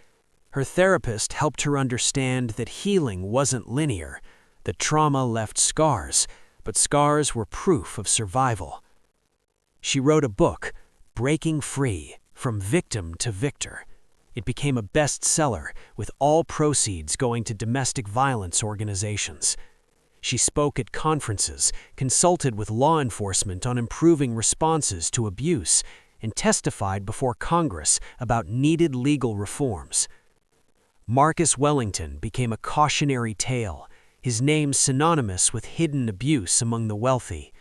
Her therapist helped her understand that healing wasn't linear, that trauma left scars, but scars were proof of survival. She wrote a book, Breaking Free, From Victim to Victor. It became a bestseller, with all proceeds going to domestic violence organizations. She spoke at conferences, consulted with law enforcement on improving responses to abuse, and testified before Congress about needed legal reforms. Marcus Wellington became a cautionary tale, his name synonymous with hidden abuse among the wealthy.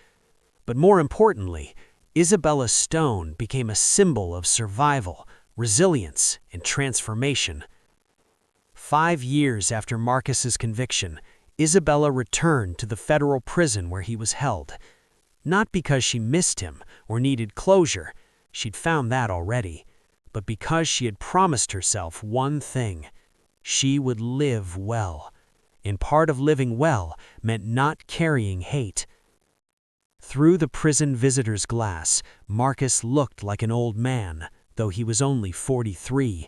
But more importantly, Isabella Stone became a symbol of survival, resilience, and transformation. 5 years after Marcus's conviction, Isabella returned to the federal prison where he was held. Not because she missed him or needed closure, she'd found that already, but because she had promised herself one thing: she would live well. And part of living well meant not carrying hate. Through the prison visitor's glass, Marcus looked like an old man, though he was only 43.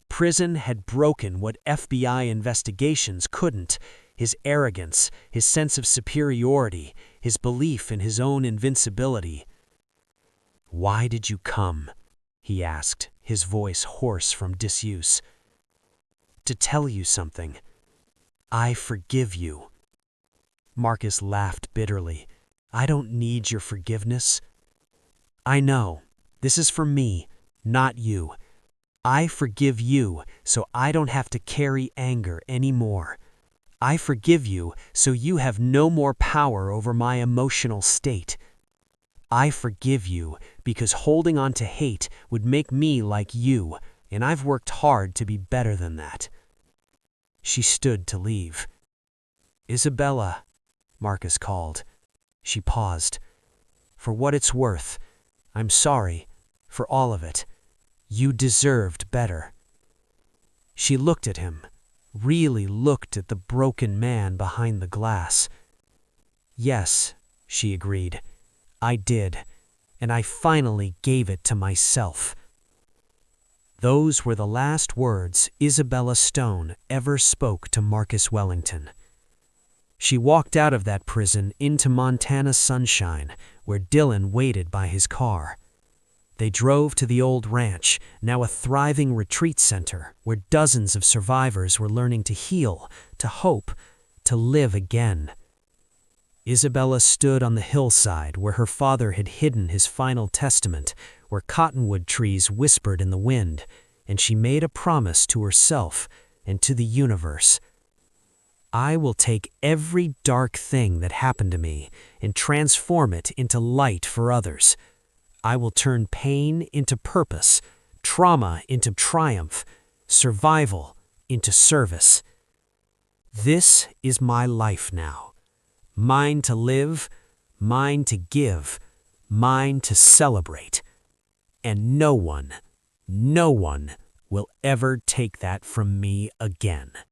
Prison had broken what FBI investigations couldn't: his arrogance, his sense of superiority, his belief in his own invincibility. "Why did you come?" he asked, his voice hoarse from disuse. "To tell you something. I forgive you." Marcus laughed bitterly. "I don't need your forgiveness." "I know. This is for me, not you. I forgive you so I don't have to carry anger anymore. I forgive you so you have no more power over my emotional state. I forgive you because holding on to hate would make me like you, and I've worked hard to be better than that." She stood to leave. "Isabella," Marcus called. She paused. "For what it's worth, I'm sorry for all of it. You deserved better." She looked at him, really looked at the broken man behind the glass. "Yes," she agreed, "I did, and I finally gave it to myself." Those were the last words Isabella Stone ever spoke to Marcus Wellington. She walked out of that prison into Montana sunshine, where Dylan waited by his car. They drove to the old ranch, now a thriving retreat center where dozens of survivors were learning to heal, to hope, to live again. Isabella stood on the hillside where her father had hidden his final testament, where cottonwood trees whispered in the wind, and she made a promise to herself and to the universe. "I will take every dark thing that happened to me and transform it into light for others. I will turn pain into purpose, trauma into triumph, survival into service. This is my life now. Mine to live, mine to give, mine to celebrate. And no one will ever take that from me again."